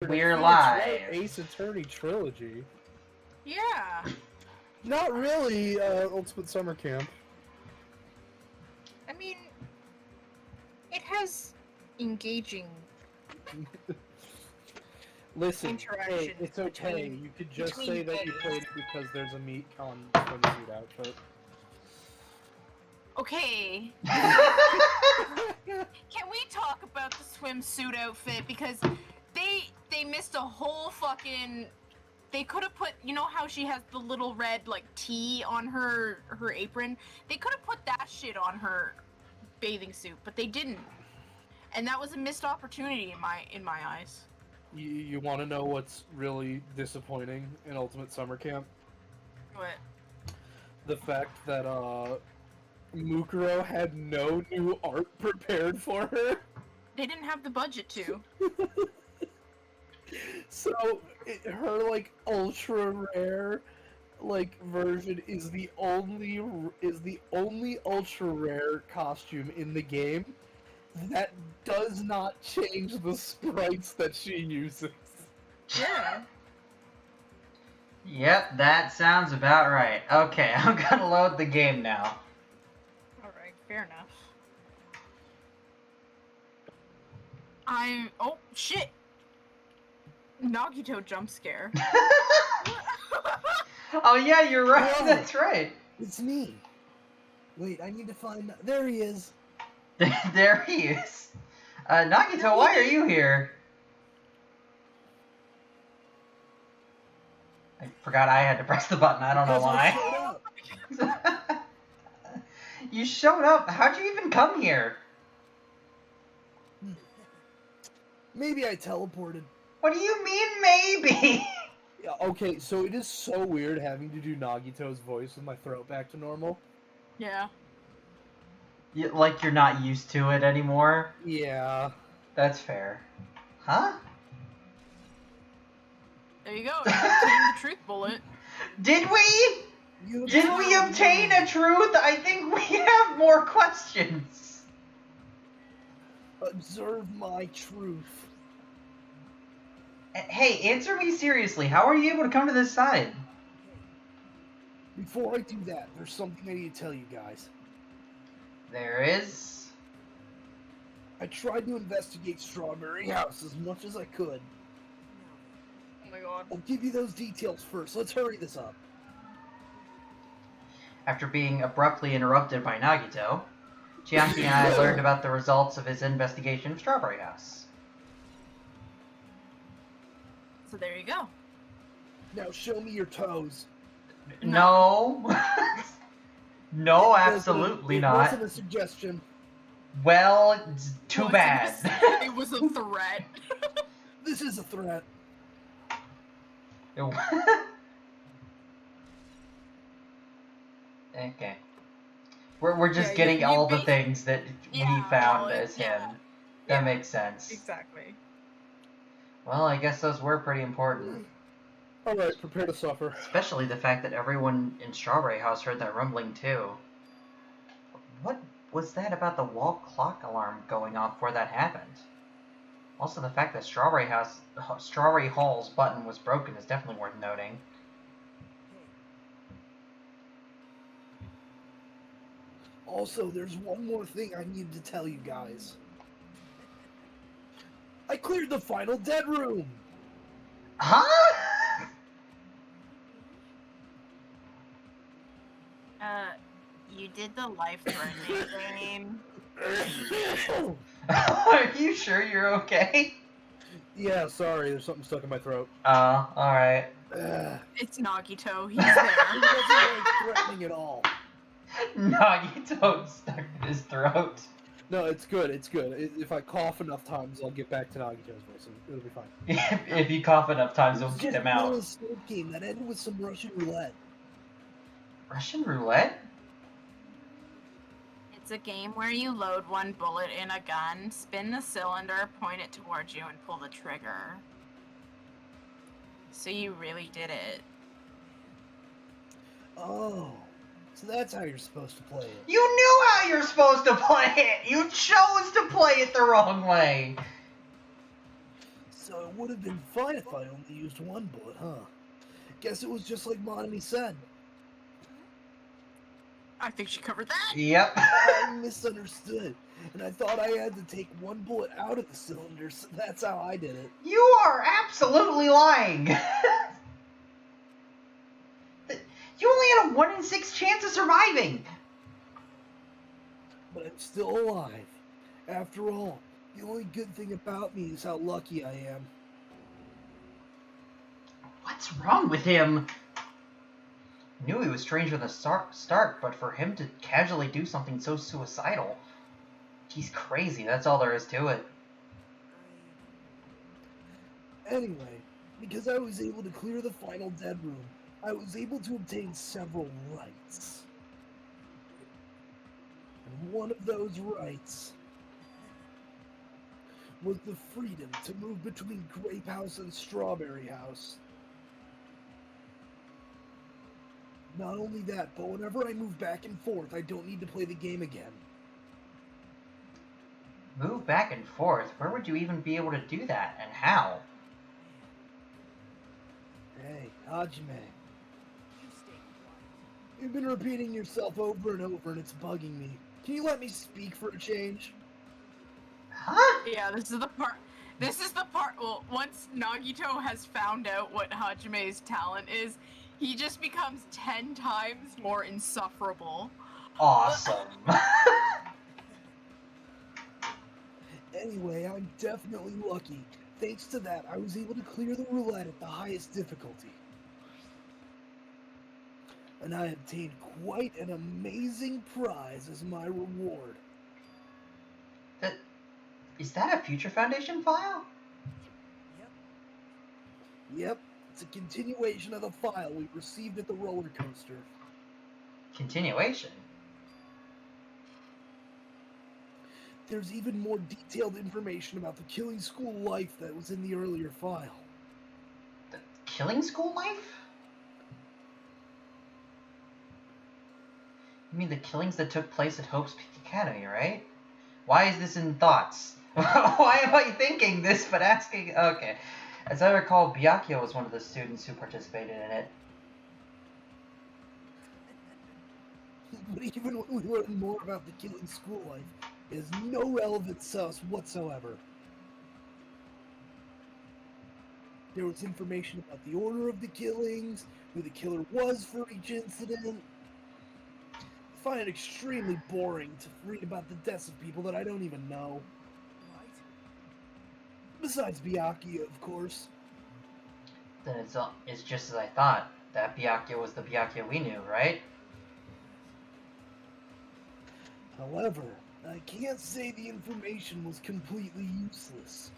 We're live. Right, Ace Attorney trilogy. Yeah. Not really. Ultimate Summer Camp. I mean, it has engaging. Listen, Interaction hey, it's okay. between- You could just between say that you games. played it because there's a meat on swimsuit outfit. Okay. Can we talk about the swimsuit outfit? Because they missed a whole fucking... They could have put... You know how she has the little red, like, T on her apron? They could have put that shit on her bathing suit, but they didn't. And that was a missed opportunity in my eyes. You want to know what's really disappointing in Ultimate Summer Camp? What? The fact that Mukuro had no new art prepared for her. They didn't have the budget to. So her like ultra rare like version is the only ultra rare costume in the game that does not change the sprites that she uses. Yeah. Yep, that sounds about right. Okay, I'm gonna load the game now. Alright, fair enough. Oh, shit! Nagito jump scare. Oh yeah, you're right. Whoa. That's right. It's me. Wait, I need to find. There he is. There he is. Nagito, why are you here? I forgot I had to press the button. I don't know why. You showed up. How'd you even come here? Maybe I teleported. What do you mean, maybe? Yeah, okay, so it is so weird having to do Nagito's voice with my throat back to normal. Yeah. Like you're not used to it anymore? Yeah. That's fair. Huh? There you go. You obtained the truth bullet. Did we? Did we obtain a truth? I think we have more questions. Observe my truth. Hey, answer me seriously. How are you able to come to this side? Before I do that, there's something I need to tell you guys. There is. I tried to investigate Strawberry House as much as I could. Oh my god. I'll give you those details first. Let's hurry this up. After being abruptly interrupted by Nagito, Chiaki and I learned about the results of his investigation of Strawberry House. So there you go. Now show me your toes. No. No, absolutely It not. wasn't a suggestion. Well, it's too bad. It was a threat. This is a threat. Okay. We're just Yeah, getting you all the basi- things that Yeah, we found well, as yeah. him. That Yeah. makes sense. Exactly. Well, I guess those were pretty important. Alright, prepare to suffer. Especially the fact that everyone in Strawberry House heard that rumbling too. What was that about the wall clock alarm going off before that happened? Also, the fact that Strawberry Hall's button was broken is definitely worth noting. Also, there's one more thing I need to tell you guys. I cleared the final dead room! Huh? You did the life-threatening game. Are you sure you're okay? Yeah, sorry, there's something stuck in my throat. Oh, alright. It's Nagito. He's It there. wasn't really threatening at all. Nagito stuck in his throat. No, it's good, it's good. If I cough enough times, I'll get back to Nagito's voice, and it'll be fine. If you cough enough times, you'll get him It out. was a escape game that ended with some Russian roulette. Russian roulette? It's a game where you load one bullet in a gun, spin the cylinder, point it towards you, and pull the trigger. So you really did it. Oh, so that's how you're supposed to play it. You knew how you're supposed to play it! You chose to play it the wrong way! So it would have been fine if I only used one bullet, huh? Guess it was just like Monami said. I think she covered that. Yep. I misunderstood, and I thought I had to take one bullet out of the cylinder, so that's how I did it. You are absolutely lying. You only had a 1 in 6 chance of surviving. But I'm still alive. After all, the only good thing about me is how lucky I am. What's wrong with him? Knew he was strange from the start, but for him to casually do something so suicidal, he's crazy, that's all there is to it. Anyway, because I was able to clear the final dead room, I was able to obtain several rights. And one of those rights was the freedom to move between Grape House and Strawberry House. Not only that, but whenever I move back and forth, I don't need to play the game again. Move back and forth? Where would you even be able to do that, and how? Hey, Hajime. You've been repeating yourself over and over, and it's bugging me. Can you let me speak for a change? Huh? Yeah, this is the part. Well, once Nagito has found out what Hajime's talent is, he just becomes 10 times more insufferable. Awesome. Anyway, I'm definitely lucky. Thanks to that, I was able to clear the roulette at the highest difficulty. And I obtained quite an amazing prize as my reward. Is that a Future Foundation file? Yep, it's a continuation of the file we received at the roller coaster. Continuation? There's even more detailed information about the Killing School life that was in the earlier file. The Killing School life? You mean the killings that took place at Hope's Peak Academy, right? Why is this in thoughts? Why am I thinking this but asking? Okay. As I recall, Byakuya was one of the students who participated in it. But even when we learn more about the Killing School life, it has no relevance to us whatsoever. There was information about the order of the killings, who the killer was for each incident. I find it extremely boring to read about the deaths of people that I don't even know. Besides Byakuya, of course. Then it's just as I thought. That Byakuya was the Byakuya we knew, right? However, I can't say the information was completely useless.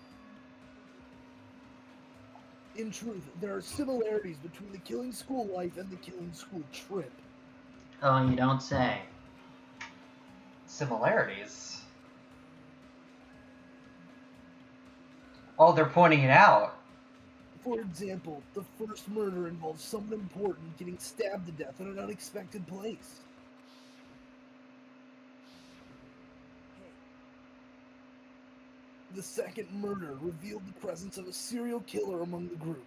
In truth, there are similarities between the Killing School life and the Killing School trip. Oh, you don't say. Similarities? Oh, they're pointing it out. For example, the first murder involves someone important getting stabbed to death in an unexpected place. The second murder revealed the presence of a serial killer among the group.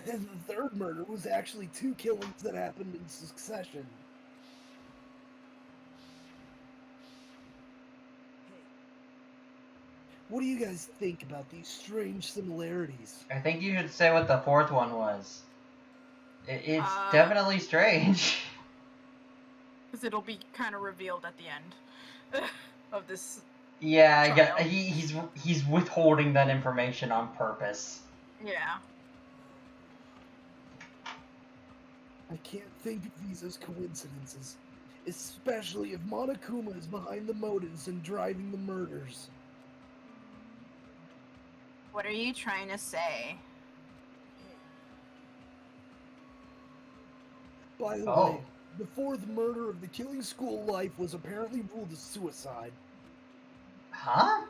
And the third murder was actually two killings that happened in succession. What do you guys think about these strange similarities? I think you should say what the fourth one was. It's definitely strange. Because it'll be kind of revealed at the end of this. Yeah, I trial. get, he's withholding that information on purpose. Yeah. I can't think of these as coincidences, especially if Monokuma is behind the motives and driving the murders. What are you trying to say? By the Oh. way, the fourth murder of the Killing School life was apparently ruled as suicide. Huh?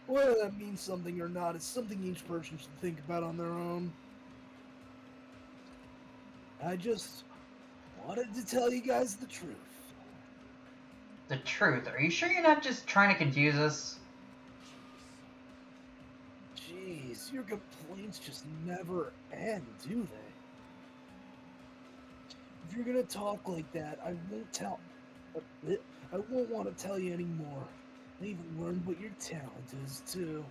Whether that means something or not is something each person should think about on their own. I just wanted to tell you guys the truth. The truth. Are you sure you're not just trying to confuse us? Jeez, your complaints just never end, do they? If you're gonna talk like that, I won't want to tell you anymore. I even learned what your talent is, too.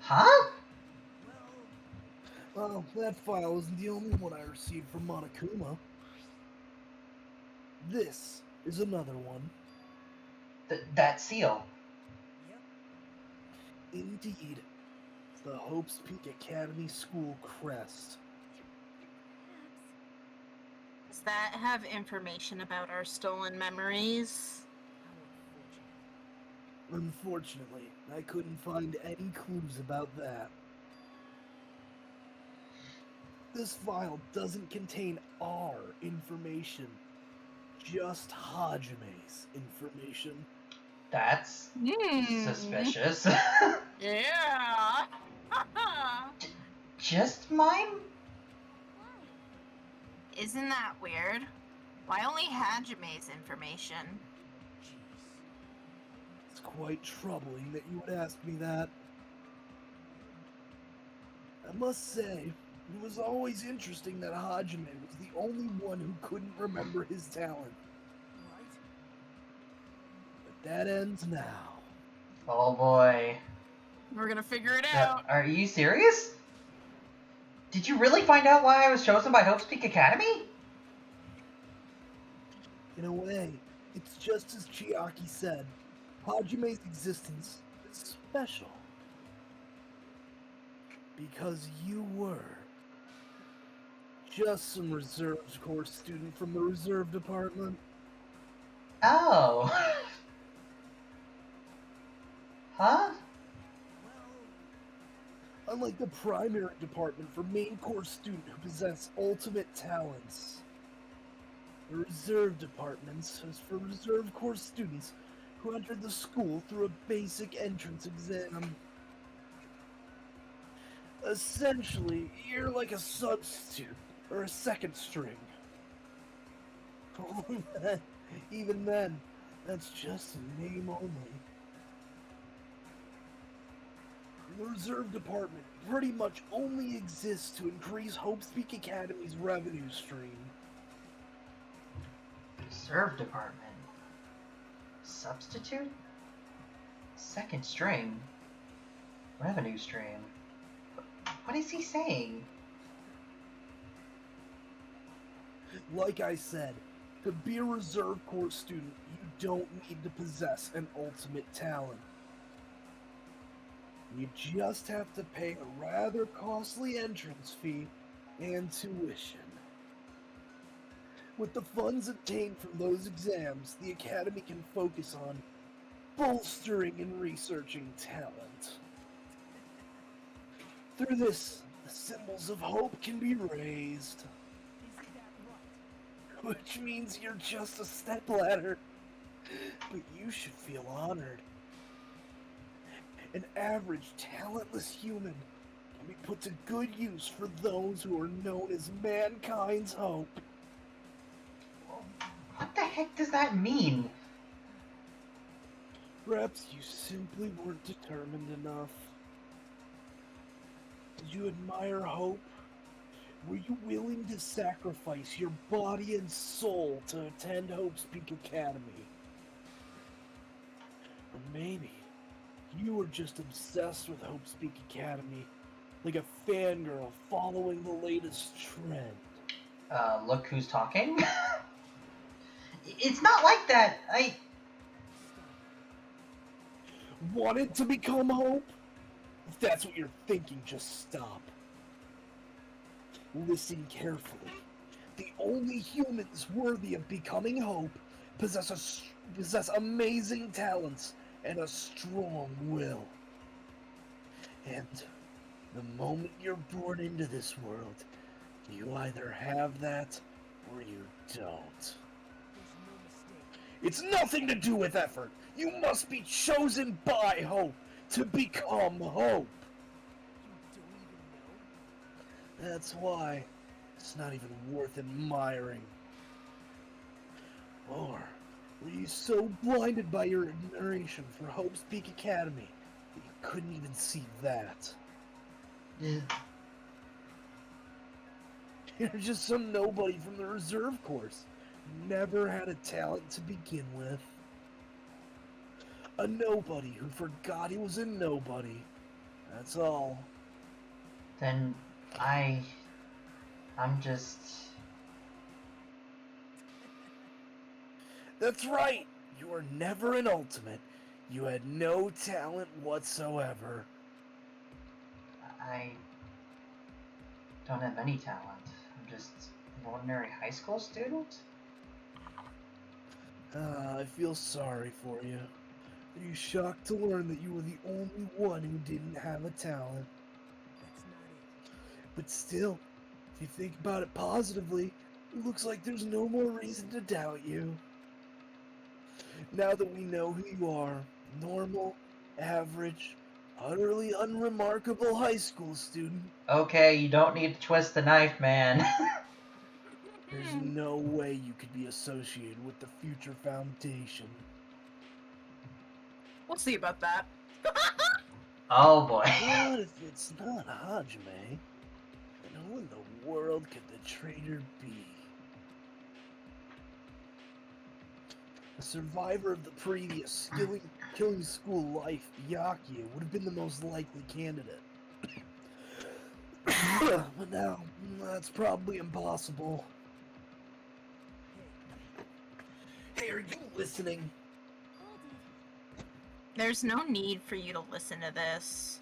Huh? Well, that file isn't the only one I received from Monokuma. This is another one. That seal. Indeed. The Hope's Peak Academy School crest. Does that have information about our stolen memories? Unfortunately, I couldn't find any clues about that. This file doesn't contain our information, just Hajime's information. That's suspicious. Yeah. Just mine? Isn't that weird? Why only Hajime's information? It's quite troubling that you would ask me that. I must say, it was always interesting that Hajime was the only one who couldn't remember his talent. But that ends now. Oh boy. We're gonna figure it out. Are you serious? Did you really find out why I was chosen by Hope's Peak Academy? In a way, it's just as Chiaki said. Hajime's existence is special. Because you were just some reserves course student from the reserve department. Oh. Huh? Unlike the primary department for main course student who possess ultimate talents, the reserve department is for reserve course students who entered the school through a basic entrance exam. Essentially, you're like a substitute, or a second string. Even then, that's just a name only. The reserve department pretty much only exists to increase Hope's Peak Academy's revenue stream. Reserve department. Substitute? Second string? Revenue stream? What is he saying? Like I said, to be a reserve course student, you don't need to possess an ultimate talent. You just have to pay a rather costly entrance fee and tuition. With the funds obtained from those exams, the Academy can focus on bolstering and researching talent. Through this, the symbols of hope can be raised. Which means you're just a stepladder. But you should feel honored. An average, talentless human can be put to good use for those who are known as mankind's hope. What the heck does that mean? Perhaps you simply weren't determined enough. Did you admire hope? Were you willing to sacrifice your body and soul to attend Hope's Peak Academy? Or maybe you were just obsessed with Hope's Peak Academy, like a fangirl following the latest trend. Look who's talking? It's not like that. Wanted to become Hope? If that's what you're thinking, just stop. Listen carefully. The only humans worthy of becoming Hope possess amazing talents and a strong will. And the moment you're born into this world, you either have that or you don't. It's nothing to do with effort. You must be chosen by Hope to become Hope. That's why it's not even worth admiring. Or were you so blinded by your admiration for Hope's Peak Academy that you couldn't even see that? Yeah. You're just some nobody from the reserve course. Never had a talent to begin with. A nobody who forgot he was a nobody. That's all. Then I'm just... That's right! You were never an ultimate. You had no talent whatsoever. I don't have any talent. I'm just an ordinary high school student? I feel sorry for you. Are you shocked to learn that you were the only one who didn't have a talent? That's not it. But still, if you think about it positively, it looks like there's no more reason to doubt you. Now that we know who you are, normal, average, utterly unremarkable high school student, Okay, you don't need to twist the knife, man. there's no way you could be associated with the future foundation. We'll see about that. Oh boy. What if it's not Hajime? Then who in the world could the traitor be? A survivor of the previous killing school life, Yakuya would have been the most likely candidate. But now, that's probably impossible. Hey, are you listening? Hold it. There's no need for you to listen to this.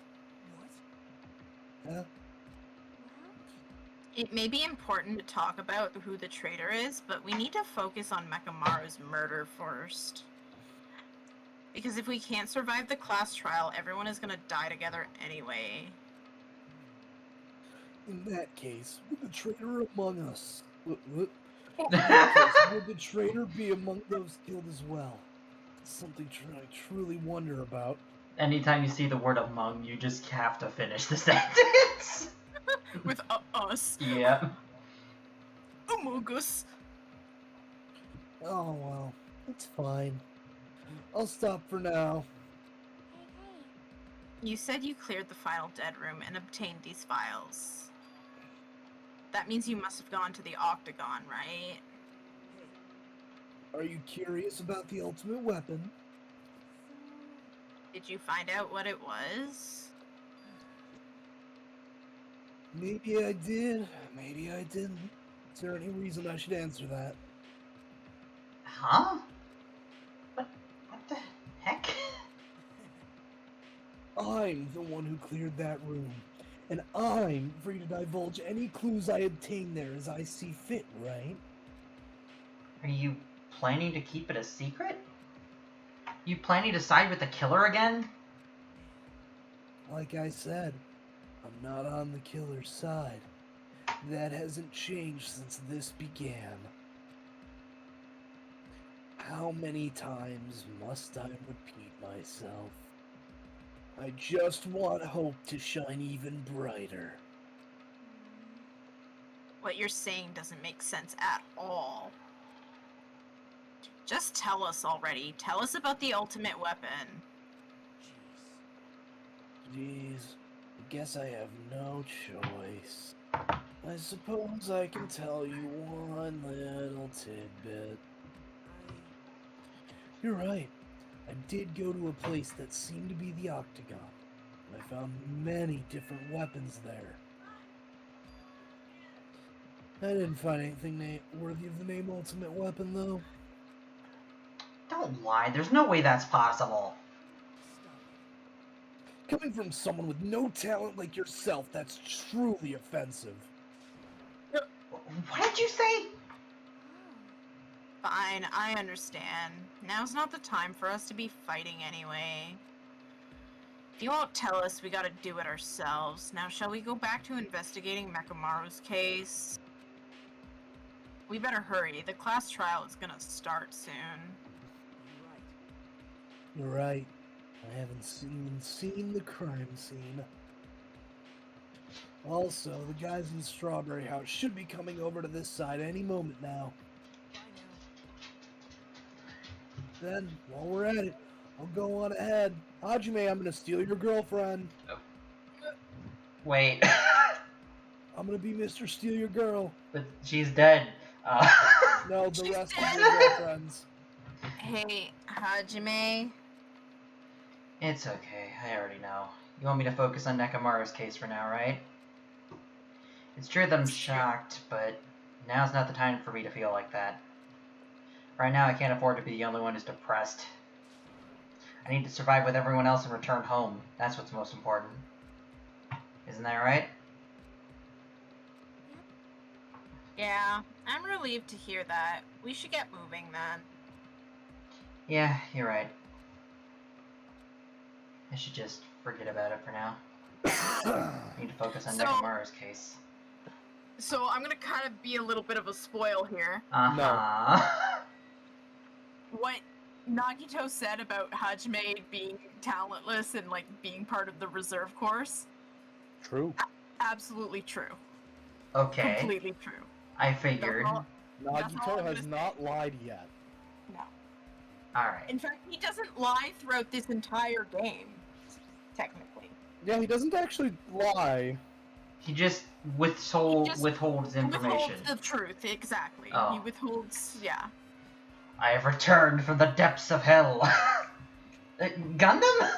What? Huh? Well, It may be important to talk about who the traitor is, but we need to focus on Mekamaru's murder first. Because if we can't survive the class trial, everyone is gonna die together anyway. In that case, would the traitor among us? In that case, would the traitor be among those killed as well? Something I truly wonder about. Anytime you see the word among, you just have to finish the sentence. With us. Yeah. Among us. Oh well, it's fine. I'll stop for now. hey, You said you cleared the final dead room and obtained these files. That means you must have gone to the Octagon, right? Are you curious about the ultimate weapon? Did you find out what it was? Maybe I did, maybe I didn't. Is there any reason I should answer that? Huh? What the heck? I'm the one who cleared that room, and I'm free to divulge any clues I obtain there as I see fit, right? Are you planning to keep it a secret? You planning to side with the killer again? Like I said, I'm not on the killer's side. That hasn't changed since this began. How many times must I repeat myself? I just want hope to shine even brighter. What you're saying doesn't make sense at all. Just tell us already. Tell us about the ultimate weapon. Jeez, I guess I have no choice. I suppose I can tell you one little tidbit. You're right. I did go to a place that seemed to be the Octagon, and I found many different weapons there. I didn't find anything worthy of the name Ultimate Weapon, though. Don't lie, there's no way that's possible. Coming from someone with no talent like yourself, that's truly offensive. What did you say? Fine, I understand. Now's not the time for us to be fighting anyway. If you won't tell us, we gotta do it ourselves. Now, shall we go back to investigating Mekamaru's case? We better hurry. The class trial is gonna start soon. You're right. I haven't seen the crime scene. Also, the guys in Strawberry House should be coming over to this side any moment now. Then, while we're at it, I'll go on ahead. Hajime, I'm gonna steal your girlfriend. Wait. I'm gonna be Mr. Steal Your Girl. But she's dead. No, the She's rest dead. of your girlfriends. Hey, Hajime. It's okay. I already know. You want me to focus on Nekomaru's case for now, right? It's true that I'm shocked, but now's not the time for me to feel like that. Right now, I can't afford to be the only one who's depressed. I need to survive with everyone else and return home. That's what's most important. Isn't that right? Yeah, I'm relieved to hear that. We should get moving then. Yeah, you're right. I should just forget about it for now. I need to focus on So- Nekomaru's case. So I'm gonna kind of be a little bit of a spoil here. Uh-huh. What Nagito said about Hajime being talentless and like being part of the reserve course, True. absolutely true. Okay. Completely true. I figured. That's all- That's all Nagito I'm has gonna not lied yet. No. Alright. In fact, he doesn't lie throughout this entire game, technically. Yeah, he doesn't actually lie. He just withholds He information. withholds the truth, exactly. Oh. He withholds, yeah. I have returned from the depths of hell. Gundam?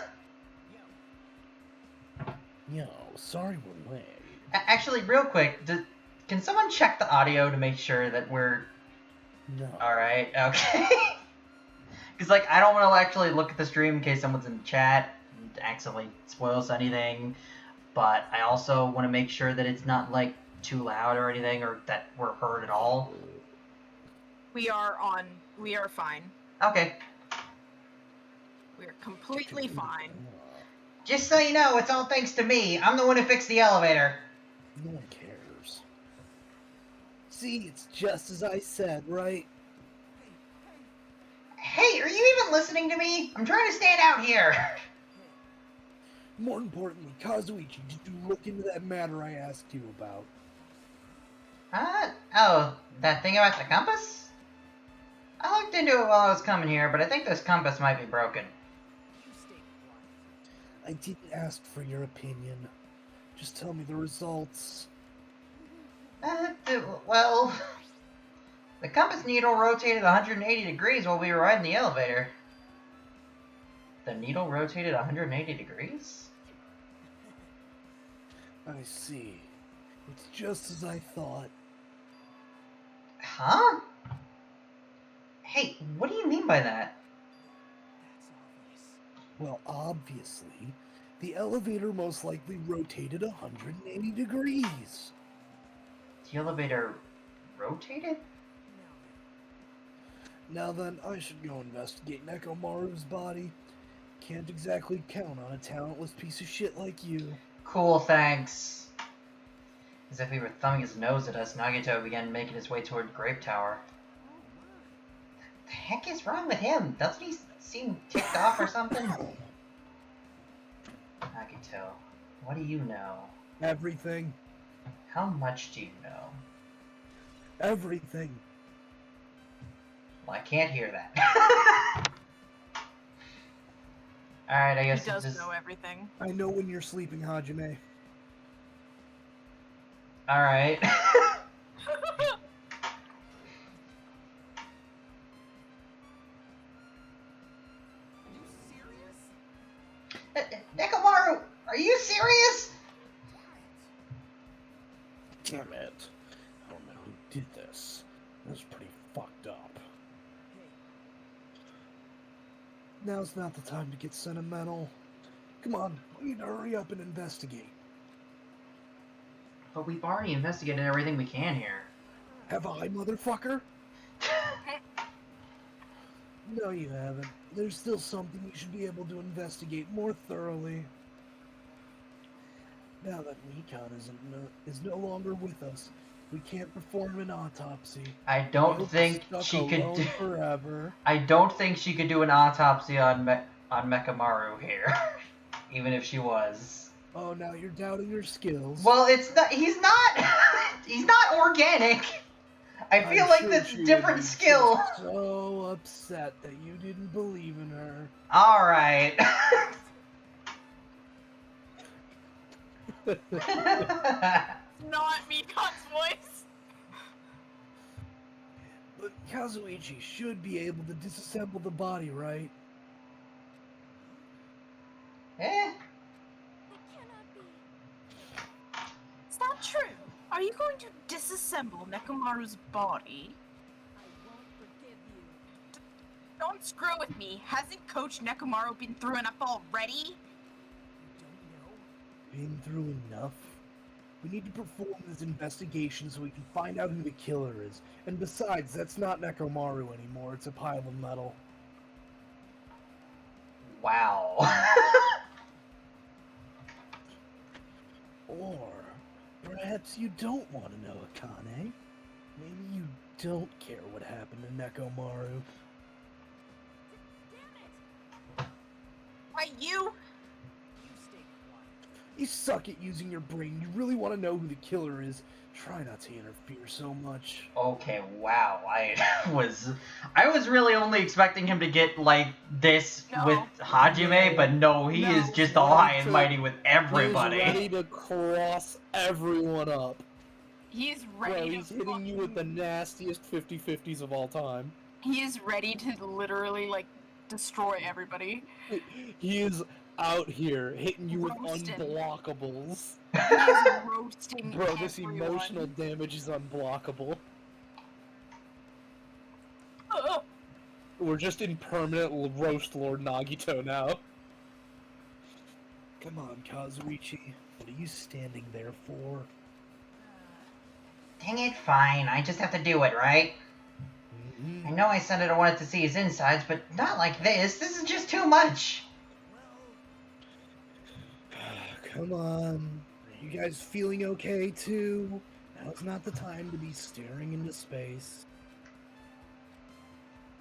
Yo, sorry we're late. Actually, real quick, can someone check the audio to make sure that we're No. alright? Okay. Because, like, I don't want to actually look at the stream in case someone's in chat and accidentally spoils anything. But I also want to make sure that it's not, like, too loud or anything, or that we're heard at all. We are fine. Okay. We are completely fine. Just so you know, it's all thanks to me. I'm the one who fixed the elevator. No one cares. See, it's just as I said, right? Hey, are you even listening to me? I'm trying to stand out here. More importantly, Kazuichi, did you look into that matter I asked you about? Oh, that thing about the compass? I looked into it while I was coming here, but I think this compass might be broken. You stay quiet. I didn't ask for your opinion. Just tell me the results. Well, the compass needle rotated 180 degrees while we were riding the elevator. The needle rotated 180 degrees? I see. It's just as I thought. Huh? Hey, what do you mean by that? That's obvious. Well, obviously, the elevator most likely rotated 180 degrees. The elevator rotated? Now then, I should go investigate Nekomaru's body. Can't exactly count on a talentless piece of shit like you. Cool, thanks. As if he were thumbing his nose at us, Nagito began making his way toward Grape Tower. The heck is wrong with him? Doesn't he seem ticked off or something? Nagito, what do you know? Everything. How much do you know? Everything. Well, I can't hear that. Alright, I He guess does just... know everything. I know when you're sleeping, Hajime. Alright. Nekomaru, are you serious? Damn it. I don't know who did this. That was pretty fucked up. Now's not the time to get sentimental. Come on, we need to hurry up and investigate. But we've already investigated everything we can here. Have I, motherfucker? No, you haven't. There's still something you should be able to investigate more thoroughly. Now that Nikon is no longer with us, we can't perform an autopsy. I don't We'll think be stuck she could alone do... forever. I don't think she could do an autopsy on Mekamaru here. Even if she was. Oh, now you're doubting your skills. Well, it's not... He's not... he's not organic. I feel I'm like sure that's she a would different be skill. just so upset that you didn't believe in her. Alright. Not Mikon's voice. But Kazuichi should be able to disassemble the body, right? Eh? That cannot be. It's not true. Are you going to disassemble Nekomaru's body? I won't forgive you. Don't screw with me. Hasn't Coach Nekomaru been through enough already? You don't know? Been through enough? We need to perform this investigation so we can find out who the killer is. And besides, that's not Nekomaru anymore, it's a pile of metal. Wow. Or perhaps you don't want to know, Akane. Maybe you don't care what happened to Nekomaru. Damn it! Why you? You stay quiet. You suck at using your brain. You really want to know who the killer is. Try not to interfere so much. Okay, wow. I was really only expecting him to get like this No. with Hajime, but no, he No. is just all high and mighty with He's everybody. ready to cross everyone up. He's Bro, ready he's to hitting you with the nastiest 50-50s of all time. He is ready to literally like destroy everybody. He is out here hitting you with Roasted. unblockables. He is roasting Bro, this everyone. emotional damage is unblockable. Ugh. We're just in permanent roast Lord Nagito now. Come on, Kazuichi. What are you standing there for? Dang it, fine. I just have to do it, right? I know I said I wanted to see his insides, but not like this. This is just too much. Come on. Are you guys feeling okay, too? Now's not the time to be staring into space.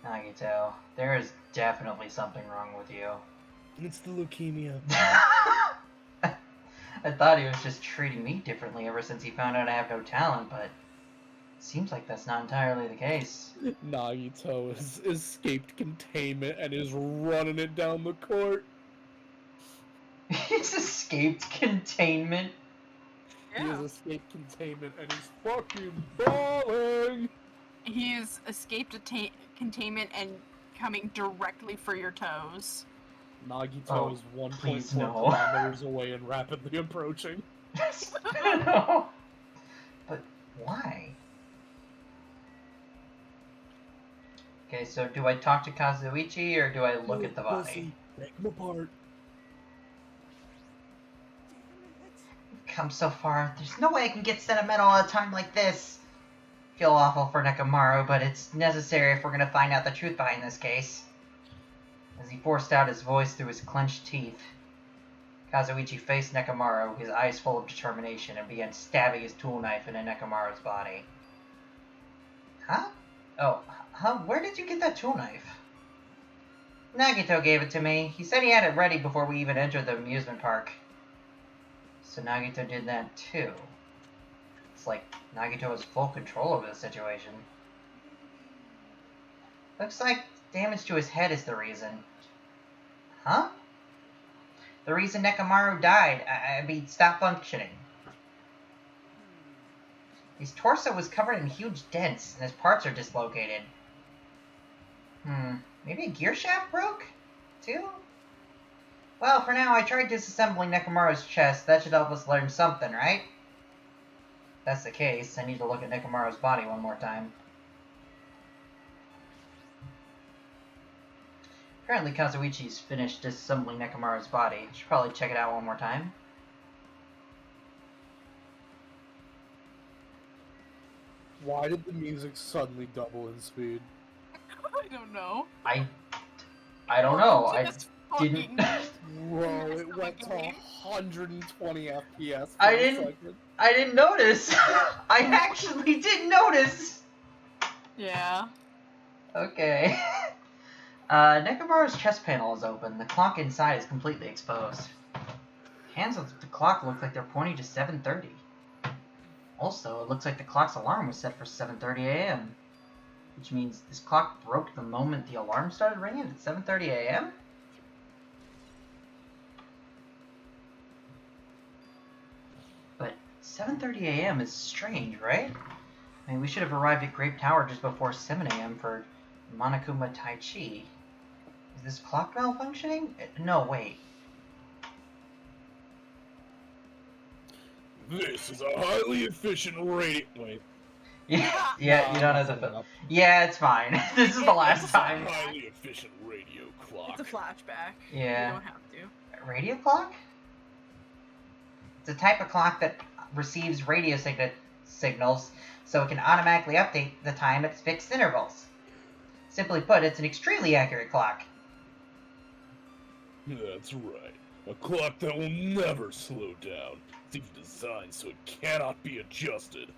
Nagito, there is definitely something wrong with you. It's the leukemia. I thought he was just treating me differently ever since he found out I have no talent, but it seems like that's not entirely the case. Nagito has escaped containment and is running it down the court. He's escaped containment. He Yeah. has escaped containment and he's fucking balling! He's escaped containment and coming directly for your toes. Nagito Oh, is 1.4 please no. kilometers away and rapidly approaching. No. But why? Okay, so do I talk to Kazuichi or do I look at the body? Pussy, break him apart. We've come so far. There's no way I can get sentimental at a time like this. Feel awful for Nekomaru, but it's necessary if we're gonna find out the truth behind this case. As he forced out his voice through his clenched teeth, Kazuichi faced Nekomaru, his eyes full of determination, and began stabbing his tool knife into Nekomaru's body. Huh? Oh, huh? Where did you get that tool knife? Nagito gave it to me. He said he had it ready before we even entered the amusement park. So Nagito did that too. It's like Nagito has full control over the situation. Looks like damage to his head is the reason. Huh? The reason Nekomaru died. I mean, stopped functioning. His torso was covered in huge dents, and his parts are dislocated. Maybe a gear shaft broke? Too? Well, for now, I tried disassembling Nekomaru's chest. That should help us learn something, right? If that's the case, I need to look at Nekomaru's body one more time. Apparently Kazuichi's finished disassembling Nekomaru's body. Should probably check it out one more time. Why did the music suddenly double in speed? I don't know. I don't know. I Just didn't. fucking- Bro, Rest it of went the to game. 120 FPS. I for a didn't- second. I didn't notice. I actually did notice. Yeah. Okay. Nekomaru's chest panel is open. The clock inside is completely exposed. Hands of the clock look like they're pointing to 7:30. Also, it looks like the clock's alarm was set for 7:30 a.m. Which means this clock broke the moment the alarm started ringing at 7:30 a.m.? But 7:30 a.m. is strange, right? I mean, we should have arrived at Grape Tower just before 7 a.m. for Monokuma Tai Chi. Is this clock malfunctioning? No, wait. This is a highly efficient radio. Wait. Yeah, you don't have to. Yeah, it's fine. This is the last time. This is a highly efficient radio clock. It's a flashback. Yeah. You don't have to. Radio clock? It's a type of clock that receives radio signals, so it can automatically update the time at fixed intervals. Simply put, it's an extremely accurate clock. That's right. A clock that will never slow down. It's even designed so it cannot be adjusted.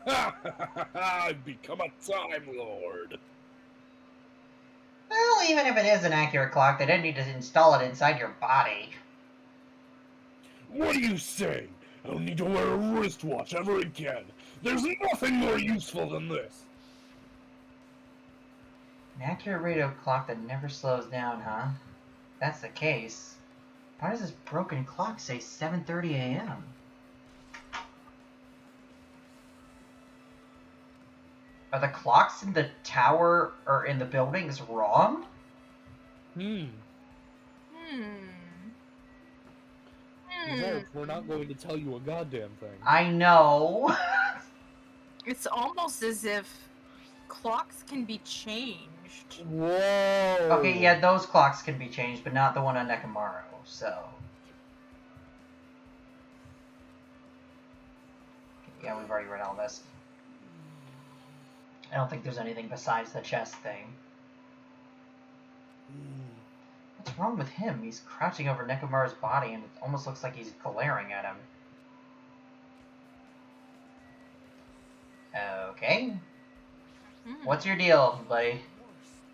I've become a Time Lord. Well, even if it is an accurate clock, they didn't need to install it inside your body. What are you saying? I don't need to wear a wristwatch ever again. There's nothing more useful than this. An accurate radio clock that never slows down, huh? If that's the case, why does this broken clock say 7:30 a.m.? Are the clocks in the tower or in the buildings wrong? Hmm. We're not going to tell you a goddamn thing. I know. It's almost as if clocks can be changed. Whoa. Okay, yeah, those clocks can be changed, but not the one on Nekomaru, so... Yeah, we've already read all this. I don't think there's anything besides the chest thing. What's wrong with him? He's crouching over Nekomaru's body, and it almost looks like he's glaring at him. Okay. What's your deal, buddy?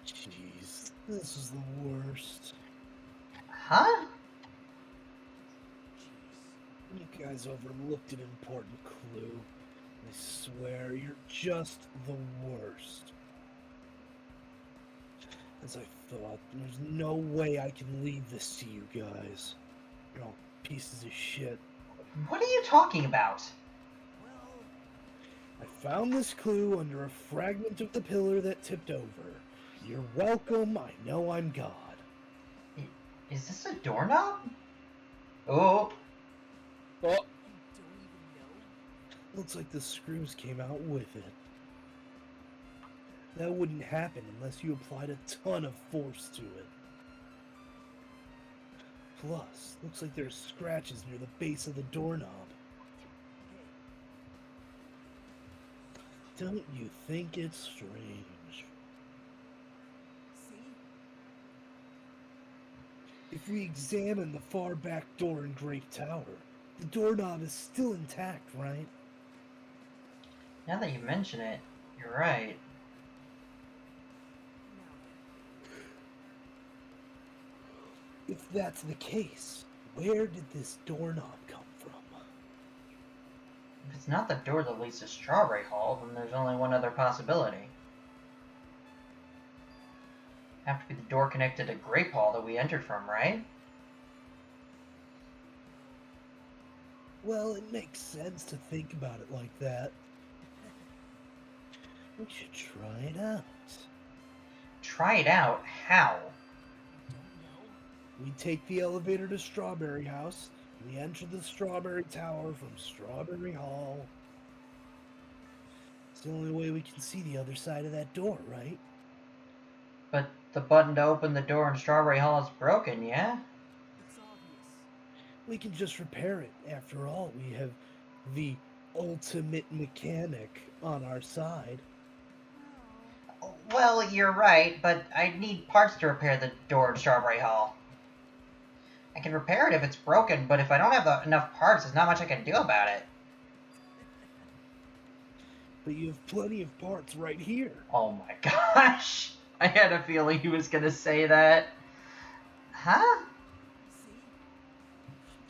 Jeez, this is the worst. Huh? You guys overlooked an important clue. I swear, you're just the worst. As I thought, there's no way I can leave this to you guys. You're all pieces of shit. What are you talking about? I found this clue under a fragment of the pillar that tipped over. You're welcome, I know I'm God. Is this a doorknob? Oh. Oh. Looks like the screws came out with it. That wouldn't happen unless you applied a ton of force to it. Plus, looks like there's scratches near the base of the doorknob. Don't you think it's strange? If we examine the far back door in Grape Tower, the doorknob is still intact, right? Now that you mention it, you're right. If that's the case, where did this doorknob come from? If it's not the door that leads to Strawberry Hall, then there's only one other possibility. Have to be the door connected to Grape Hall that we entered from, right? Well, it makes sense to think about it like that. We should try it out. Try it out? How? We take the elevator to Strawberry House. We enter the Strawberry Tower from Strawberry Hall. It's the only way we can see the other side of that door, right? But the button to open the door in Strawberry Hall is broken, yeah? It's obvious. We can just repair it. After all, we have the ultimate mechanic on our side. Well, you're right, but I need parts to repair the door in Strawberry Hall. I can repair it if it's broken, but if I don't have enough parts, there's not much I can do about it. But you have plenty of parts right here. Oh my gosh! I had a feeling he was gonna say that. Huh?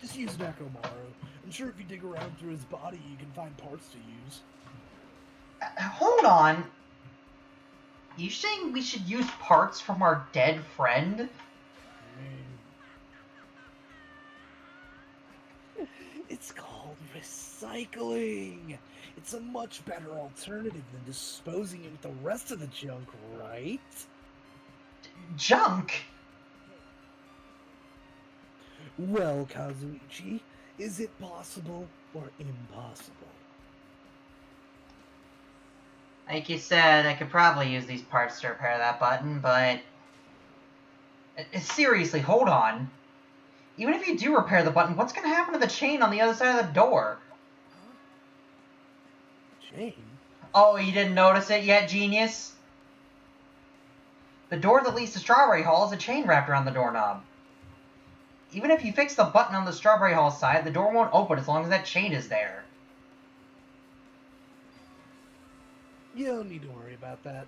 Just use Nekomaru. I'm sure if you dig around through his body, you can find parts to use. Hold on. You saying we should use parts from our dead friend? It's called recycling. It's a much better alternative than disposing it with the rest of the junk, right? Junk? Well, Kazuichi, is it possible or impossible? Like you said, I could probably use these parts to repair that button, but... Seriously, hold on. Even if you do repair the button, what's going to happen to the chain on the other side of the door? Chain? Oh, you didn't notice it yet, genius? The door that leads to Strawberry Hall is a chain wrapped around the doorknob. Even if you fix the button on the Strawberry Hall side, the door won't open as long as that chain is there. You don't need to worry about that.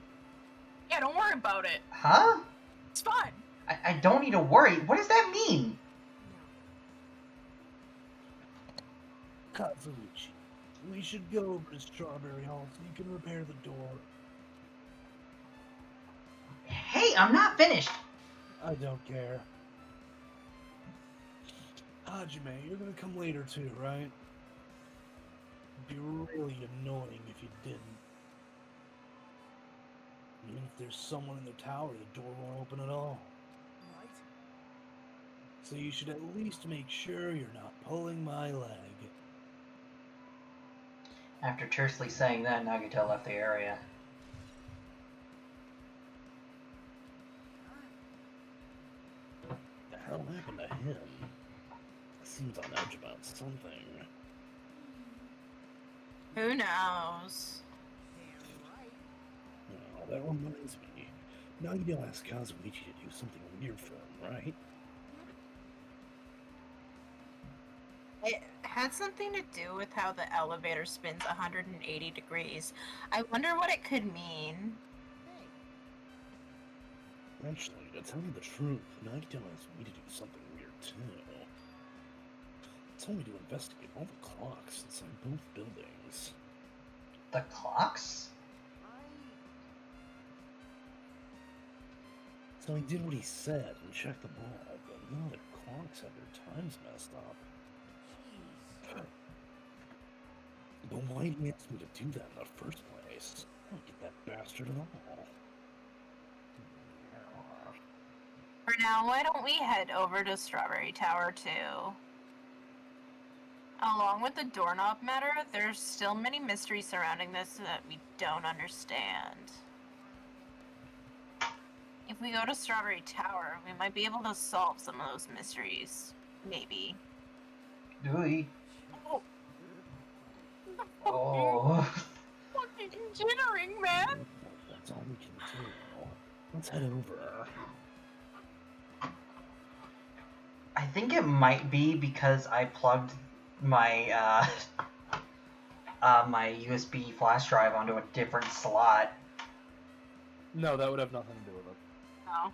Yeah, don't worry about it. Huh? It's fine. I don't need to worry. What does that mean? Kazuichi, we should go over to Strawberry Hall so you can repair the door. Hey, I'm not finished. I don't care. Hajime, you're gonna come later too, right? It'd be really annoying if you didn't. Even if there's someone in the tower, the door won't open at all. Right? So you should at least make sure you're not pulling my leg. After tersely saying that, Nagito left the area. What the hell happened to him? Seems on edge about something. Who knows? Damn right. Oh, that reminds me. Nagito asked Kazuichi to do something weird for him, right? It had something to do with how the elevator spins 180 degrees. I wonder what it could mean. Hey, Actually, to tell you the truth, Nagito asked me to do something weird too. He told me to investigate all the clocks inside both buildings. The clocks? So he did what he said and checked them all, but now the clocks have their times messed up. jeez. But why did he ask me to do that in the first place? I don't get that bastard at all. For now, why don't we head over to Strawberry Tower too? Along with the doorknob matter, there's still many mysteries surrounding this that we don't understand. If we go to Strawberry Tower, we might be able to solve some of those mysteries. Maybe. Dewey. Oh. Oh. Fucking jittering, man! That's all we can do. Let's head over. I think it might be because I plugged my my USB flash drive onto a different slot. No, that would have nothing to do with it. No.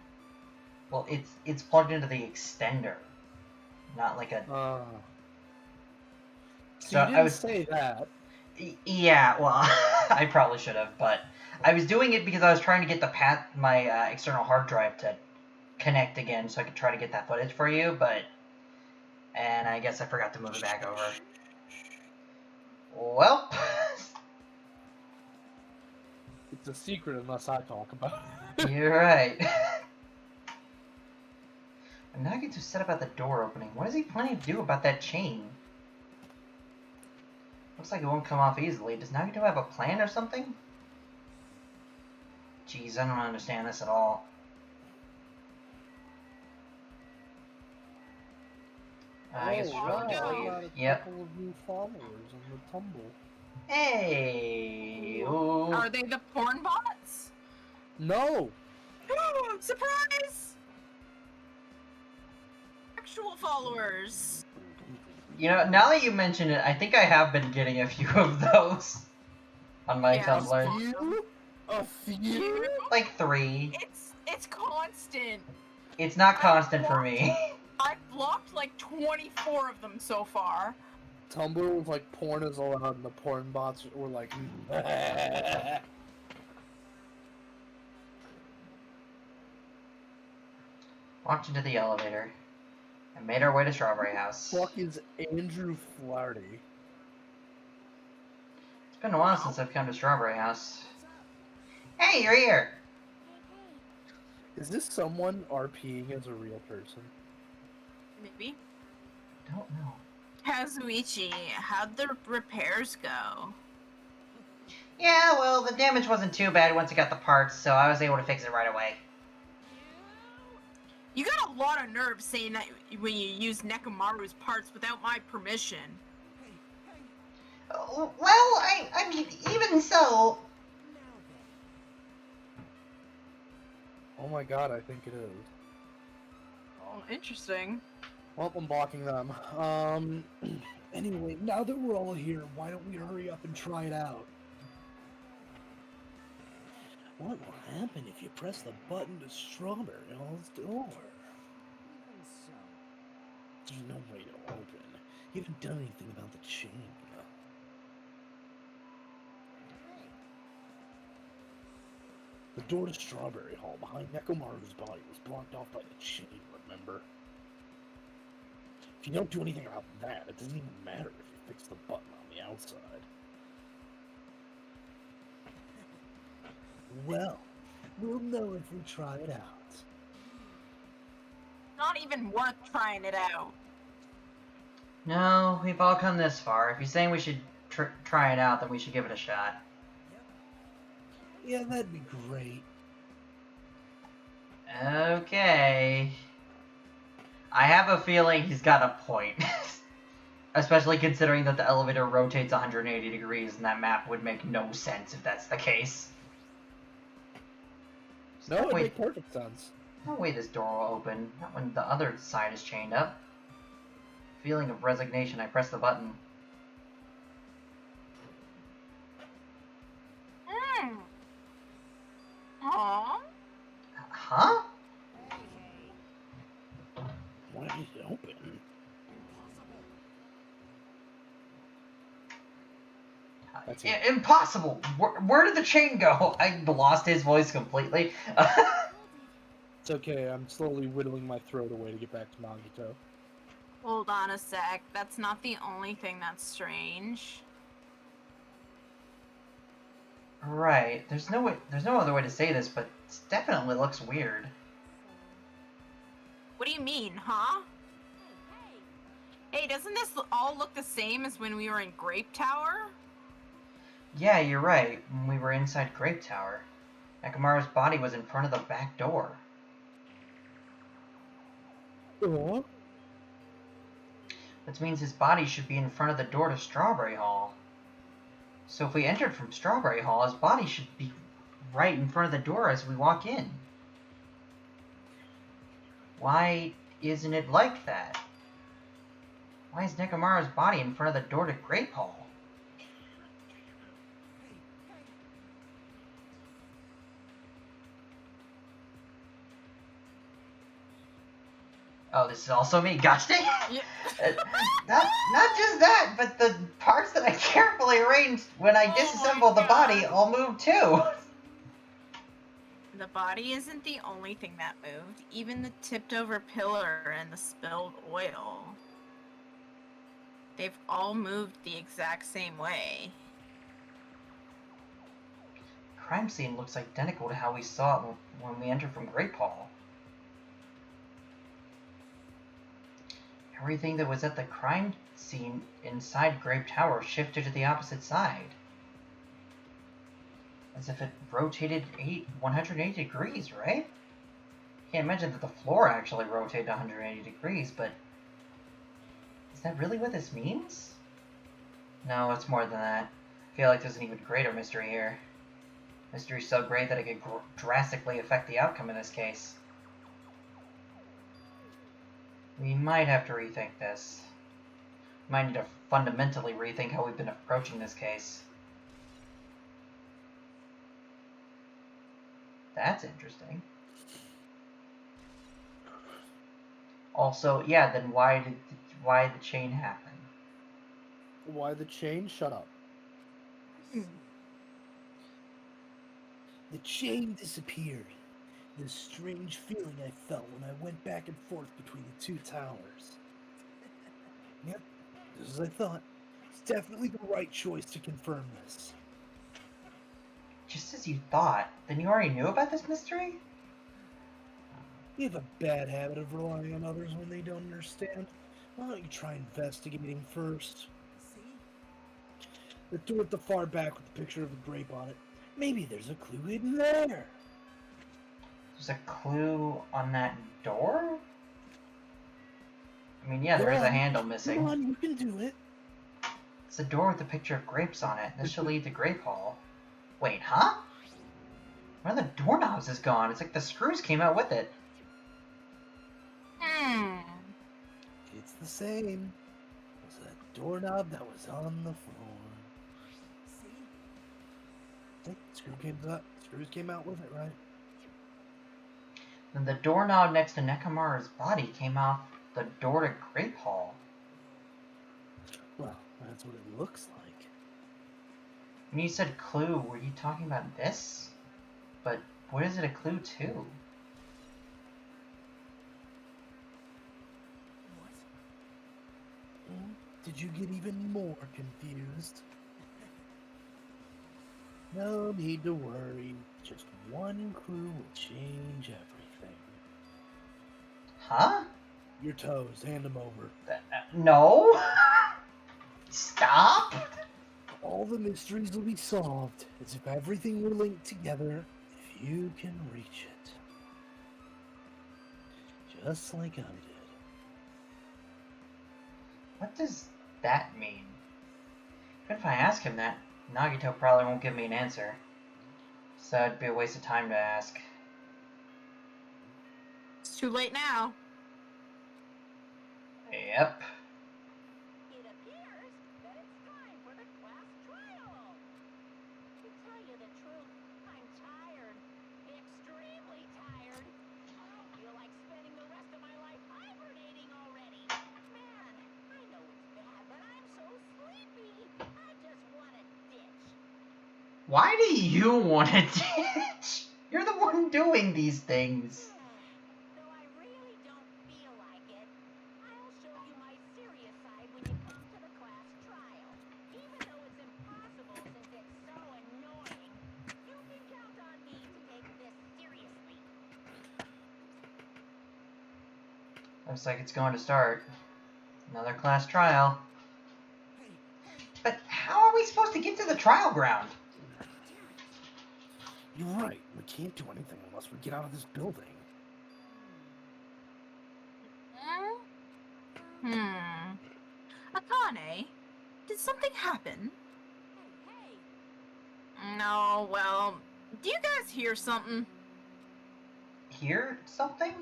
Well, it's plugged into the extender, not like a. So you didn't I was say that. Yeah, well, I probably should have, but I was doing it because I was trying to get my external hard drive to connect again, so I could try to get that footage for you, and I guess I forgot to move it back over. Well, It's a secret unless I talk about it. you're right. And now I get to set about the door opening. What is he planning to do about that chain? Looks like it won't come off easily. Does Nagito have a plan or something? Jeez, I don't understand this at all. I guess we wow. should just leave. Got a Yep. couple of new followers on the tumble. Hey! Ooh. Are they the porn bots? No! Surprise! Actual followers. You know, now that you mention it, I think I have been getting a few of those on my Yeah, Tumblr. few? A few? Like 3. It's constant. It's not constant for me. I've blocked like 24 of them so far. Tumblr was like porn is allowed, and the porn bots were like, Walked into the elevator and made our way to Strawberry House. fuck is Andrew Flaherty? It's been a while since I've come to Strawberry House. Hey, you're here! Is this someone RPing as a real person? Maybe. Don't know. Kazuichi, how'd the repairs go? Yeah, well, the damage wasn't too bad once I got the parts, so I was able to fix it right away. You got a lot of nerve saying that when you use Nekomaru's parts without my permission. Well, I mean, even so... Oh my god, I think it is. Oh, interesting. Well, I'm blocking them. Anyway, now that we're all here, why don't we hurry up and try it out? What will happen if you press the button to Strawberry Hall's door? Even so. There's no way to open. You haven't done anything about the chain. The door to Strawberry Hall behind Nekomaru's body was blocked off by the chain, remember? If you don't do anything about that, it doesn't even matter if you fix the button on the outside. Well, we'll know if we try it out. Not even worth trying it out. No, we've all come this far. If you're saying we should try it out, then we should give it a shot. Yeah, that'd be great. Okay. I have a feeling he's got a point. Especially considering that the elevator rotates 180 degrees and that map would make no sense if that's the case. No, it makes perfect sense. No way this door will open. Not when the other side is chained up. Feeling of resignation, I press the button. Aww. Huh? Why is it open? That's it. Impossible! Where did the chain go? I lost his voice completely. It's okay, I'm slowly whittling my throat away to get back to Nagito. Hold on a sec. That's not the only thing that's strange. Right. There's no other way to say this, but it definitely looks weird. What do you mean, huh? Hey, doesn't this all look the same as when we were in Grape Tower? Yeah, you're right. When we were inside Grape Tower, Nekomaru's body was in front of the back door. What? Which means his body should be in front of the door to Strawberry Hall. So if we entered from Strawberry Hall, his body should be right in front of the door as we walk in. Why isn't it like that? Why is Nekomaru's body in front of the door to Grape Hall? Oh, this is also me. Gotcha. Yeah. Not just that, but the parts that I carefully arranged when I disassembled the body all moved too. The body isn't the only thing that moved. Even the tipped over pillar and the spilled oil. They've all moved the exact same way. The crime scene looks identical to how we saw it when we entered from Grape Hall. Everything that was at the crime scene inside Grape Tower shifted to the opposite side. As if it rotated 180 degrees, right? Can't imagine that the floor actually rotated 180 degrees, but... is that really what this means? No, it's more than that. I feel like there's an even greater mystery here. Mystery so great that it could drastically affect the outcome in this case. We might have to rethink this. We might need to fundamentally rethink how we've been approaching this case. That's interesting. Also, yeah, then why the chain happen? Why the chain? Shut up. The chain disappeared. This strange feeling I felt when I went back and forth between the two towers. Yep, just as I thought. It's definitely the right choice to confirm this. Just as you thought. Then you already knew about this mystery? You have a bad habit of relying on others when they don't understand. Why don't you try investigating first? The door at the far back with the picture of a grape on it. Maybe there's a clue hidden there. There's a clue on that door? I mean, yeah, there is a handle missing. Come on, you can do it. It's a door with a picture of grapes on it. This should lead to Grape Hall. Wait, huh? One of the doorknobs is gone. It's like the screws came out with it. It's the same. It was that doorknob that was on the floor. See? Screws came out with it, right? And the doorknob next to Nekomaru's body came off the door to Grape Hall. Well, that's what it looks like. When you said clue, were you talking about this? But what is it a clue to? Did you get even more confused? No need to worry. Just one clue will change everything. Huh? Your toes, hand them over. No! Stop! All the mysteries will be solved, as if everything were linked together, if you can reach it. Just like I did. What does that mean? Even if I ask him that, Nagito probably won't give me an answer. So it'd be a waste of time to ask. It's too late now. Yep. It appears that it's time for the class trial. To tell you the truth, I'm tired. Extremely tired. I don't feel like spending the rest of my life hibernating already. Man, I know it's bad, but I'm so sleepy. I just want to ditch. Why do you want to ditch? You're the one doing these things. Though I really don't feel like it, I'll show you my serious side when you come to the class trial. Even though it's impossible since it's so annoying, you can count on me to take this seriously. Looks like it's going to start. Another class trial. But how are we supposed to get to the trial ground? You're right. We can't do anything unless we get out of this building. Akane, did something happen? Hey, No, well, do you guys hear something? Hear something?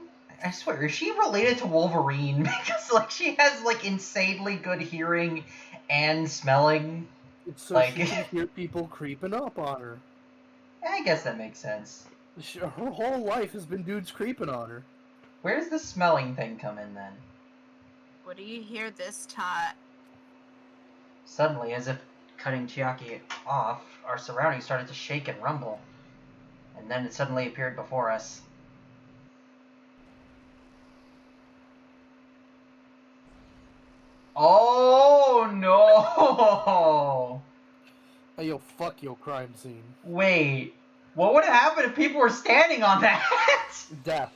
I swear, is she related to Wolverine? Because, like, she has, like, insanely good hearing and smelling. It's so Like- she can hear people creeping up on her. I guess that makes sense. Her whole life has been dudes creeping on her. Where does the smelling thing come in, then? What do you hear this time? Suddenly, as if cutting Chiaki off, our surroundings started to shake and rumble. And then it suddenly appeared before us. Oh no! Hey, yo, fuck your crime scene. Wait, what would happen if people were standing on that? Death.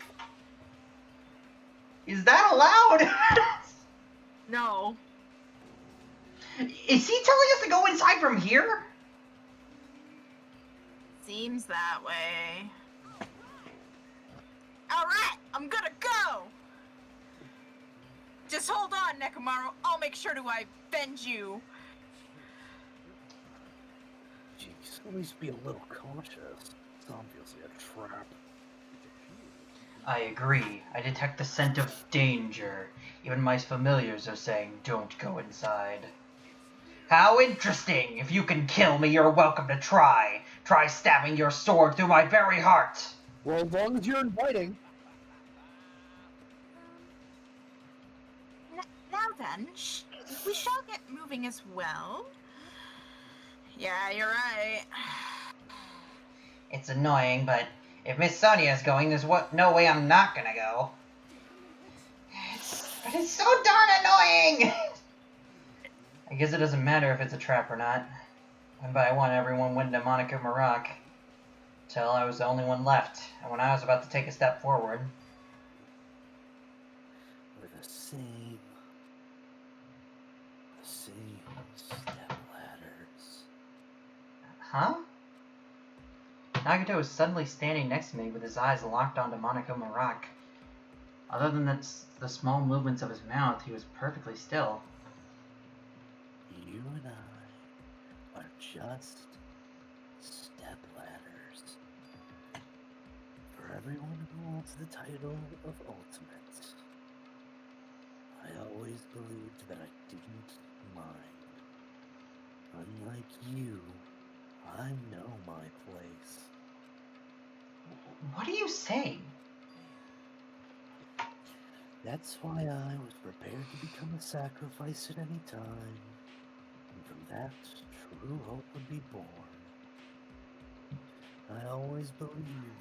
Is that allowed? No. Is he telling us to go inside from here? Seems that way. Alright, I'm gonna go! Just hold on, Nekomaru. I'll make sure to avenge you. Jeez, at least be a little cautious. It's obviously a trap. I agree. I detect the scent of danger. Even my familiars are saying, don't go inside. How interesting! If you can kill me, you're welcome to try. Try stabbing your sword through my very heart. Well, as long as you're inviting. then, we shall get moving as well. Yeah, you're right. It's annoying, but if Miss Sonia's going, there's no way I'm not gonna go. But it's so darn annoying! I guess it doesn't matter if it's a trap or not. One by one, everyone went into Monica Marak, till I was the only one left, and when I was about to take a step forward... We're the same step ladders. Huh? Nagato was suddenly standing next to me with his eyes locked onto Monaco Marak. Other than the small movements of his mouth, he was perfectly still. You and I are just step ladders. For everyone who holds the title of Ultimate. I always believed that I didn't mind. Unlike you, I know my place. What are you saying? That's why I was prepared to become a sacrifice at any time. And from that, true hope would be born. I always believed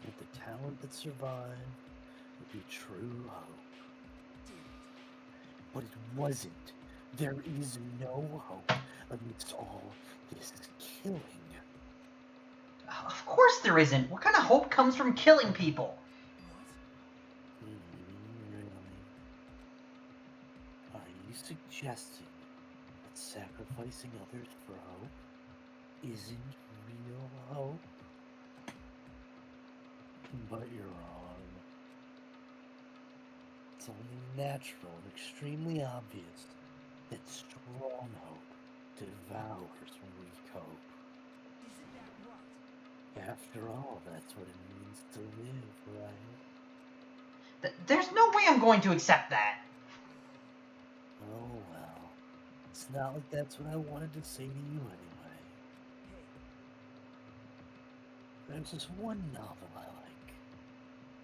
that the talent that survived would be true hope. But it wasn't. There is no hope amidst all this killing. Of course there isn't. What kind of hope comes from killing people? Really? Are you suggesting that sacrificing others for hope isn't real hope? But you're wrong. It's only natural and extremely obvious that strong hope devours weak hope. After all, that's what it means to live, right? There's no way I'm going to accept that. Oh well. It's not like that's what I wanted to say to you anyway. There's this one novel I like.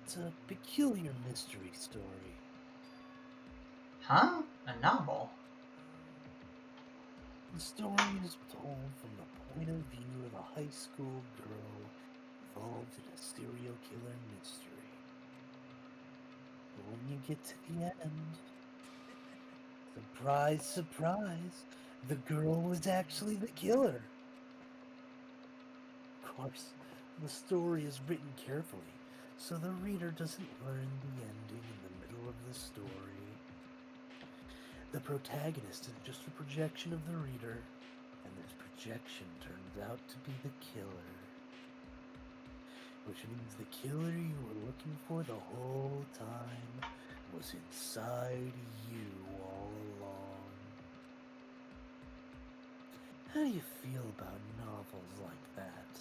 It's a peculiar mystery story. Huh? A novel? The story is told from the point of view of a high school girl involved in a serial killer mystery. But when you get to the end, surprise, surprise, the girl was actually the killer. Of course, the story is written carefully, so the reader doesn't learn the ending in the middle of the story. The protagonist is just a projection of the reader, and this projection turns out to be the killer. Which means the killer you were looking for the whole time was inside you all along. How do you feel about novels like that?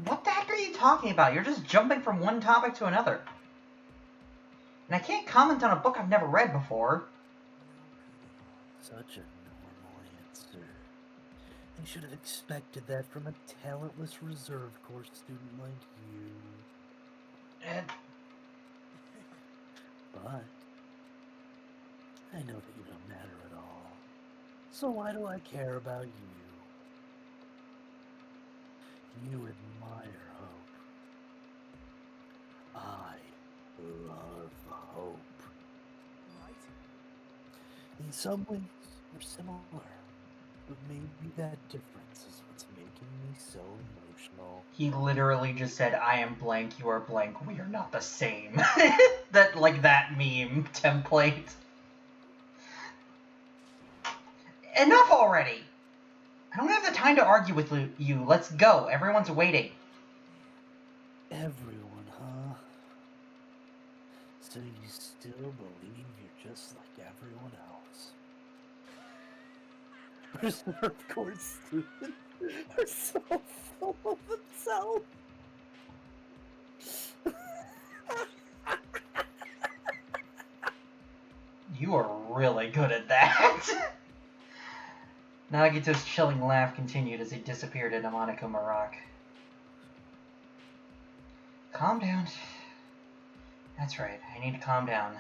What the heck are you talking about? You're just jumping from one topic to another. And I can't comment on a book I've never read before. Such a normal answer. I should have expected that from a talentless reserve corps student like you. But I know that you don't matter at all. So why do I care about you? You admire hope. I love hope. In some ways, we're similar, but maybe that difference is what's making me so emotional. He literally just said, I am blank, you are blank, we are not the same. that meme template. Enough already! I don't have the time to argue with you. Let's go. Everyone's waiting. Everyone, huh? So you still believe you're just like everyone else? Reserve Corps students are so full of themselves. You are really good at that. Nagito's chilling laugh continued as he disappeared into Monaco Marak. Calm down. That's right, I need to calm down.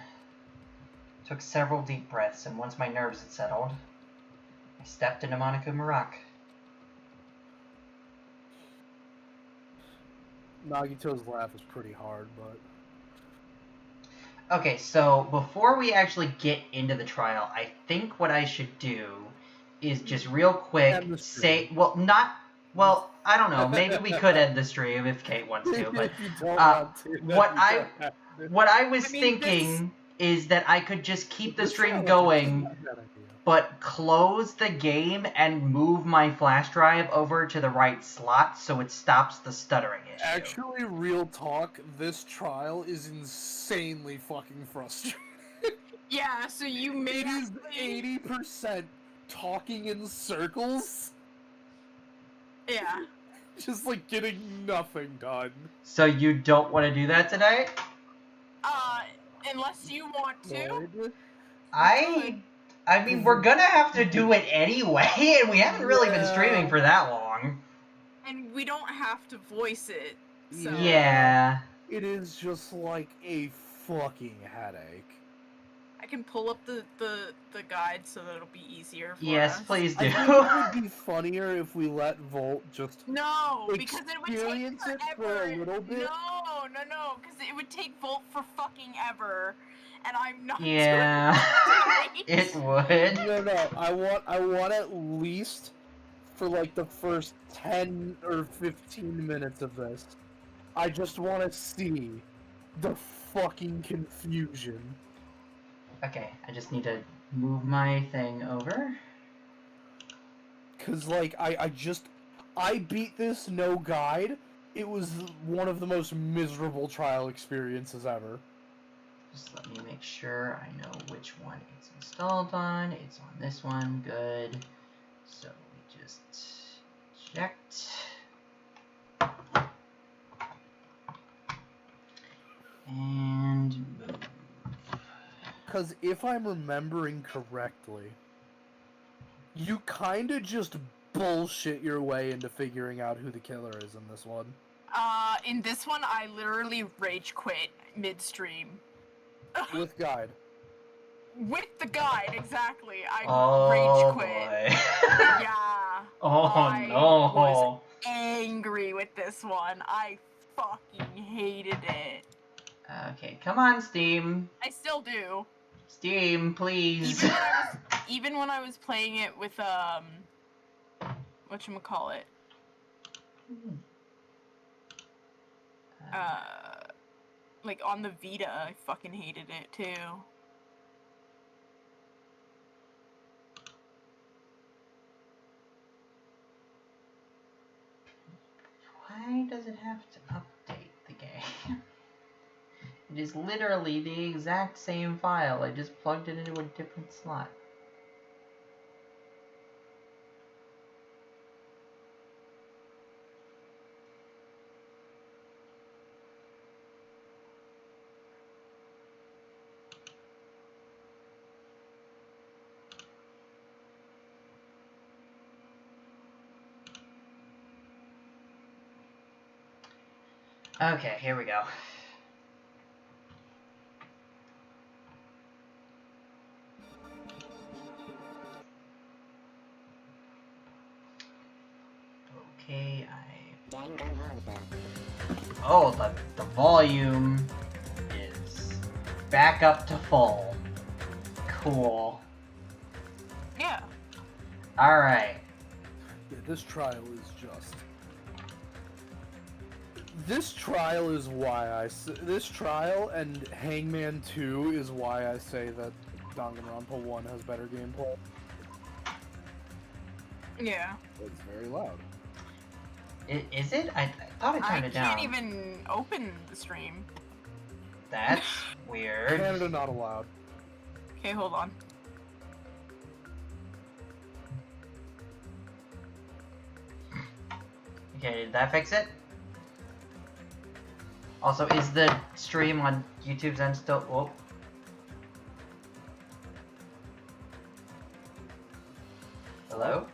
Took several deep breaths, and once my nerves had settled, I stepped into Monokuma Rock. Nagito's laugh is pretty hard, but... Okay, so before we actually get into the trial, I think what I should do is just real quick End the say... stream. Well, not... Well, I don't know. Maybe we could end the stream if Kate wants to, but... If you don't uh, want to, what you I- don't have to. What I was I mean, thinking is that I could just keep the This stream challenge is going, not a bad idea. but close the game and move my flash drive over to the right slot so it stops the stuttering issue. Actually, real talk, this trial is insanely fucking frustrating. Yeah, so you made It is actually- 80% talking in circles, Yeah. just like getting nothing done. So you don't want to do that today? Unless you want to. Lloyd? I mean, we're gonna have to do it anyway, and we haven't really been streaming for that long. And we don't have to voice it. So. Yeah. It is just like a fucking headache. I can pull up the guide so that it'll be easier for Yes, us. please I do. think it would be funnier if we let Volt just No, because it would take experience it for forever. a little bit. No, because it would take Volt for fucking ever, and I'm not. Yeah. doing It would. No. I want at least for like the first 10 or 15 minutes of this. I just want to see the fucking confusion. Okay, I just need to move my thing over. Cause like I beat this no guide. It was one of the most miserable trial experiences ever. Just let me make sure I know which one it's installed on. It's on this one, good. So we just checked. And move. Cause if I'm remembering correctly, you kinda just bullshit your way into figuring out who the killer is in this one. In this one, I literally rage quit midstream. With guide. With the guide, exactly. I Oh rage quit. boy. Yeah. Oh I no. was angry with this one. I fucking hated it. Okay, come on, Steam. I still do. Steam, please. Even when I was playing it with whatchamacallit? Like on the Vita, I fucking hated it too. Why does it have to update the game? It is literally the exact same file. I just plugged it into a different slot. Okay, here we go. Okay, Danganronpa. Oh, the volume is back up to full. Cool. Yeah. Alright. Yeah, this trial is just... This trial is why this trial and Hangman 2 is why I say that Danganronpa 1 has better gameplay. Yeah. It's very loud. Is it? I thought I I turned it down. can't even open the stream. That's weird. Canada not allowed. Okay, hold on. Okay, did that fix it? Also, is the stream on YouTube's end still... Whoa. Hello?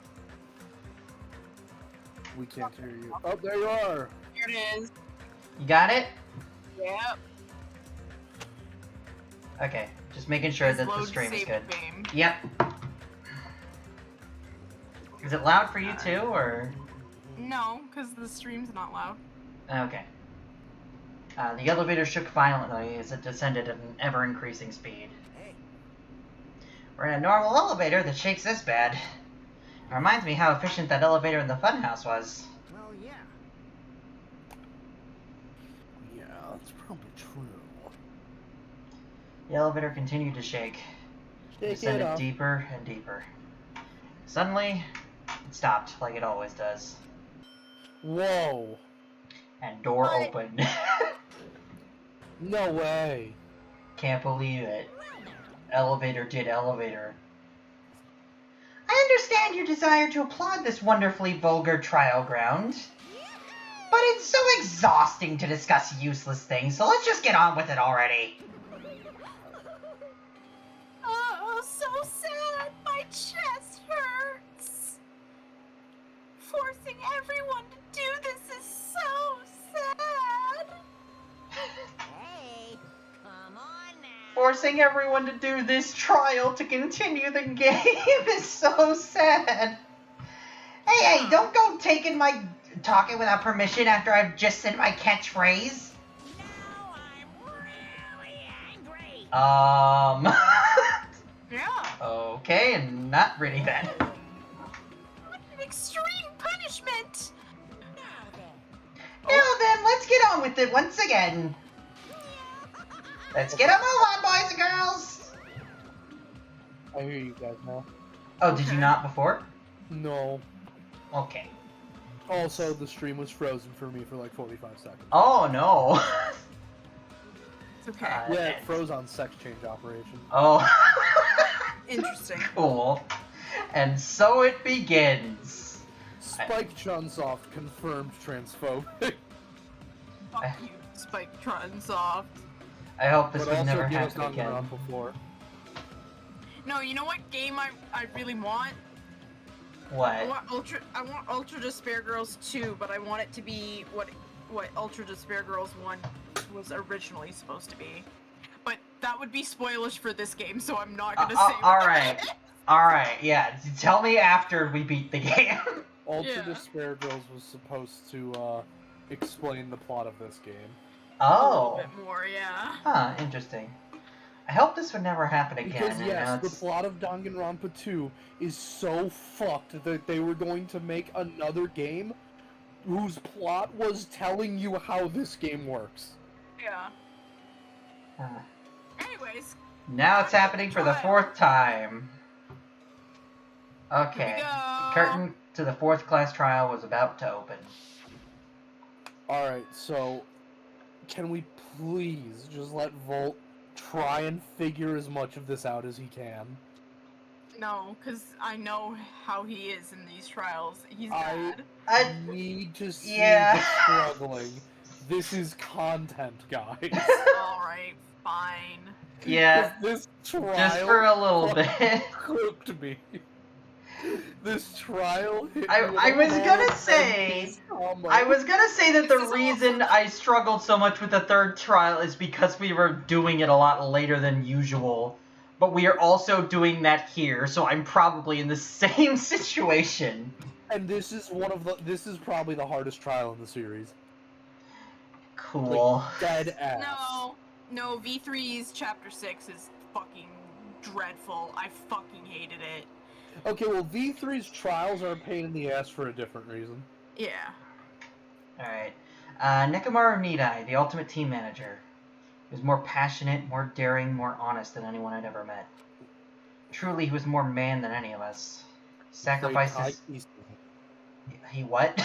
We can't hear you. Oh, there you are! Here it is. You got it? Yep. Okay, just making sure Please that the load stream is save good. game. Yep. Is it loud for you too, or? No, because the stream's not loud. Okay. The elevator shook violently as it descended at an ever-increasing speed. Hey, We're in a normal elevator that shakes this bad. It reminds me how efficient that elevator in the funhouse was. well, yeah. Yeah, that's probably true. The elevator continued to shake. It Shake it descended up. deeper and deeper. Suddenly, it stopped, like it always does. Whoa. And door What? opened. No way. Can't believe it. Elevator did elevator. I understand your desire to applaud this wonderfully vulgar trial ground. But it's so exhausting to discuss useless things, so let's just get on with it already. Oh, so sad. My chest hurts. Forcing everyone to do this is so sad. Hey, come on now. Forcing everyone to do this trial to continue the game is so sad. Hey, don't go taking my talking without permission after I've just said my catchphrase. Now I'm really angry. Yeah. Okay, and not really then. What an extreme punishment. Now then. Now then, let's get on with it once again. Let's get a move on, boys and girls. I hear you guys now. Oh, did you not before? No. Okay. Also, the stream was frozen for me for like 45 seconds. Oh no. It's okay. Yeah, it froze on sex change operation. Oh. Interesting. Cool. And so it begins. Spike Chunsoft confirmed transphobic. Fuck you, Spike Tronsoft. I hope this But would also never give us happen again. Danganronpa 4. No, you know what game I really want? I What? want Ultra Despair Girls 2, but I want it to be what Ultra Despair Girls 1 was originally supposed to be. But that would be spoilers for this game, so I'm not gonna say Alright. Alright, yeah. Tell me after we beat the game. Ultra Yeah. Despair Girls was supposed to explain the plot of this game. a little Oh. bit more, yeah. Huh, interesting. I hope this would never happen again. Because and yes, now the it's- plot of Danganronpa 2 is so fucked that they were going to make another game whose plot was telling you how this game works. Yeah. Huh. Anyways, Now it's happening for the fourth time. here Okay. we go. Curtain to the fourth class trial was about to open. Alright, so can we please just let Volt try and figure as much of this out as he can? No, because I know how he is in these trials. He's I- bad. I need to see Yeah. the struggling. This is content, guys. Alright, fine. Yeah, This trial just for a little bit. cooked me. This trial hit I- me with I a was whole gonna say- 10-piece combo. I was gonna say that This the is reason I struggled so much with the third trial is because we were doing it a lot later than usual. But we are also doing that here, so I'm probably in the same situation. And this is this is probably the hardest trial in the series. Cool. Like, dead ass. No, V3's chapter 6 is fucking dreadful. I fucking hated it. Okay, well, V3's trials are a pain in the ass for a different reason. Yeah. Alright. Nekomaru Nidai, the ultimate team manager. He was more passionate, more daring, more honest than anyone I'd ever met. Truly, he was more man than any of us. Sacrifices... Kai Kisame. He what?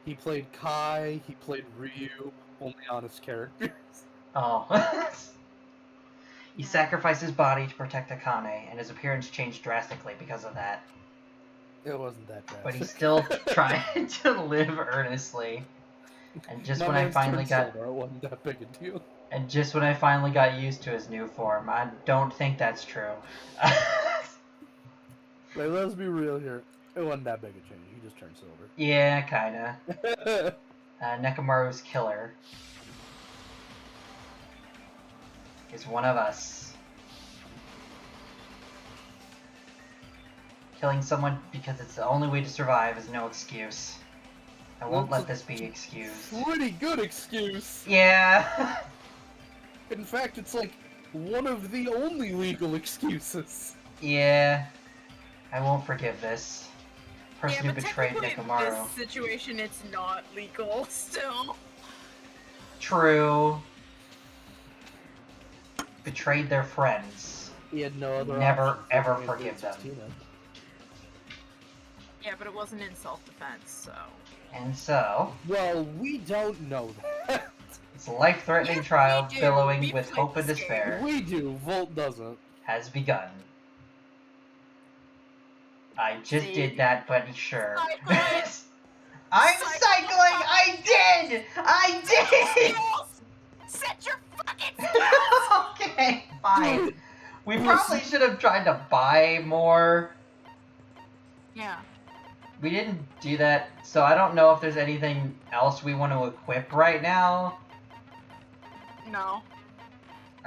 He played Kai, he played Ryu, only honest characters. Oh. He sacrificed his body to protect Akane, and his appearance changed drastically because of that. It wasn't that bad. But he still tried to live earnestly. And just My when I man's finally turned got... silver, it wasn't that big a deal. And just when I finally got used to his new form, I don't think that's true. Like, let's be real here. It wasn't that big a change. He just turned silver. Yeah, kinda. Nekomaru's killer. is one of us. Killing someone because it's the only way to survive is no excuse. I won't let this be excused. Pretty good excuse. Yeah. In fact, it's like one of the only legal excuses. Yeah. I won't forgive this. Person Yeah, who but betrayed technically in Nekomaru. this situation, it's not legal still. True. Betrayed their friends. He had no other Never, option. ever He forgive them. Tina. Yeah, but it wasn't in self-defense, so... And so, Well, we don't know that. this life-threatening Yes, trial we do. billowing We with played hope and this game. despair We do. Volt doesn't. has begun. I just See? did that, but sure. Cycling. I'm Cycling. cycling! I did! I did! Skills! Set your fucking skills! Okay, fine. We probably should have tried to buy more. Yeah. We didn't do that, so I don't know if there's anything else we want to equip right now. No.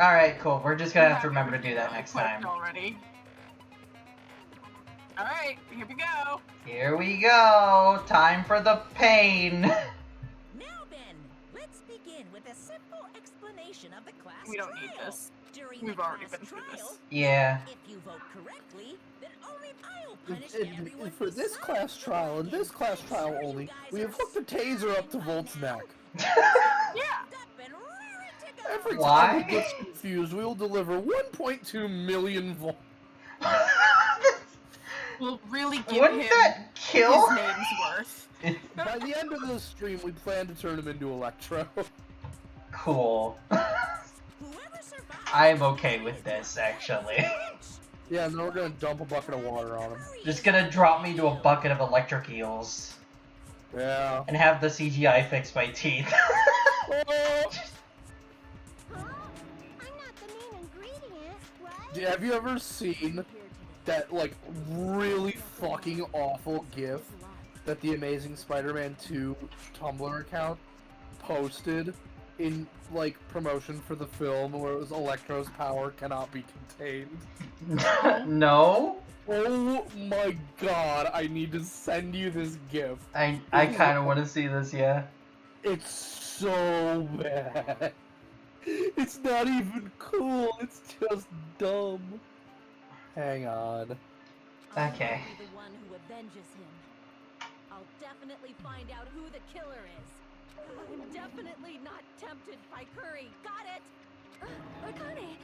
Alright, cool. We're just gonna have to We remember to do that next equipped time. already. Alright, here we go. Here we go! Time for the pain! Now then, let's begin with a simple explanation of the class We don't need trial. this. During We've the already class been through this. trial, Yeah. if you vote correctly, then only I'll punish everyone And for this besides class trial, and this class trial Sure, you only, guys we have are hooked a taser up to Volt's neck. Yeah. up and rearing to go. Every Why? time he gets confused, we will deliver 1.2 million volts. We'll really give Wouldn't him that kill? his name's worth. By the end of the stream, we plan to turn him into Electro. Cool. Whoever survives I'm okay with this, actually. Yeah, and then we're gonna dump a bucket of water on him. Just gonna drop me to a bucket of electric eels. Yeah. And have the CGI fix my teeth. Oh! Huh? I'm not the main ingredient, right? Have you ever seen that, like, really fucking awful GIF that the Amazing Spider-Man 2 Tumblr account posted in, like, promotion for the film where it was Electro's power cannot be contained? No? Oh my god, I need to send you this GIF. I kind of want to see this, yeah. It's so bad. It's not even cool, it's just dumb. Hang on. Okay. I'll be the one who avenges him. I'll definitely find out who the killer is. I'm definitely not tempted by Curry. Got it? Akane,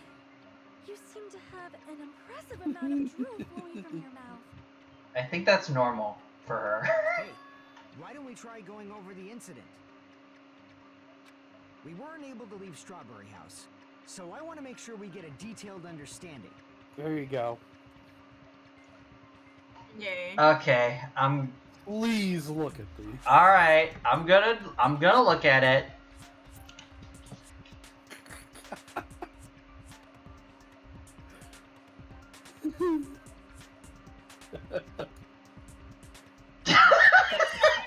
you seem to have an impressive amount of drool flowing from your mouth. I think that's normal for her. Hey, why don't we try going over the incident? We weren't able to leave Strawberry House, so I want to make sure we get a detailed understanding. There you go. Yay. Okay, Please look at these. alright, I'm gonna look at it.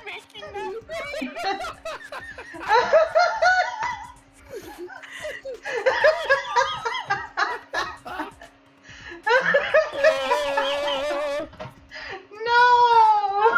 Making that No!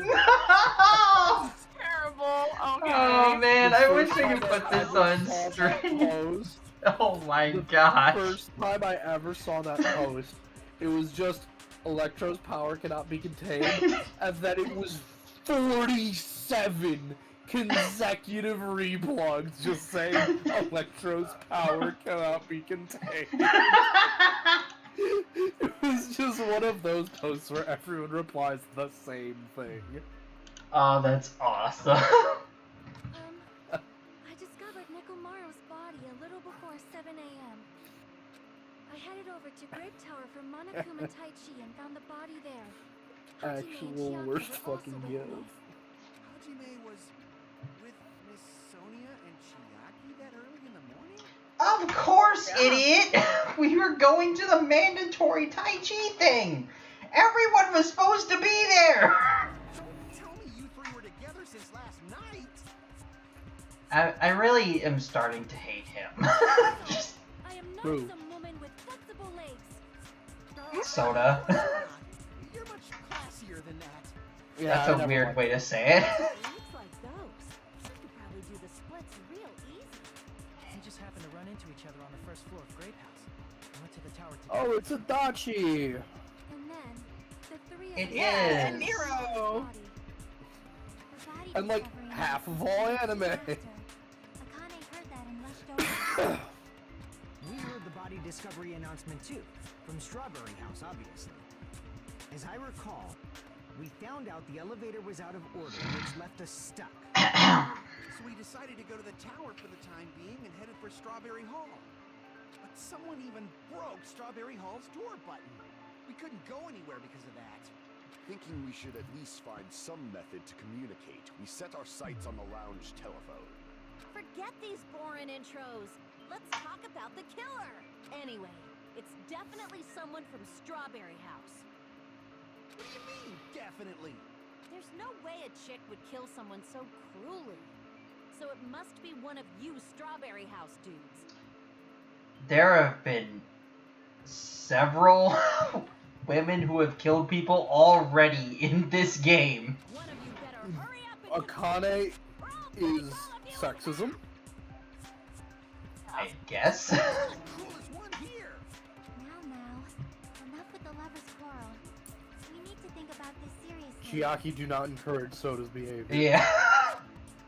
No! terrible. Okay. Oh man, I wish I could put this on First time I ever saw that stream. post, Oh my the gosh. First time I ever saw that post, it was just Electro's power cannot be contained, and then it was 47 consecutive replugs just saying Electro's power cannot be contained. It was just one of those posts where everyone replies the same thing. Oh, that's awesome. I discovered Nekomaru's body a little before 7 a.m. I headed over to Grape Tower for Monokuma Taichi and found the body there. Hajime and Actual Chiaki worst were also fucking with gift. me. Hajime was with Miss Sonia and Chiaki that early in the morning? Of course, idiot! We were going to the mandatory Tai Chi thing! Everyone was supposed to be there! Don't tell me you three were together since last night! I really am starting to hate him. Just, I Not Who? some woman with flexible legs. Soda. You're much classier than that. Yeah, That's I a never weird liked way it. to say it. Looks like those. You could probably do the splits real easy. We just happened to run into each other on the first floor of Grape House. We went to the tower together. Oh, it's Adachi! And then, the three of It us Yeah, is. Nero. And like half of all anime. Akane heard that and rushed over. We heard the body discovery announcement too, from Strawberry House, obviously. As I recall, we found out the elevator was out of order, which left us stuck. So we decided to go to the tower for the time being and headed for Strawberry Hall. But someone even broke Strawberry Hall's door button. We couldn't go anywhere because of that. Thinking we should at least find some method to communicate, we set our sights on the lounge telephone. Forget these boring intros. Let's talk about the killer. Anyway, it's definitely someone from Strawberry House. What do you mean, definitely? There's no way a chick would kill someone so cruelly. So it must be one of you Strawberry House dudes. There have been several women who have killed people already in this game. One of you better hurry up and Akane or I'll take is all of you. sexism. I guess. The coolest one here. Now, enough with the lovers' quarrel. We need to think about this seriously. Chiaki do not encourage Soda's behavior. Yeah.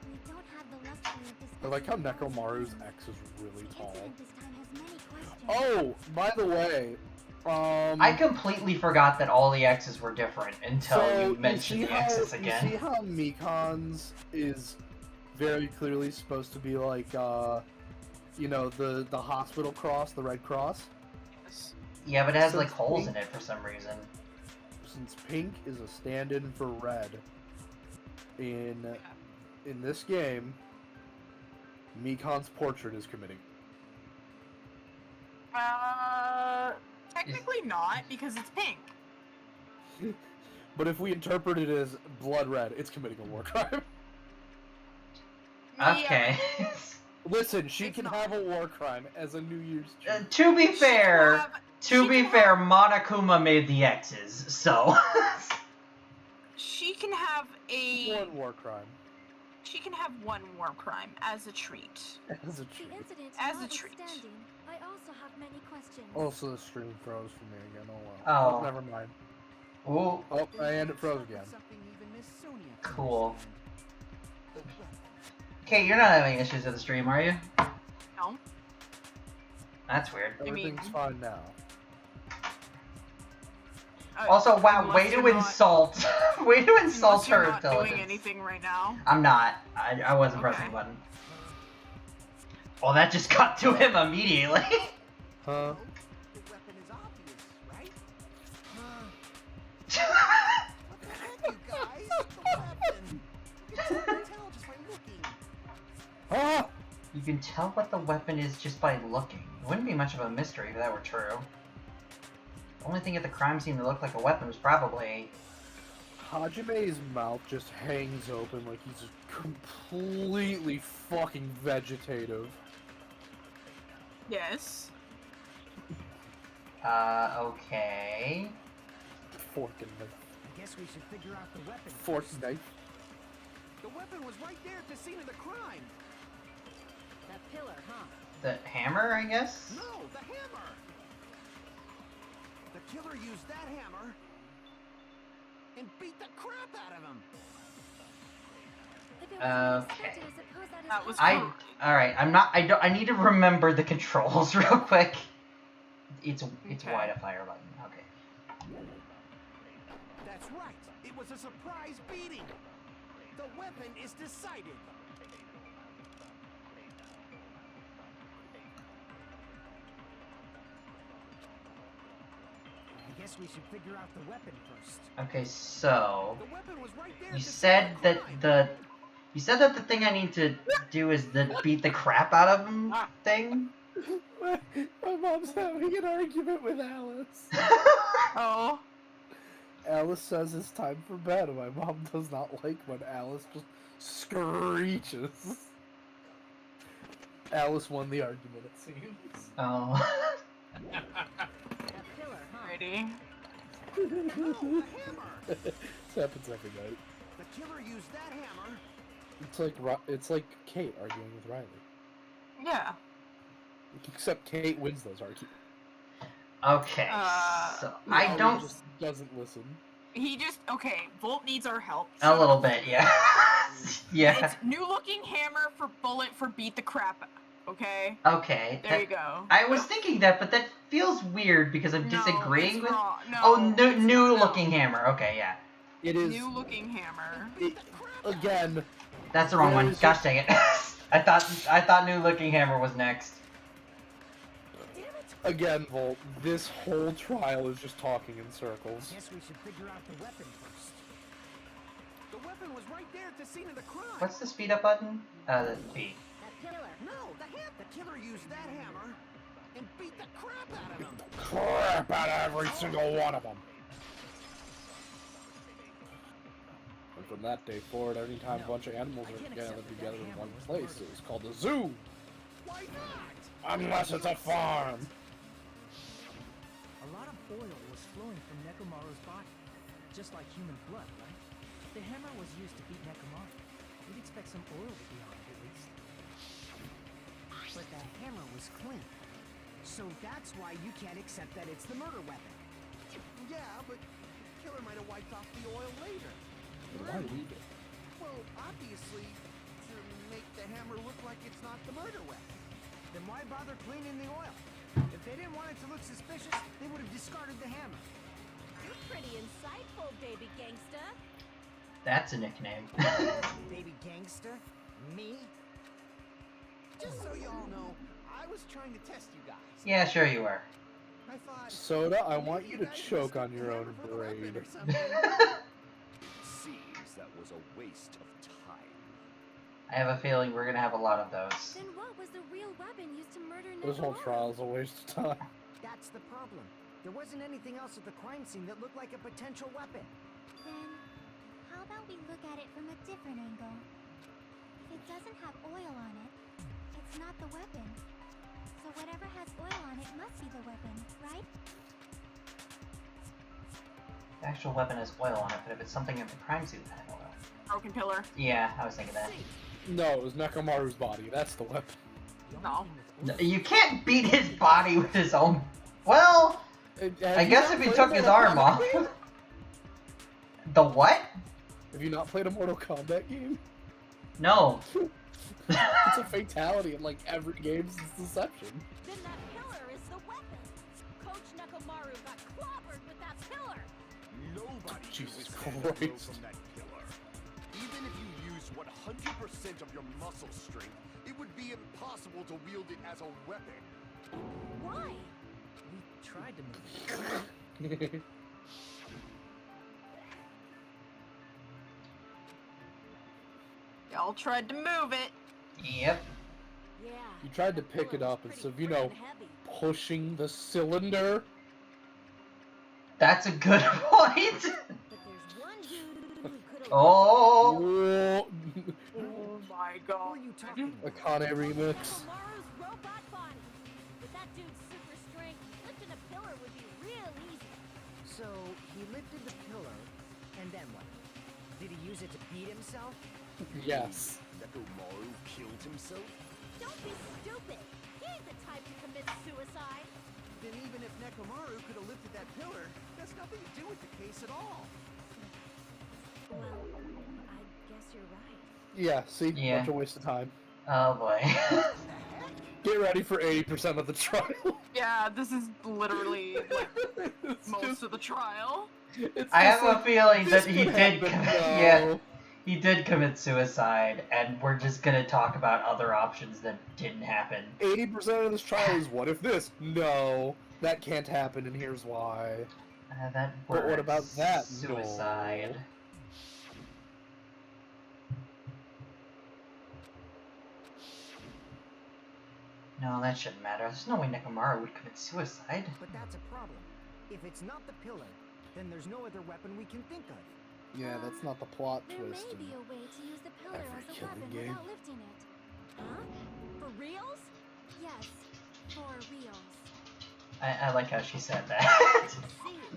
We don't have the luxury of discussing I like how the Nekomaru's reasons. ex is really The tall. incident this time has many questions. Oh, by the way, I completely forgot that all the X's were different until so you mentioned see the X's how, again. You see how Mikan's is very clearly supposed to be like, you know, the hospital cross, the Red Cross? Yeah, but it has like Since holes pink- in it for some reason. Since pink is a stand-in for red in this game, Mikan's portrait is committing. Technically not, because it's pink. But if we interpret it as blood red, it's committing a war crime. Okay. Listen, she It's can not. have a war crime as a New Year's treat. To be fair, she can have- Monokuma made the X's, so. She can have One war crime. She can have one war crime as a treat. As a The treat. incident As a treat. notwithstanding, I also have many questions. Also, the stream froze for me again. Oh well. Oh. Never mind. Ooh, Oh, and it froze again. Something even Miss Sonia can Cool. understand. The weapon. okay, you're not having issues with the stream, are you? No. That's weird. I mean- Everything's fine now. Also, wow, unless way to you're not- insult, way to insult unless you're her not doing intelligence. anything right now. I'm not. I wasn't pressing Okay. the button. Well, that just got to him immediately. Huh? The weapon is obvious, right? What the heck, you guys? The weapon. You can tell just by looking. Ah! You can tell what the weapon is just by looking. It wouldn't be much of a mystery if that were true. The only thing at the crime scene that looked like a weapon was probably... Hajime's mouth just hangs open like he's completely fucking vegetative. Yes. Okay... Fork and knife. I guess we should figure out the weapon. Fork first. knife. The weapon was right there at the scene of the crime. That pillar, huh? The hammer, I guess? No, the hammer. The killer used that hammer and beat the crap out of him. If it was unexpected, Okay. I suppose that is That was possible. cool. Alright, I need to remember the controls real quick. It's Okay. Y to fire button, okay. That's right. It was a surprise beating. The weapon is decided. I guess we should figure out the weapon first. Okay, so... The weapon was right there. You at the scene said of that crime. the... You said that the thing I need to do is the beat the crap out of him thing? My mom's having an argument with Alice. Oh. Alice says it's time for bed, and my mom does not like when Alice just screeches. Alice won the argument, it seems. Oh. lady. No, the hammer! This happens every night. The killer used that hammer. It's like Kate arguing with Riley. Yeah. Except Kate wins those arguments. Okay, so I Riley don't... just doesn't listen. He just okay. Volt needs our help. A little bit, yeah. Yeah. It's new looking hammer for bullet for beat the crap. Okay. Okay. There you go. I was thinking that, but that feels weird because I'm disagreeing with. Wrong. No, Oh, new no. looking hammer. Okay, yeah. It is New looking hammer. again. That's the wrong one. There's Gosh dang it. I thought new looking hammer was next. Again, Volt. This whole trial is just talking in circles. Guess we should figure out the weapon first. The weapon was right there at the scene of the crime. What's the speed up button? The B. That killer. No, the killer used that hammer and beat the crap out of him. Crap out of every single one of them. And from that day forward, every time a bunch of animals are gathered together in one place, it was called a zoo. Why not? Unless it's a farm. A lot of oil was flowing from Nekomaru's body, just like human blood, right? The hammer was used to beat Nekomaru. We'd expect some oil to be on it at least. But the hammer was clean. So that's why you can't accept that it's the murder weapon. Yeah, but the killer might have wiped off the oil later. Why leave it? Well, obviously, to make the hammer look like it's not the murder weapon. Then why bother cleaning the oil? If they didn't want it to look suspicious, they would have discarded the hammer. You're pretty insightful, baby gangsta. That's a nickname. Baby gangster? Me? Just so y'all know, I was trying to test you guys. Yeah, sure you were. I thought... Soda, I maybe want you to guys choke mistook on your the own hammer for the weapon braid. or something. Seems that was a waste of time. I have a feeling we're gonna have a lot of those. Then what was the real weapon used to murder Nekomaru? This whole trial's a waste of time. That's the problem. There wasn't anything else at the crime scene that looked like a potential weapon. Then, how about we look at it from a different angle? If it doesn't have oil on it, it's not the weapon. So whatever has oil on it must be the weapon, right? The actual weapon has oil on it, but if it's something in the crime scene that had oil. Broken pillar. Yeah, I was thinking that. No, it was Nekomaru's body. That's the weapon. The only No. thing with No, you can't beat his body with his own. Well, I guess if he took his arm off. The what? Have you not played a Mortal Kombat game? No. It's a fatality in like every game since Deception. Then that pillar is the weapon. Coach Nekomaru got clobbered with that pillar. Nobody Jesus can withstand a blow Christ. from that pillar. Even if you used 100% of your muscle strength, it would be impossible to wield it as a weapon. Why? we tried to move it. Y'all tried to move it. Yep. Yeah. You tried to pick it pillar was up instead of, pretty you know, frickin' heavy. pushing the cylinder. That's a good point. But there's one dude who could have. Oh. Whoa. Oh my Who god. are you talking A about? Kane remix. Nekomaru's robot body. With that dude's super strength, lifting a pillar would be real easy. So, he lifted the pillar, and then what? Did he use it to beat himself? Yes. Nekomaru killed himself? Don't be stupid. He ain't the type to commit suicide. Then even if Nekomaru could have lifted that pillar, that's nothing to do with the case at all. Well, I guess you're right. Yeah, see? Yeah. Bunch of waste of time. Oh boy. Get ready for 80% of the trial. Yeah, this is literally like It's most just- of the trial. it's I just have a like, feeling this that he could did. happen, Yeah, no. he did commit suicide, and we're just gonna talk about other options that didn't happen. 80% of this trial is what if this? No, that can't happen, and here's why. That But what word, about that? Suicide. No, that shouldn't matter. There's no way Nekomaru would commit suicide. But that's a problem. If it's not the pillar, then there's no other weapon we can think of. Yeah, that's not the plot There twist. may be a way to use the pillar every as a killing weapon game. without lifting it. Huh? For reals? Yes, for reals. I like how she said that.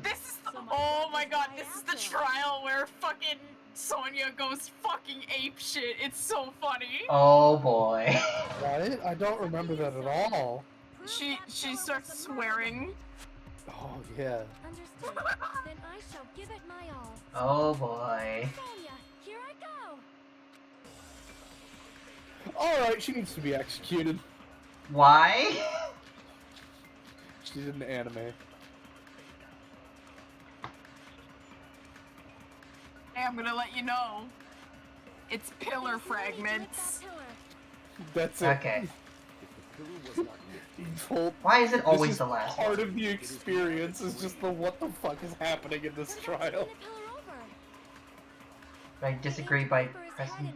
This is oh my god, this is the trial where fucking Sonya goes fucking ape shit. It's so funny. Oh boy. What? I don't remember that at all. She starts swearing. Oh yeah. Understood. Then I shall give it my all. Oh boy. Sonya, here I go. Alright, she needs to be executed. Why? She did an anime. Hey, I'm gonna let you know. It's pillar fragments. That's it. Okay. Whole, Why is it this always is the last part one? of the experience is just the what the fuck is happening in this trial. I disagree by pressing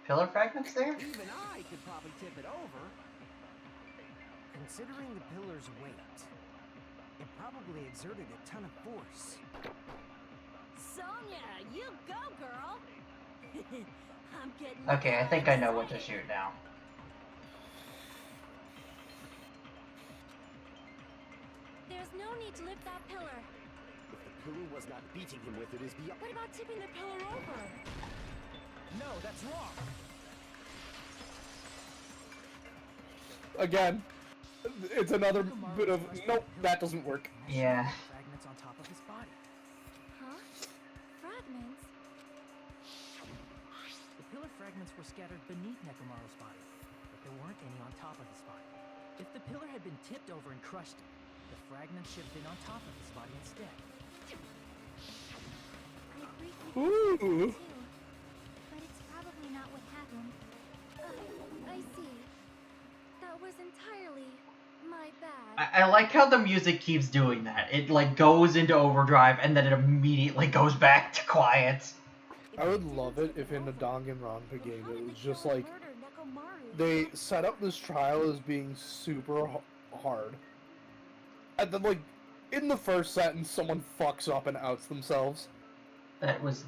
pillar fragments there? Even I could probably tip it over. Considering the pillar's weight, it probably exerted a ton of force. Sonya, you go, girl. I'm getting. Okay, I think I know what to shoot now. There's no need to lift that pillar. If the pillar was not beating him with it is beyond. What about tipping the pillar over? No, that's wrong. Again, it's another bit of nope, that doesn't work. Yeah. Fragments on top of his body. Huh? Fragments? The pillar fragments were scattered beneath Nekomaru's body, but there weren't any on top of his body. If the pillar had been tipped over and crushed him, the fragments should have been on top of his body instead. I briefly Ooh. too, but it's probably not what happened. I see. That was entirely my bad. I like how the music keeps doing that. It like goes into overdrive and then it immediately goes back to quiet. I would love it if in the Danganronpa game it was just like they set up this trial as being super hard, and then like in the first sentence someone fucks up and outs themselves. That was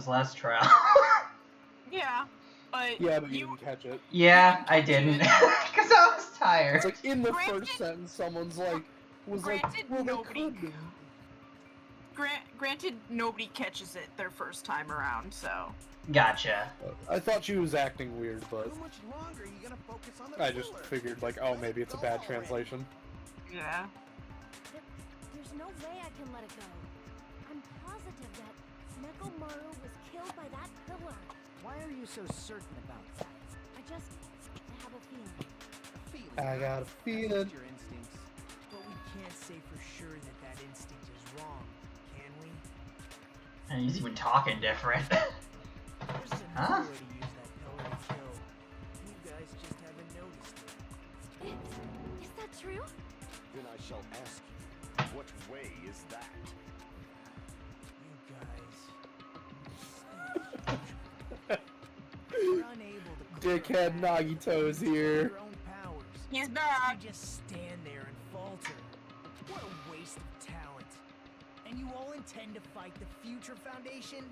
last trial. Yeah, but Yeah, but you didn't catch it. Yeah, I didn't. Because I was tired. It's like in the Granted- first sentence someone's like was like, Granted, well, they nobody- could be. Granted, nobody catches it their first time around, so. Gotcha. I thought she was acting weird, but How much longer are you gonna focus on the I just pillar? figured like, oh, maybe it's a bad translation. Yeah. There's no way I can let it go. I'm positive that Nekomaru was killed by that pillar. Why are you so certain about that? I have a feeling. A feeling. I got a Trust feeling. your instincts. But we can't say for sure that that instinct is wrong, can we? And he's even talking different. There's Huh? another way to use that pillar to kill. You guys just haven't noticed it. Is that true? Then I shall ask you, what way is that? You guys. You're unable to clear a Dickhead path Nagito's using here. your own powers. He's You back. just stand there and falter. What a waste of talent. And you all intend to fight the Future Foundation?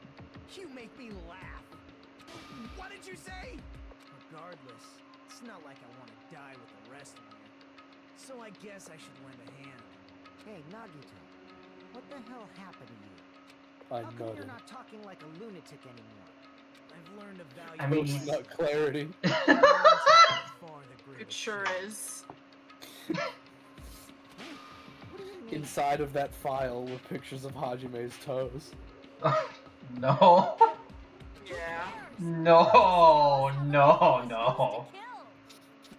You make me laugh. What did you say? Regardless, it's not like I want to die with the rest of you. So I guess I should lend a hand. Hey, Nagito. What the hell happened to you? I How come know you're it. not talking like a lunatic anymore? I've learned to value I mean, It's he's- not clarity. far the greater It sure share. is. What do you mean? Inside of that file were pictures of Hajime's toes. No. Yeah. No, no, no.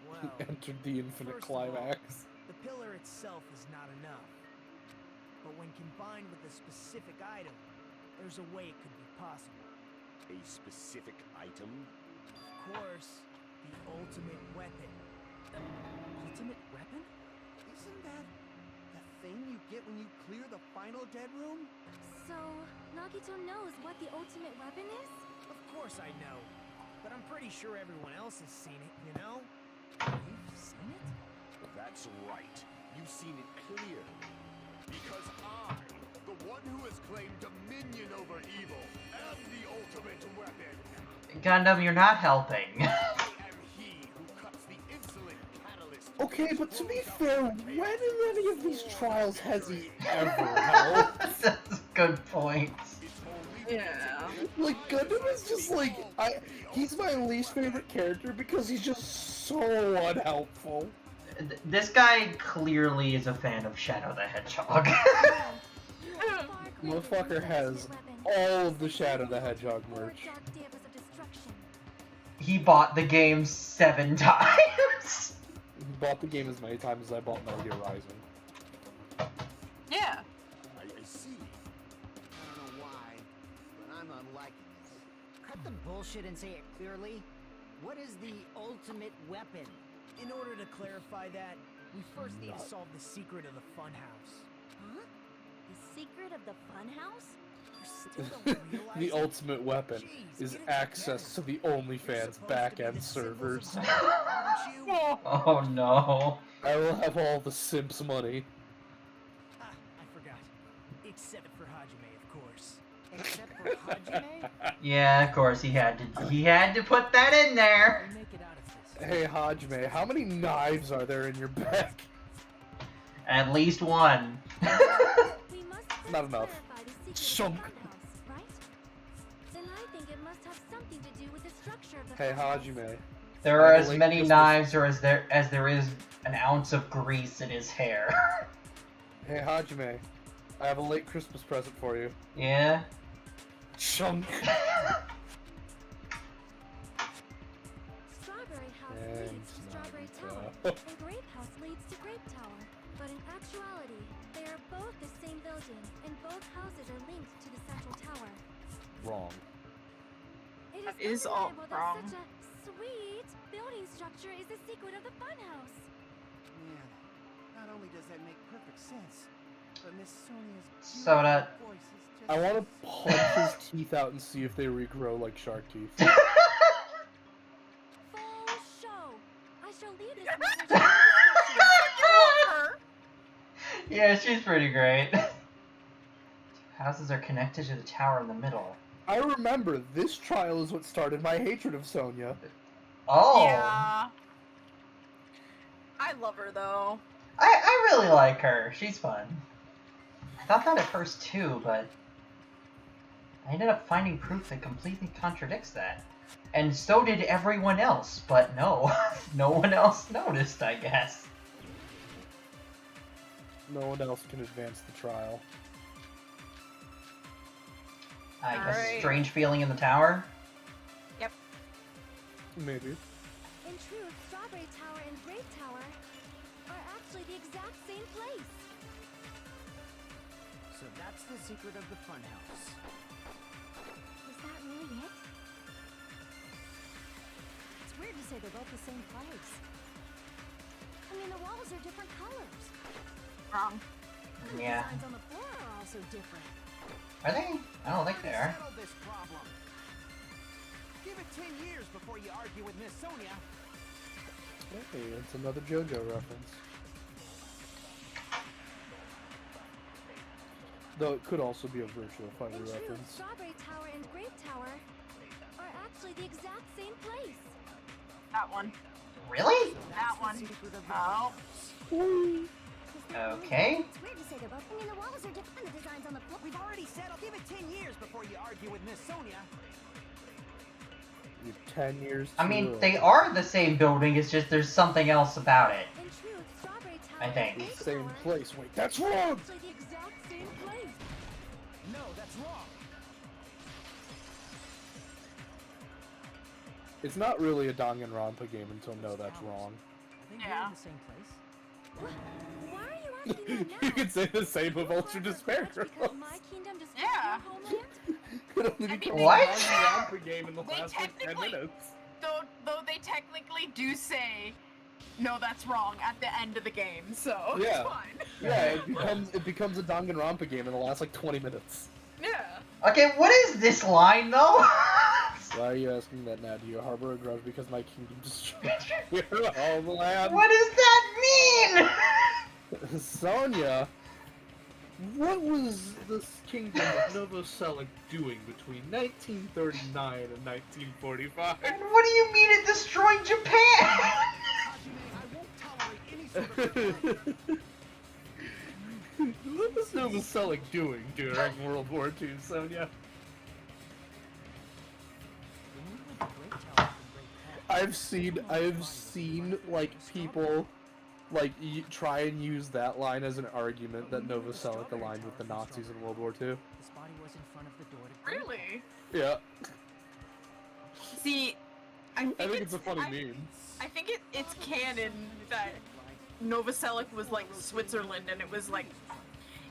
Well, Entered the infinite first of all, climax. the pillar itself is not enough. But when combined with a specific item, there's a way it could be possible. A specific item? Of course, the ultimate weapon. The ultimate weapon? Isn't that the thing you get when you clear the final dead room? So, Nagito knows what the ultimate weapon is? Of course I know. But I'm pretty sure everyone else has seen it, you know? You've seen it? That's right. You've seen it clear. Because I, the one who has claimed dominion over evil, am the ultimate weapon. Gundam, you're not helping. I am he who cuts the insolent catalyst Okay, but to be fair, when in any of these trials has he ever helped? That's a good point. Yeah. Like, Gundam is just like, he's my least favorite character because he's just so unhelpful. This guy clearly is a fan of Shadow the Hedgehog. Motherfucker has all of the Shadow the Hedgehog merch. He bought the game 7 times. He bought the game as many times as I bought Metal Gear Rising. Yeah. I see. I don't know why, but I'm unliking this. Cut the bullshit and say it clearly. What is the ultimate weapon? In order to clarify that, we first need to solve the secret of the funhouse. Huh? The secret of the funhouse? You still don't realize The it? ultimate weapon Jeez, is get it access to together. the OnlyFans You're supposed to be back-end the symbols servers. of aren't you? Oh no. I will have all the simps money. Ah, I forgot. Except for Hajime, of course. Except for Hajime? Yeah, of course he had to put that in there. We'll make it out of this. Hey Hajime, how many knives are there in your bag? At least one. We must Not enough. clarify the secret Chunk. of the funhouse, right? Then I think it must have something to do with the structure of the Hey funhouse. Hajime. There are I as like many this- knives or as there is an ounce of grease in his hair. Hey Hajime, I have a late Christmas present for you. Yeah. Chunk. Strawberry House And leads to Strawberry Tower, Naruto. and Grape House leads to Grape Tower. But in actuality, they are both the same building, and both houses are linked to the central tower. Wrong. That It is all undeniable wrong. that such a sweet building structure is the secret of the funhouse. Man, not only does that make perfect sense, but Miss Sonia's Soda. beautiful voice is just I want to so punch his teeth out and see if they regrow like shark teeth. Full show. I shall leave this matter to your discretion. Yeah, she's pretty great. Two houses are connected to the tower in the middle. I remember this trial is what started my hatred of Sonya. Oh. Yeah. I love her though. I really like her. She's fun. I thought that at first too, but I ended up finding proof that completely contradicts that. And so did everyone else, but no. No one else noticed, I guess. No one else can advance the trial. I guess a Alright. strange feeling in the tower. Maybe. In truth, Strawberry Tower and Grape Tower are actually the exact same place. So that's the secret of the funhouse. Is that really it? It's weird to say they're both the same place. I mean, the walls are different colors. Wrong. And the Yeah. designs on the floor are also different. Are they? I don't think they are. settle this problem. Give it 10 years before you argue with Miss Sonia. Hey, it's another JoJo reference. Though it could also be a Virtual Fighter In truth, reference. Strawberry Tower and Grape Tower are actually the exact same place. That one. Really? That one. Secret of the Oh. Is that really Okay. it? It's weird to say they're both. I mean, the walls are different. The designs on the floor. We've already settled. Give it 10 years before you argue with Miss Sonia. You're 10 years I too mean, early. they are the same building, it's just there's something else about it. In truth, Strawberry Tower I think. and Grape The same Tower place. Wait, that's wrong! are actually the exact same place. No, that's wrong. It's not really a Danganronpa game until no, that's wrong. I think we're Yeah. in the same place. Why are you asking that now? You could say the same of You Ultra harbor Despair grudge Girls. because my kingdom destroyed Yeah. your homeland? It only mean, becomes What? a Danganronpa game in the They last like 10 technically- minutes. Though they technically do say, no, that's wrong at the end of the game, so Yeah. it's fine. Yeah, it becomes a Danganronpa game in the last like 20 minutes. Yeah. Okay, what is this line though? Why are you asking that now? Do you harbor a grudge because my kingdom destroyed your homeland? What does that mean? Sonya, what was this kingdom of Novoselic doing between 1939 and 1945? And what do you mean it destroyed Japan? Hajime, I won't tolerate What was Novoselic doing during World War II, Sonia? I have seen like people like try and use that line as an argument that Novoselic aligned with the Nazis in World War II. His body was in front of the door to Really? Yeah, See, I think it's a funny meme. I think it's canon that Novoselic was like Switzerland, and it was like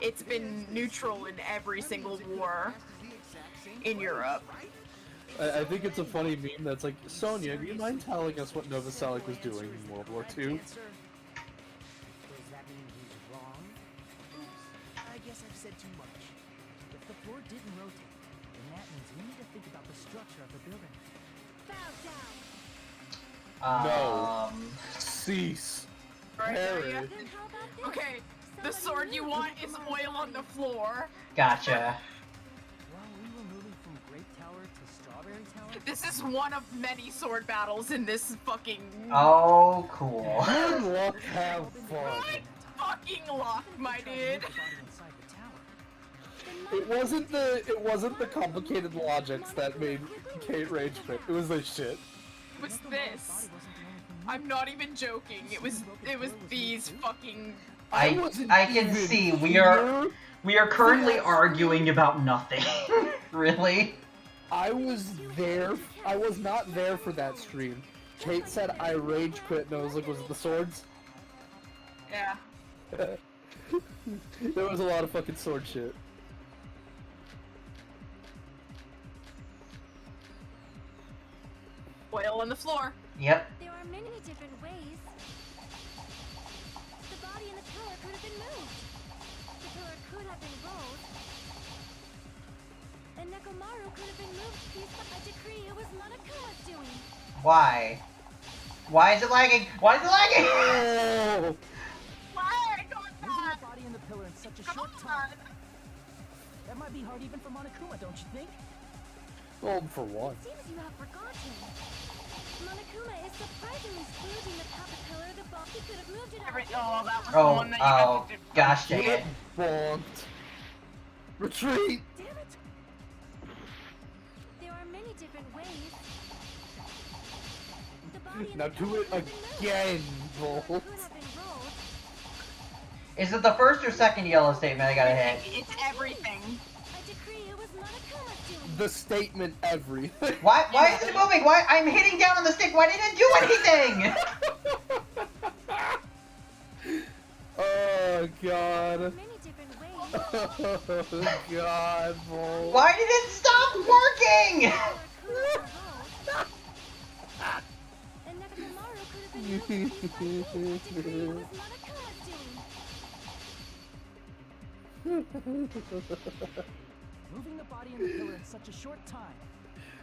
it's been neutral in every single war in Europe. I think it's a funny meme that's like, Sonia, do you mind telling us what Novoselic was doing in World War II? Does that mean he's wrong? Oops, I guess I've said too much. If the floor didn't rotate, then that means we need to think about the structure of the building. Bow down. No. Cease. Right, Harry. yeah. Then how about this? Okay, the sword you want is oil on the floor. Gotcha. While we were moving from Grape Tower to Strawberry Tower, This is one of many sword battles in this fucking Oh, cool. Good luck, have fun. Good fucking luck, my dude. the body inside the tower. It wasn't the complicated logics that made Kate rage quit. It was this shit. What's this? I'm not even joking. It was these fucking. I can see we are currently arguing about nothing. Really? I was there. I was not there for that stream. Kate said I rage quit, and I was like, was it the swords? Yeah. There was a lot of fucking sword shit. Oil on the floor. Yep. There are many different ways. The body in the pillar could have been moved. The pillar could have been rolled. And Nekomaru could have been moved piece by a decree it was Monokuma's doing. Why? Why is it lagging? Why is it lagging? Oh! Why? Come Moving on. the body in the pillar in such a Come short on. time. That might be hard even for Monokuma, don't you think? Well, for one. It seems you have forgotten. Monokuma is surprisingly smoothing the caterpillar. The body could have moved it out. Oh, that was the Oh, one that you oh, had to do. gosh dang it. Get bonked. Retreat! Damn it! There are many different ways. The body in Now the do pillar it could have been moved. again, The pillar Bolt. could have been rolled. Is it the first or second yellow statement I gotta hit? It's everything. A decree it was Monokuma's doing. The statement everything. Why isn't it moving? Why? I'm hitting down on the stick. Why didn't it do anything? Oh god. Many different ways. Oh god, Bolt. Why did it stop working? And Nekomaru could have been moved piece by piece. A decree it was Monokuma's doing. Moving the body in the pillar in such a short time.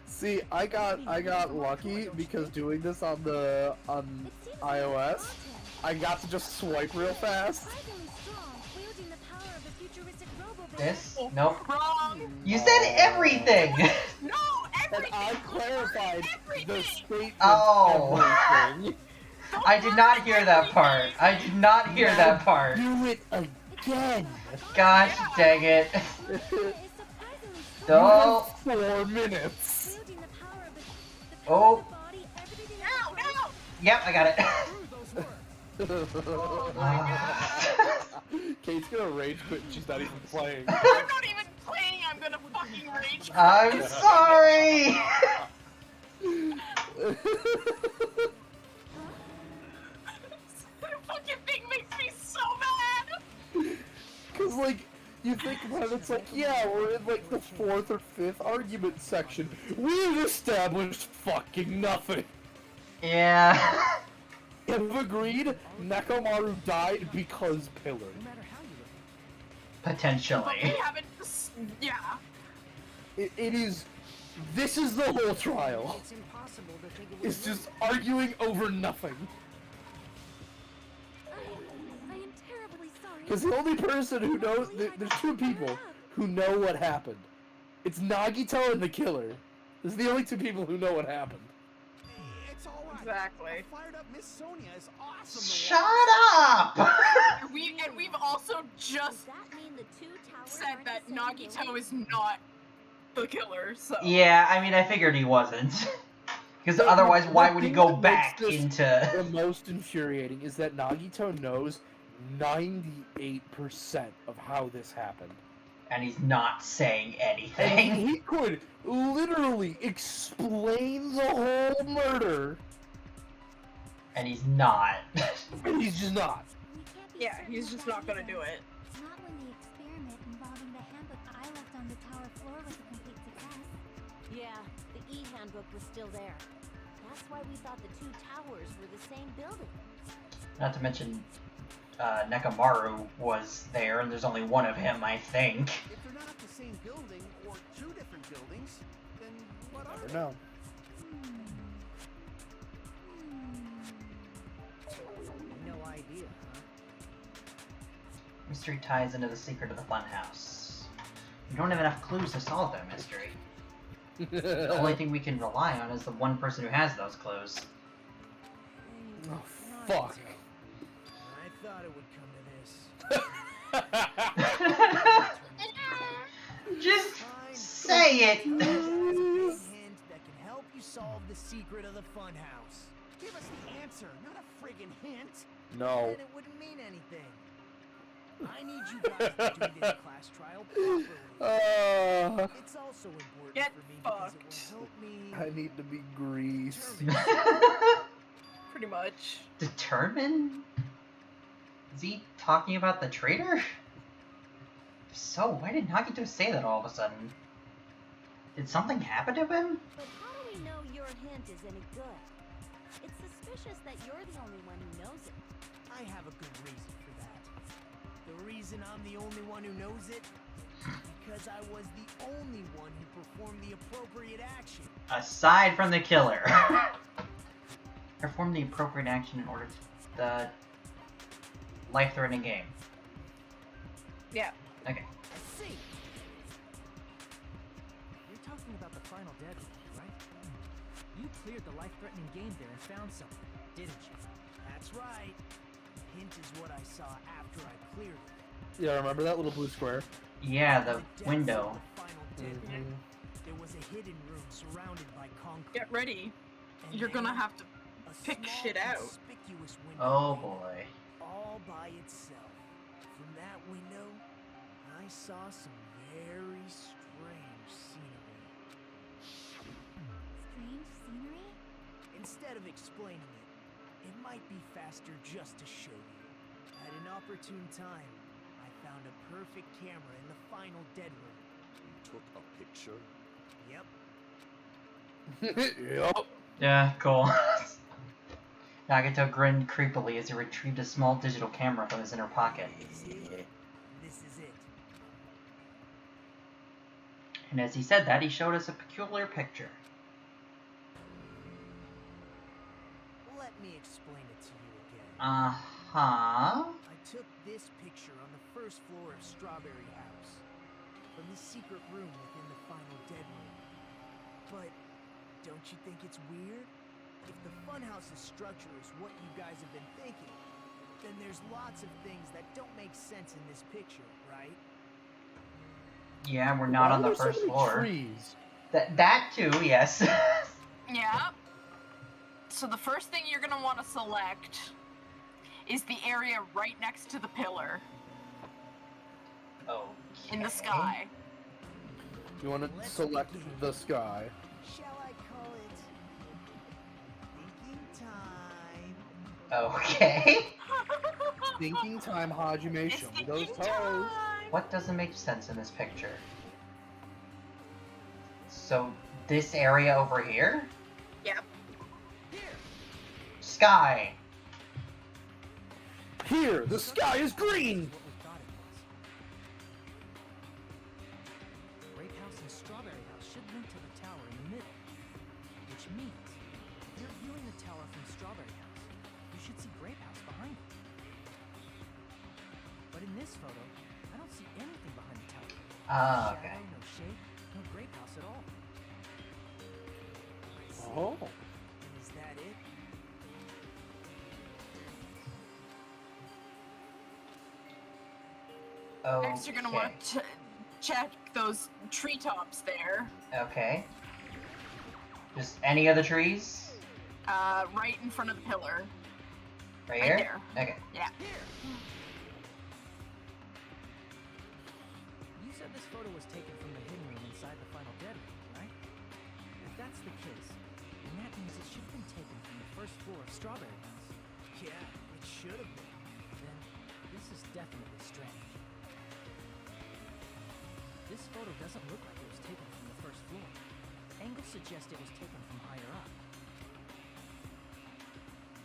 See, I got lucky because doing this on It seems you have iOS, forgotten. I got to just swipe real fast. Surprisingly strong, wielding the power of the futuristic robo-bear. This? Nope. Wrong. You said everything. No, And everything. I clarified the Everything. statement Oh. everything. I did not hear that part. I did not hear that part. Do it again. Gosh dang it. Monokuma is surprisingly strong, No. 4 minutes. wielding the power of the Oh. power of the body, everything No, no. Yep, I got it. Kate's gonna rage quit and she's not even playing. I'm not even playing. I'm gonna fucking rage. I'm sorry. That fucking thing makes me so mad. Cause like, you think about it, it's like, yeah, we're in like the 4th or 5th argument section. We've established fucking nothing. Yeah. Have agreed, Nekomaru died because pillar. No matter how you look But we Potentially. haven't. Yeah. It is, this is the whole trial. it's impossible to think it was It's just arguing over nothing. I am terribly sorry. Because the only person who knows, there's 2 people who know what happened. It's Nagito and the killer. Those are the only 2 people who know what happened. It's all right. Exactly. A fired up Miss Sonia is awesome. to Shut watch. up! We've also Does just that mean the two towers said aren't that the same Nagito building? is not the killer, so Yeah, I mean, I figured he wasn't. Because The- otherwise, the why would he thing go that makes back this into... The most infuriating is that Nagito knows 98% of how this happened. And he's not saying And anything. he could literally explain the whole murder, And he's not. and he's just not. We can't be yeah, certain he's of just that not gonna either. do it. Not when the experiment involving the handbook I left on the tower floor was a complete success. Yeah, the e-handbook was still there. That's why we thought the two towers were the same building. Not to mention, Nekomaru was there, and there's only one of him, I think. If they're not the same building or two different buildings, then what are Never they? know. No idea, huh? Mystery ties into the secret of the funhouse. We don't have enough clues to solve that mystery. The only thing we can rely on is the one person who has those clues. Oh, fuck. I thought it would come to this. Just Fine. say it! Big hint that can help you solve the secret of the funhouse. Give us the answer, not a friggin' hint. No. Then it wouldn't mean anything. I need you guys to do this class trial properly. It's also important Get for me because it fucked. will help me. I need to be greased. Pretty much. Determine? Is he talking about the traitor? If so, why did Nagito say that all of a sudden? Did something happen to him? But how do we know your hint is any good? It's suspicious that you're the only one who knows it. I have a good reason for that. The reason I'm the only one who knows it? Because I was the only one who performed the appropriate action. Aside from the killer. Perform the appropriate action in order to the life-threatening game. Yeah. Okay. I see. You're talking about the final dead right? You cleared the life-threatening game there and found something, didn't you? That's right. Hint is what I saw after I cleared it. Yeah, remember that little blue square? Yeah, the depths of window. the final dead room, there was a hidden room surrounded by concrete. Get ready. And You're gonna then have to a pick small, shit out. conspicuous window Oh waited, boy. all by itself. From that window, I saw some very strange scenery. Strange scenery? Instead of explaining it, it might be faster just to show you. At an opportune time, I found a perfect camera in the final dead room. Took a picture. Yep. Yup. Yeah, cool. Nagito grinned creepily as he retrieved a small digital camera from his inner pocket. This is it. And as he said that, he showed us a peculiar picture. Let me explain it to you again. Uh-huh. I took this picture on the first floor of Strawberry House, from the secret room within the final dead room. But don't you think it's weird? If the funhouse's structure is what you guys have been thinking, then there's lots of things that don't make sense in this picture, right? Yeah, we're not Why on are the there so first many floor. Trees? That too, yes. Yeah. So the first thing you're gonna want to select is the area right next to the pillar Oh. in the sky. You want to select the sky. Shall I call it thinking time? Okay. Thinking time, Hajime, It's show me those thinking toes. time. What doesn't make sense in this picture? So, this area over here? Yep. Sky. Here, the sky is green! What we thought it was. Grape House and Strawberry House should link to the tower in the middle, which means if you're viewing the tower from Strawberry House, you should see Grape House behind it. But in this photo, I don't see anything behind the tower. Ah, No okay. shadow, no shape, no Grape House at all. Oh. And is that it? Next, you're gonna want to check those treetops there. Okay. Just any of the trees? Right in front of the pillar. Right Right here? there. Okay. Yeah. You said this photo was taken from the hidden room inside the final dead room, right? If that's the case, then that means it should have been taken from the first floor of Strawberry House. Yeah, it should have been. Then this is definitely strange. This photo doesn't look like it was taken from the first floor. Angles suggest it was taken from higher up.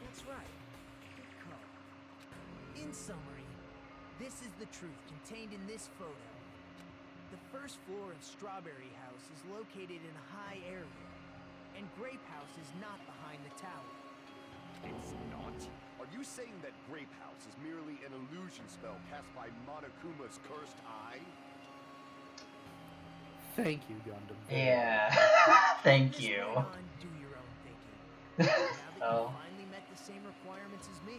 That's right. Good call. In summary, this is the truth contained in this photo. The first floor of Strawberry House is located in a high area, and Grape House is not behind the tower. It's not? Are you saying that Grape House is merely an illusion spell cast by Monokuma's cursed eye? Thank you, Gundam. Yeah. Thank Just you. go on, do your own thinking. Now that Oh. you finally met the same requirements as me,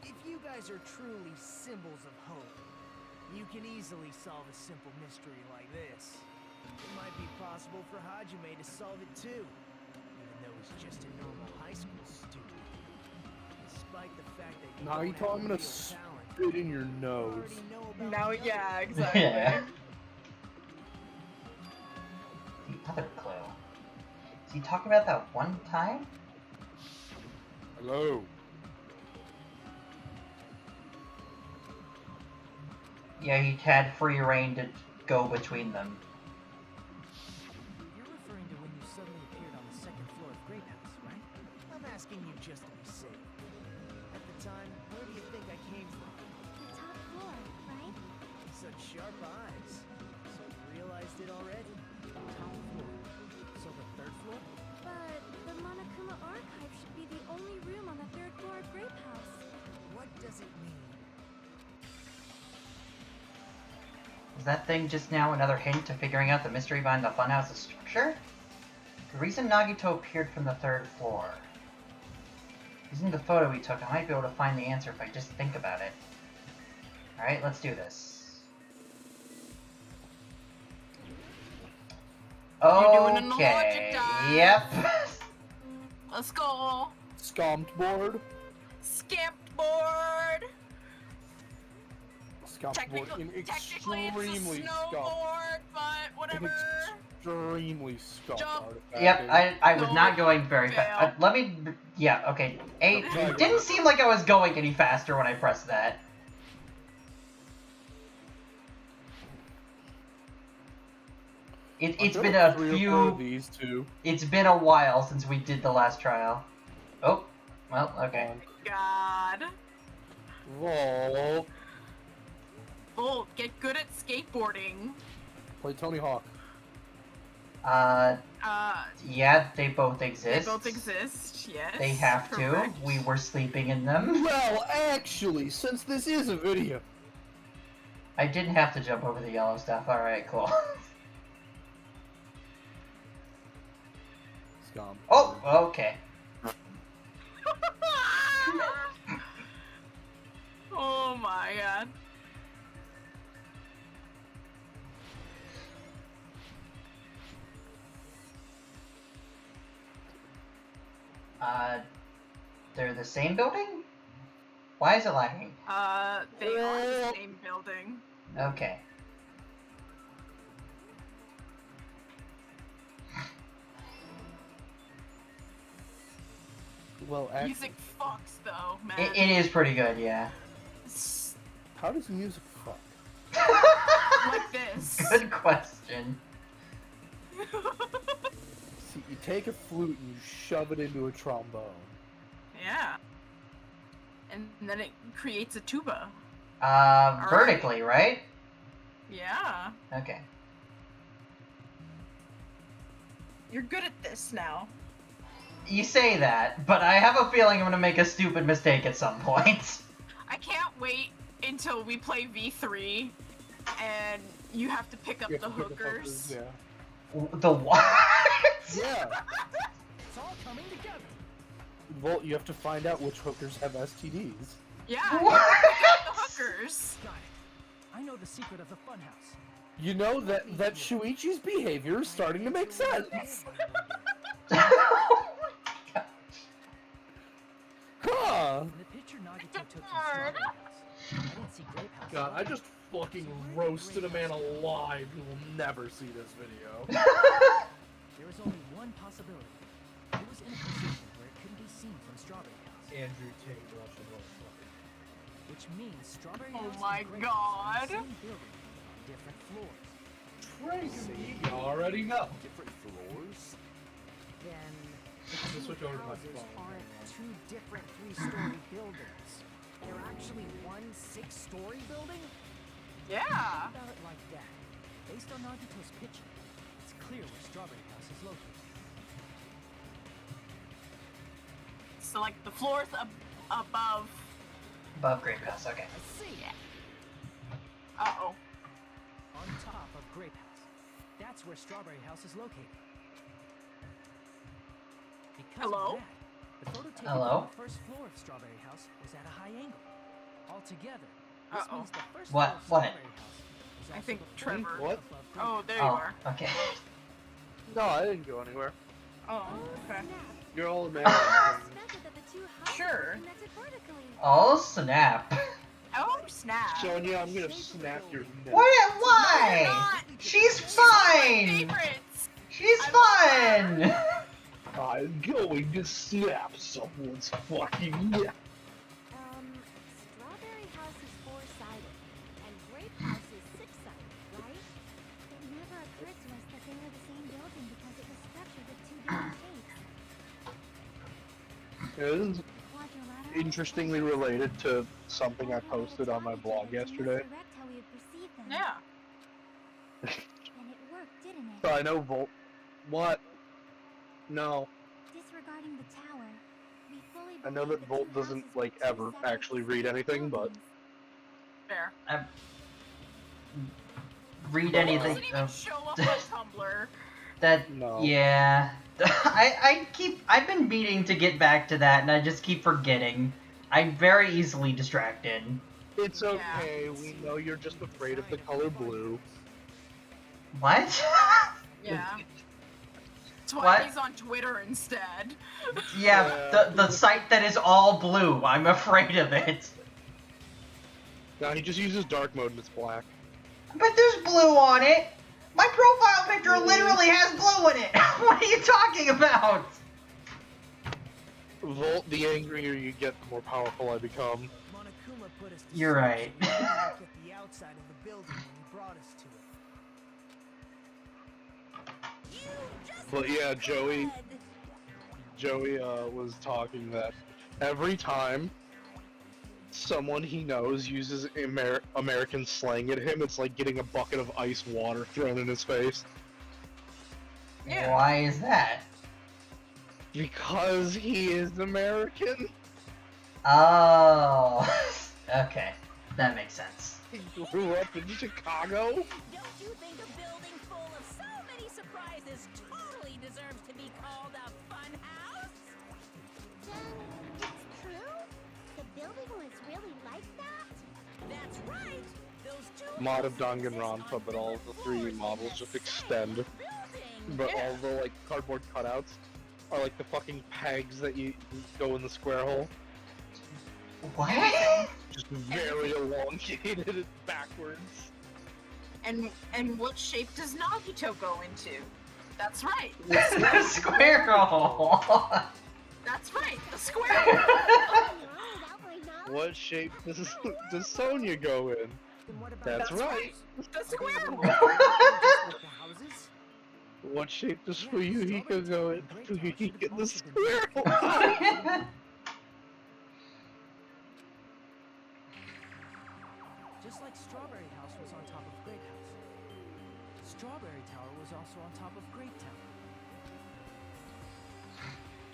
if you guys are truly symbols of hope, you can easily solve a simple mystery like this. It might be possible for Hajime to solve it too, even though he's just a normal high school student. Despite the fact that you don't Nagito, I'm have gonna real talent, spit in your you nose. already know about Now, the yeah, other. exactly. Yeah. The other clue. Is he talking about that one time? Hello. Yeah, he had free reign to go between them. You're referring to when you suddenly appeared on the second floor of Grape House, right? I'm asking you just to be safe. At the time, where do you think I came from? The top floor, right? Such sharp eyes. So you realized it already? Top floor. So the third floor? But the Monokuma archive should be the only room on the third floor of Grape House. What does it mean? Is that thing just now another hint to figuring out the mystery behind the funhouse's structure? The reason Nagito appeared from the third floor. Using the photo we took, I might be able to find the answer if I just think about it. Alright, let's do this. You're doing an logic Okay. dive. Yep. Let's go. Scomped board. Scamped board. Scomped board. Technically, In technically it's a extremely scomped. snowboard, but whatever. Extremely scomped Jump. artifact. Yep, I was No, not going very fail. fast. Let me... Yeah, okay. It didn't seem like I was going any faster when I pressed that. It's been a 3 or 4 few... of these two. It's been a while since we did the last trial. Oh, well, okay. God. Roll. Oh, get good at skateboarding. Play Tony Hawk. Yeah, they both They exist. both exist, yes. They have correct. to. We were sleeping in them. Well, actually, since this is a video. I didn't have to jump over the yellow stuff. Alright, cool. Scum. Oh, okay. Oh my god. They're the same building? Why is it lagging? They are the same building. Okay. Well, actually, Music fucks though, man. It is pretty good, yeah. It's how does music fuck? like this. Good question. See, you take a flute and you shove it into a trombone. Yeah. And then it creates a tuba. Vertically, right? Yeah. Okay. You're good at this now. You say that, but I have a feeling I'm gonna make a stupid mistake at some point. I can't wait until we play V3 and you have to pick up You have the to pick hookers. Yeah. The what? Yeah. It's all coming together. Well, you have to find out which hookers have STDs. Yeah, you have to pick up the hookers. Got it. I know the secret of the funhouse. You know that Shuichi's behavior is starting to make sense. Huh? In the picture Nagito took from Strawberry House, I didn't see Grape House. God, I just fucking roasted a man alive who will never see this video. There was only one possibility. It was in a position where it couldn't be seen from Strawberry House. Andrew Tate watching motherfucker. Which means Strawberry Oh House my and Grape House God. are in the same building on different floors. You already know. Different floors? Then Just the switch two over to my houses phone. aren't two different three-story buildings. They're actually one six-story building? Yeah. Think about it like that. Based on Nagito's picture, it's clear where Strawberry House is located. So like the floors above. Above Grape House, okay. I see. Uh-oh. On top of Grape House. That's where Strawberry House is located. Because Hello? of that, the photo taken Hello? from the first floor of Strawberry House was at a high angle. Altogether, this Uh-oh. means the first What? floor of What? Strawberry House is I also think the Trevor. floor What? above Grape Oh, House. there you Oh, are. okay. No, I didn't go anywhere. Oh, okay. You're all American. Suspected that the two houses Sure. were connected vertically. Oh, snap. Oh, snap. Sonia, I'm gonna snap your neck. What? No, Why? you're not. She's She's one of my fine. favorites. She's I fun. I'm going to snap someone's fucking neck. Strawberry House is four-sided, and Grape House is six-sided, right? It never occurred to us that they were the same building because it was structured with two different shapes. It is Quadrilateral. interestingly related to something I posted on my blog yesterday. Direct how we would perceive them. Yeah. And it worked, didn't it? So I know Volt. What? No. Disregarding the tower, we fully I know believe that the Volt two doesn't, houses like, were two ever separate, actually read distinct anything, but- buildings. Fair. Read It anything. doesn't even show up on Tumblr. That. No. Yeah. I've been meaning to get back to that, and I just keep forgetting. I'm very easily distracted. It's okay, we know you're just afraid of the color blue. What? Yeah. That's why What? he's on Twitter instead. Yeah, the site that is all blue. I'm afraid of it. No, he just uses dark mode and it's black. But there's blue on it. My profile picture literally has blue in it. What are you talking about? Volt, the angrier you get, the more powerful I become. Monokuma put us to You're sleep right. so we could look at the outside of the building when he brought us to it. But yeah, Joey was talking that every time someone he knows uses American slang at him, it's like getting a bucket of ice water thrown in his face. Yeah. Why is that? Because he is American. Oh. Okay. That makes sense. He grew up in Chicago. Don't you think a building full of so many surprises totally deserves to be called a fun house? It's true? The building was really like that? That's right. Those two Mod of houses exist Danganronpa, on but all of the 3D floors models in just the extend. same building. But Yeah. all the like cardboard cutouts are like the fucking pegs that you go in the square hole. What? Just very elongated and backwards. And what shape does Nagito go into? That's right. The squirrel. That's right. The square. What shape does Sonya go in? Then what about That's That's right. The square. the houses? What shape does Yeah, Fuyuhiko go in? Strawberry Tower Fuyuhiko the should've also been squirrel. Just like Strawberry House was on top of Grape House, Strawberry Tower was also on top of Grape Tower.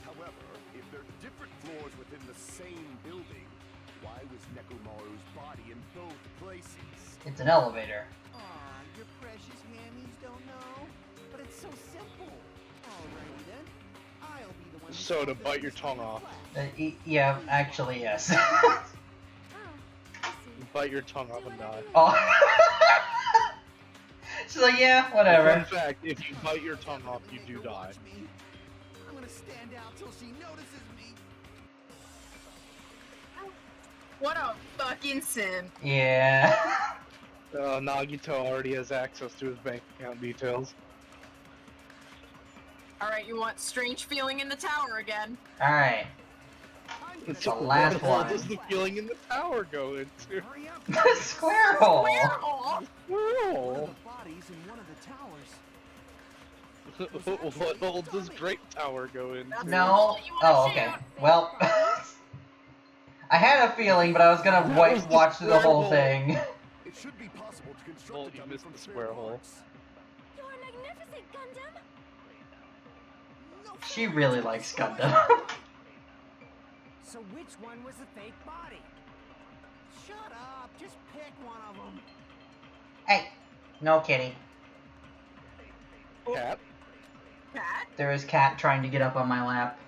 However, if they're different floors within the same building, why was Nekomaru's body in both places? It's an elevator. Aw, your precious hammies don't know? But it's so simple. Alrighty then. I'll be the one who So to solves bite it your in tongue off. class. Yeah, actually, yes. Oh, I see. Bite your tongue off and die. Oh. She's like, yeah, Fun whatever. fact, if you bite your tongue off, you do die. Watch me. I'm gonna stand out till she notices me. What a fucking simp. Yeah. Nagito already has access to his bank account details. Alright, you want strange feeling in the tower again. Alright. I'm It's gonna the do last this. What one. does the feeling in the tower go into? Hurry up. The square hole. Square hole! One of Oh, the bodies in one of the towers. what hole does Great Tower go into? That's No. all you wanna Oh, okay. shoot. Well, I had a feeling, but I was gonna That was the watch through the square whole hole. thing. It should be possible to construct Well, a you dummy missed from the spare square hole. parts. You are magnificent, Gundam! No She fair, really it's likes a Gundam. So which one was the fake body? Shut up. Just pick one of them. Hey, no kitty. Cat? Cat? There is Cat trying to get up on my lap.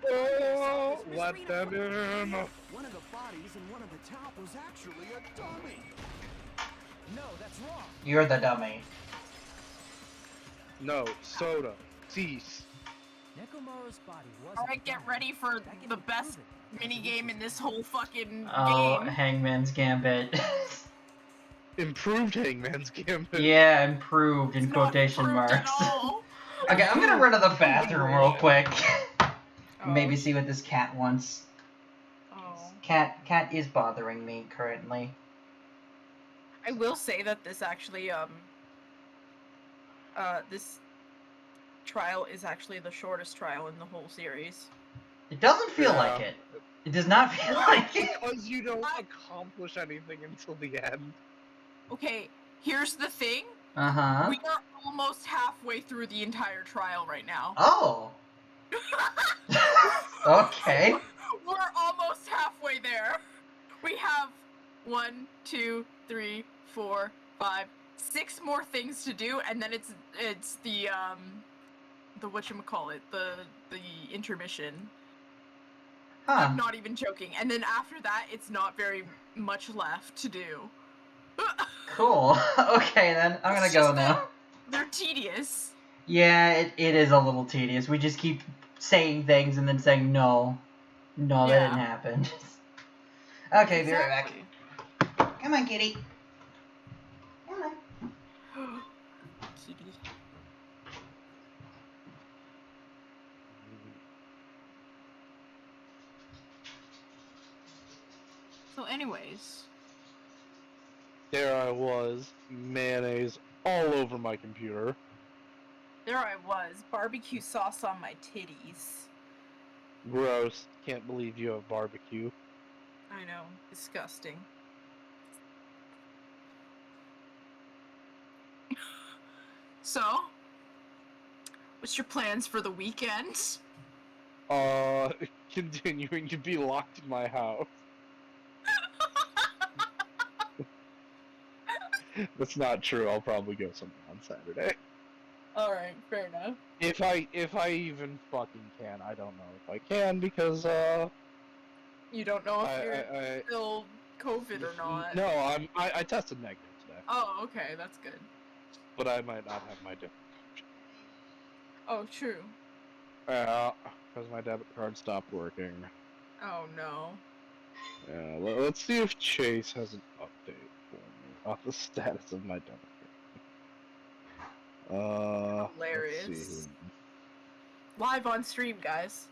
Oh, let them in! One of the bodies in one of the towers was actually a dummy. No, that's wrong. You're the dummy. No, soda. Cease. Nekomaru's body was. Alright, get ready for the best minigame in this whole fucking Oh, game. Hangman's Gambit. Improved Hangman's Gambit. Yeah, improved in It's not quotation improved at marks. all. Okay, I'm gonna run to the bathroom real quick. Oh. Maybe see what this cat wants. Oh. Cat is bothering me currently. I will say that this actually, this trial is actually the shortest trial in the whole series. It doesn't feel Yeah. like it. It does not feel like it. Because you don't accomplish anything until the end. Okay, here's the thing. Uh-huh. We are almost halfway through the entire trial right now. Oh. Okay. We're almost halfway there. We have 1, 2, 3, 4, 5, 6 more things to do, and then it's the whatchamacallit, the intermission. Huh. I'm not even joking. And then after that, it's not very much left to do. Cool. Okay then, I'm gonna It's go just that now. They're tedious. Yeah, it is a little tedious. We just keep saying things and then saying no. No, that didn't Yeah. happen. Okay, be right back. Exactly. Come on, kitty. Come on. Kitty. So anyways, There I was, mayonnaise all over my computer. there I was, barbecue sauce on my titties. Gross. Can't believe you have barbecue. I know, disgusting. So, what's your plans for the weekend? Continuing to be locked in my house. That's not true. I'll probably go somewhere on Saturday. Alright, fair enough. If I even fucking can. I don't know if I can because You don't know if I you're still COVID or not. No, I tested negative today, Oh, okay, that's good. but I might not have my debit. Oh, true. Yeah, because my debit card stopped working. Oh no. Yeah, let's see if Chase has an update for me on the status of my debit card. Hilarious. Let's see. Live on stream, guys.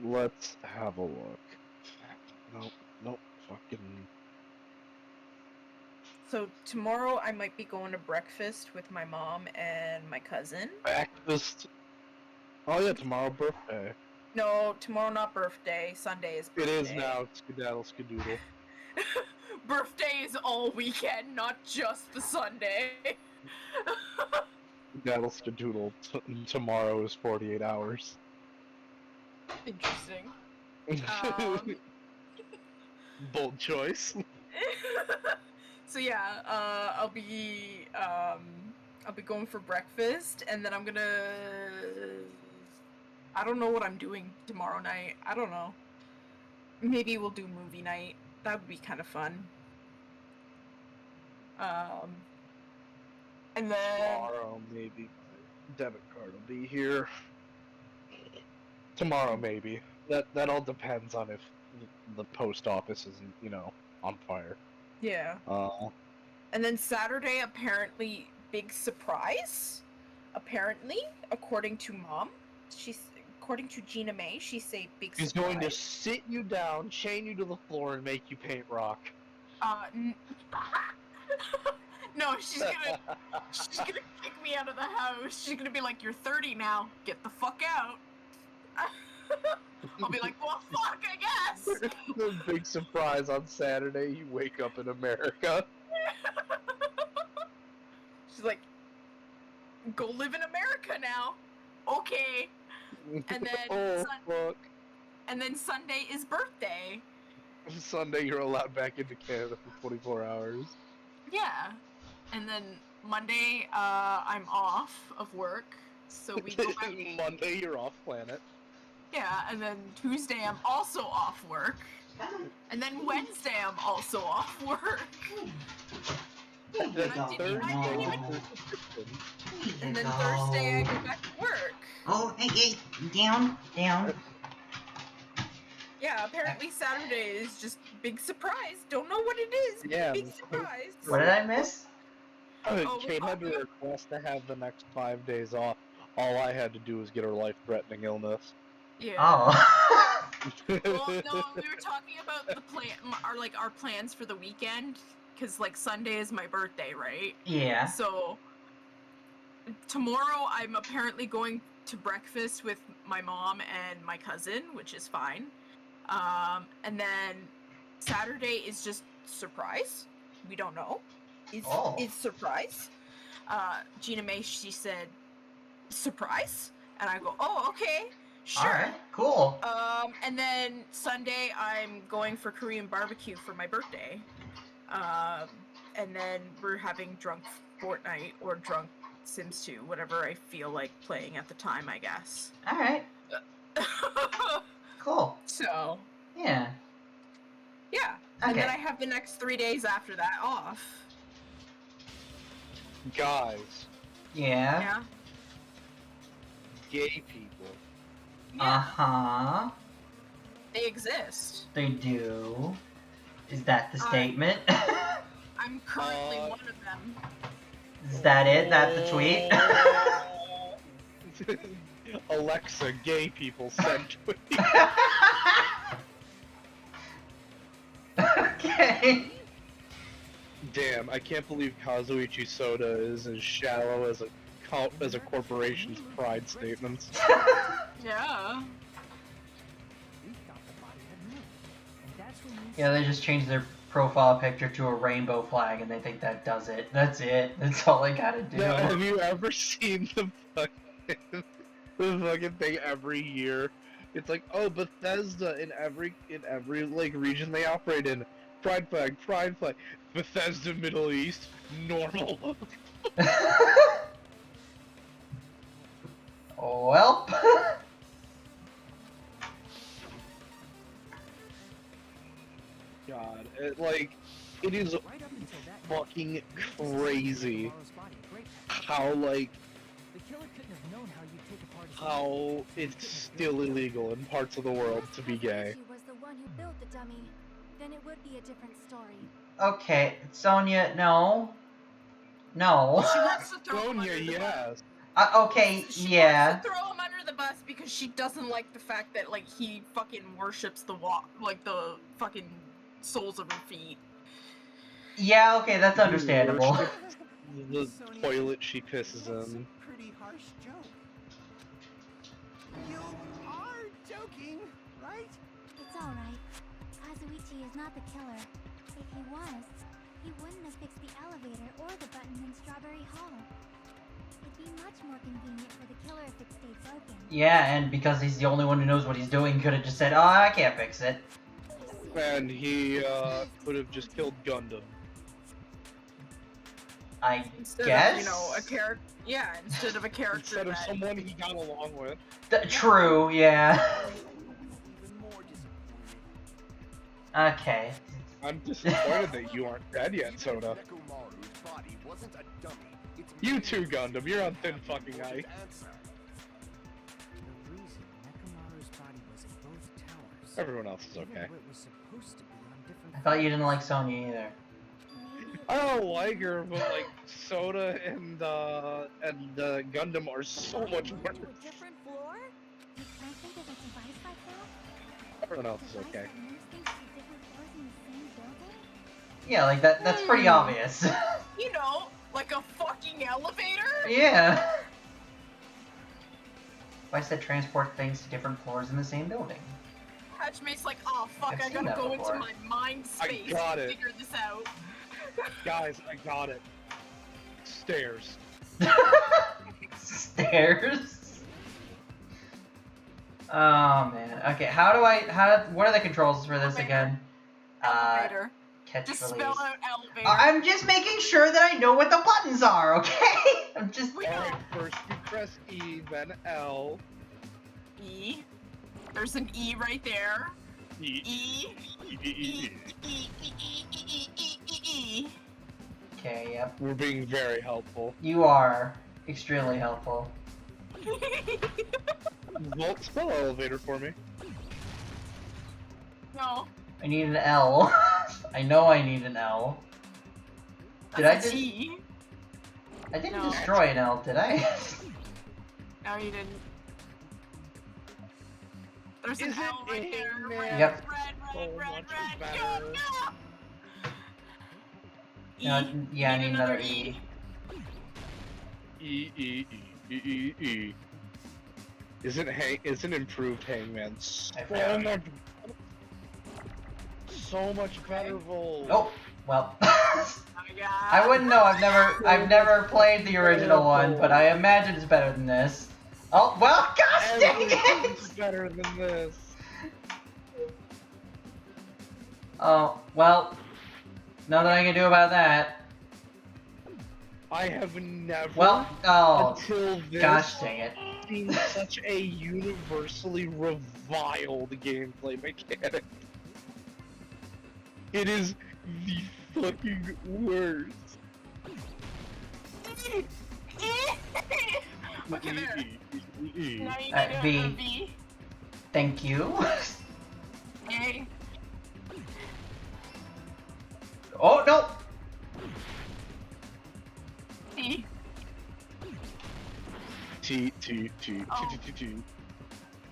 Let's have a look. Nope, fucking. So tomorrow I might be going to breakfast with my mom and my cousin. Breakfast. Oh yeah, tomorrow birthday. No, tomorrow not birthday. Sunday is It birthday. is now. Skedaddle skadoodle. Birthday is all weekend, not just the Sunday. Skedaddle skadoodle. Tomorrow is 48 hours. Interesting. Bold choice. So yeah, I'll be going for breakfast, and then I'm gonna. I don't know what I'm doing tomorrow night. I don't know. Maybe we'll do movie night. That would be kind of fun. And then Tomorrow, maybe my debit card will be here. Tomorrow, maybe. That all depends on if the post office isn't, you know, on fire. yeah. And then Saturday, apparently, big surprise. Apparently, according to Mom, according to Gina May, she say big surprise. He's going to sit you down, chain you to the floor, and make you paint rock. No, she's gonna kick me out of the house. She's gonna be like, "You're 30 now. Get the fuck out." I'll be like, "Well, fuck, I guess." The big surprise on Saturday, you wake up in America. She's like, "Go live in America now." Okay. And then fuck. And then Sunday is birthday. Sunday, you're allowed back into Canada for 24 hours. Yeah. And then Monday, I'm off of work, so we go back. Monday, you're off planet. Yeah, and then Tuesday, I'm also off work. And then Wednesday, I'm also off work. And then Thursday, And then Thursday, I go back to work. Oh, hey, down. Yeah, apparently Saturday is just big surprise. Don't know what it is. But Yeah. Big surprise. What did I miss? Kate had to request to have the next 5 days off. All I had to do was get her life-threatening illness. Yeah. Oh. Well, no, we were talking about the our plans for the weekend, because like Sunday is my birthday, right? Yeah. So tomorrow I'm apparently going to breakfast with my mom and my cousin, which is fine. And then Saturday is just surprise. We don't know. It's surprise. Gina May, she said surprise, and I go, oh, okay, sure. Alright, cool. And then Sunday I'm going for Korean barbecue for my birthday. And then we're having drunk Fortnite or drunk Sims 2, whatever I feel like playing at the time, I guess. Alright. Cool. So. Yeah. Yeah. Okay. And then I have the next 3 days after that off. Guys. Yeah. Yeah. Gay people. Uh-huh. They exist. They do. Is that the statement? I'm currently one of them. Is that it? That's the tweet? Alexa, gay people send tweet. Okay. Damn, I can't believe Kazuichi Soda is as shallow as a corporation's pride statements. Yeah. We thought the body had moved, and that's when you Yeah, they just changed their profile picture to a rainbow flag and they think that does it. That's it. That's all they gotta do. Now, have you ever seen the fucking thing every year? It's like, oh, Bethesda in every like region they operate in. Pride flag. Bethesda Middle East, normal. Well. God, it is right up until that fucking crazy Tomorrow's body, great. how The killer couldn't have known how you'd take apart his how it's still illegal in parts of the world to be gay. If she was the one who built the dummy, then it would be a different story. Okay, Sonia, no. No. She wants to throw him Sonya, under the bus. yes. Okay, She yeah. wants to throw him under the bus because she doesn't like the fact that like he fucking worships the fucking soles of her feet. Yeah, okay, that's understandable. The toilet she pisses in. Pretty harsh joke. You are joking, right? It's alright. Kazuichi is not the killer. If he was, he wouldn't have fixed the elevator or the buttons in Strawberry Hall. It'd be much more convenient for the killer if it stayed broken. Yeah, and because he's the only one who knows what he's doing, could have just said, oh, I can't fix it. And he could have just killed Gundam. I Instead guess? of, a character. Yeah, instead of a character Instead of that. someone he got along with. True, yeah. Even more disappointed. Okay. I'm disappointed that you aren't dead yet, Soda. Nekomaru's body wasn't a dummy. It's You too, millions of Gundam. You're on people thin have fucking the ice. answer. The reason Nekomaru's body was in both towers, Everyone else is even okay. though it was supposed to be on different I thought you didn't floors. like Sonya either. Maybe it I was don't the like her, one- but like Soda and Gundam are so much Moved worse. to a different floor? You can't think of a device like that? Everyone else is Device okay. that moves things to different floors in the same building? Yeah, like that's pretty obvious. You know, like a fucking elevator? Yeah. Device that transport things to different floors in the same building. Hatchmate's like, oh fuck, I've I seen gotta that go before. into my mind space got and it. figure this out. Guys, I got it. Stairs. Stairs. Oh man. Okay, what are the controls for this again? Elevator. Catch Just release. spell out elevator. I'm just making sure that I know what the buttons are, okay? I'm just Alright, first you press E, then L. E. There's an E right there. E. E. E. E. E. E. E. Okay, yep. We're being very helpful. You are extremely helpful. Vault, spell elevator for me. No. I need an L. I know I need an L. Did I That's a just? T. I didn't No. destroy an L, did I? No, you didn't. There's an Is L it right in there. there? Red, Yep. red, So red, much red, better. Go, go! No, yeah, I need another E. E, E, E, E, E, E. Isn't improved Hangman I so found much, so much better, Vol? Oh, well. Oh my god. I wouldn't know. I've never played the original one, but I imagine it's better than this. Oh well, gosh dang Everything's it! better than this. Oh well, nothing I can do about that. I have never, Well, oh until this, gosh dang it. seen such a universally reviled gameplay mechanic. It is the fucking worst. Okay, there. Now you Uh, need V. a V. Thank you. A. Oh no! T. T, T, T, Oh. T, T, T, T.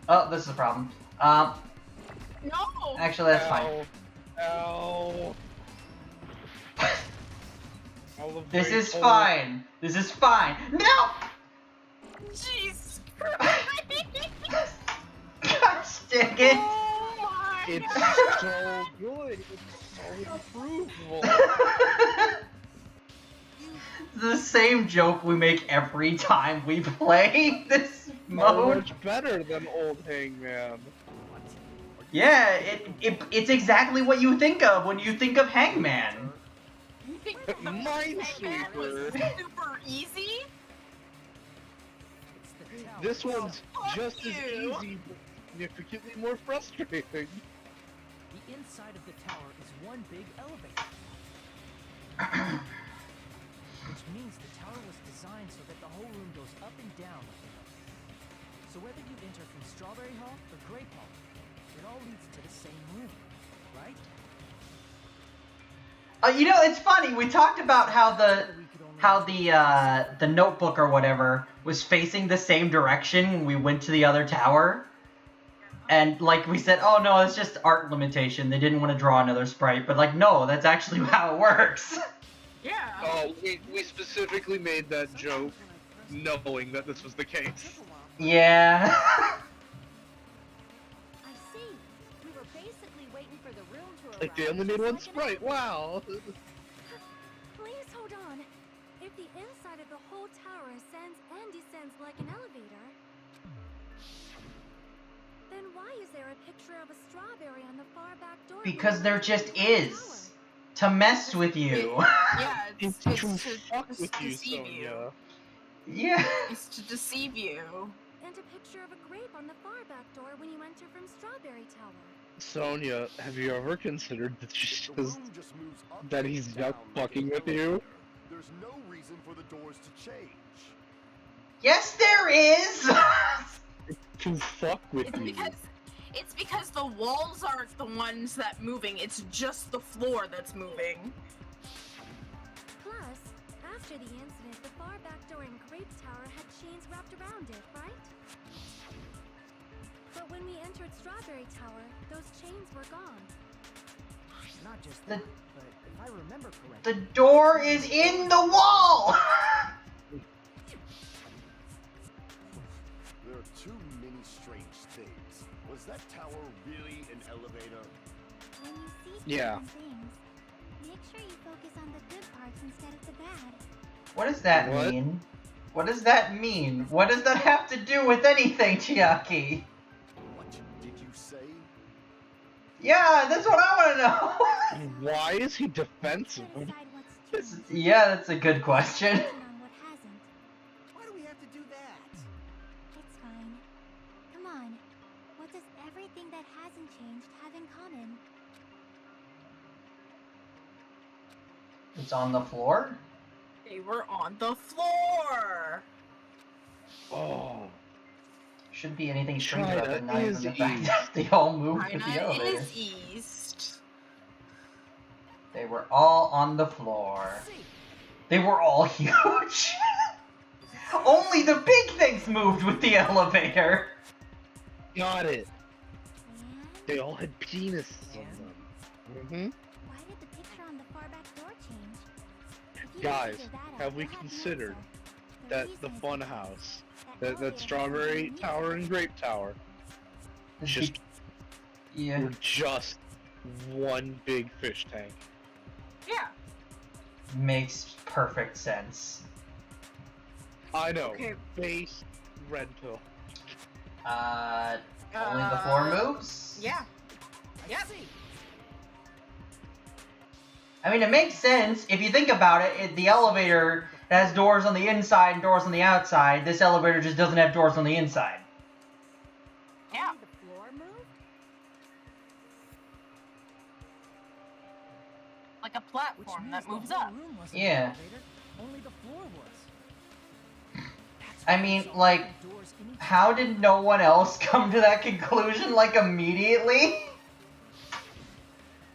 Oh, this is a problem. No! Actually that's fine. Ow. This is fine. This is fine. No! Jesus Christ! Gosh dang it! Oh my It's god! so good. It's so improvable. The same joke we make every time we play this So mode. much better than old Hangman. Yeah, it's exactly what you think of when you think of Hangman. You think the Minesweeper. was super easy? It's the tower. This one's Fuck just as you. easy, but significantly more frustrating. The inside of the tower is one big elevator. Which means the tower was designed so that the whole room goes up and down like an elevator. So whether you enter from Strawberry Hall or Grape Hall, it all leads to the same room, right? You know, it's funny. We talked about how the notebook or whatever was facing the same direction when we went to the other tower. And like we said, oh no, it's just art limitation. They didn't want to draw another sprite, but like no, that's actually how it works. Yeah. Oh, we specifically made that joke knowing that this was the case. Yeah. I see. We were basically waiting for the room to arrive. Like they only made one so I can- sprite. Wow. Please hold on. If the inside of the whole tower ascends and descends like an elevator, then why is there a picture of a strawberry on the far back door? Because there just is. To mess with you. Yeah, It's it's to to fuck with you, deceive you. Sonya. Yeah. It's to deceive you. And a picture of a grape on the far back door when you enter from Strawberry Tower. Sonya, have you ever considered that The she's room just moves up that and he's down not like fucking an with you? elevator. there's no reason for the doors to change. Yes, there is! To fuck with you. It's because the walls aren't the ones that moving, it's just the floor that's moving. Plus, after the incident, the far back door in Grape Tower had chains wrapped around it, right? But when we entered Strawberry Tower, those chains were gone. Not just The- that, but if I remember correctly, The door is in the wall! There are too many strange things. Was that tower really an elevator? When you see Yeah. things, make sure you focus on the good parts instead of the bad. What does that What? mean? What does that mean? What does that have to do with anything, Chiaki? What did you say? Yeah, that's what I want to know! Why is he defensive? Set aside what's changed, Yeah, that's a good question. focus on what hasn't. why do we have to do that? It's fine. Come on. What does everything that hasn't changed have in common? It's on the floor? They were on the floor! Oh. Shouldn't be anything strange China about it, not even is the fact east. that they all moved with the China elevator. is east. They were all on the floor. They were all huge. Only the big things moved with the elevator. Got it. And They all had penises on them. Mm-hmm. why did the picture on the far back door change? If you Guys, figure that out, have we you'll an considered answer. that reason the is fun because house, that that elevator Strawberry has Tower and Grape Tower, just Yeah. were just one big fish tank? Yeah. Makes perfect sense. I know. Okay. Base rental. Only the floor moves? Yeah. Yep. I mean, it makes sense. If you think about it, the elevator has doors on the inside and doors on the outside. This elevator just doesn't have doors on the inside. Yeah. Only the floor moved? Like a Which platform means that the moves whole up. room wasn't Yeah. an elevator, only the floor was. That's I why mean, it's all like, different doors in each how did no one else come to that conclusion, like, immediately?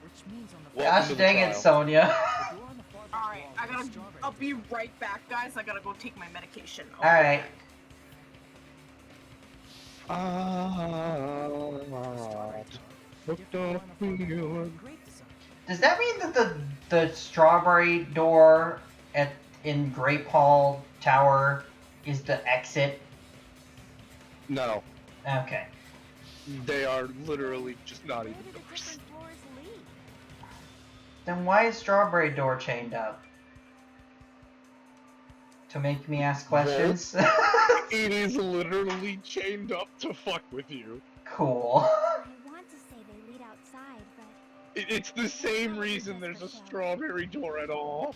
which means on the Welcome Gosh to the dang it, trial. Sonia. the door on the far back Alright, wall was Strawberry I'll be Tower. right back, guys. I gotta go take my medication. Alright. Different one on the far back wall had great design. Does that mean that the strawberry door in Grape Hall Tower is the exit? No, Okay. they are literally just not Where even did the doors. different floors lead? Then why is strawberry door chained up? To make me ask questions? It is literally chained up to fuck with you. Cool. I want to say they lead outside, but It's the same reason there's a strawberry door at all.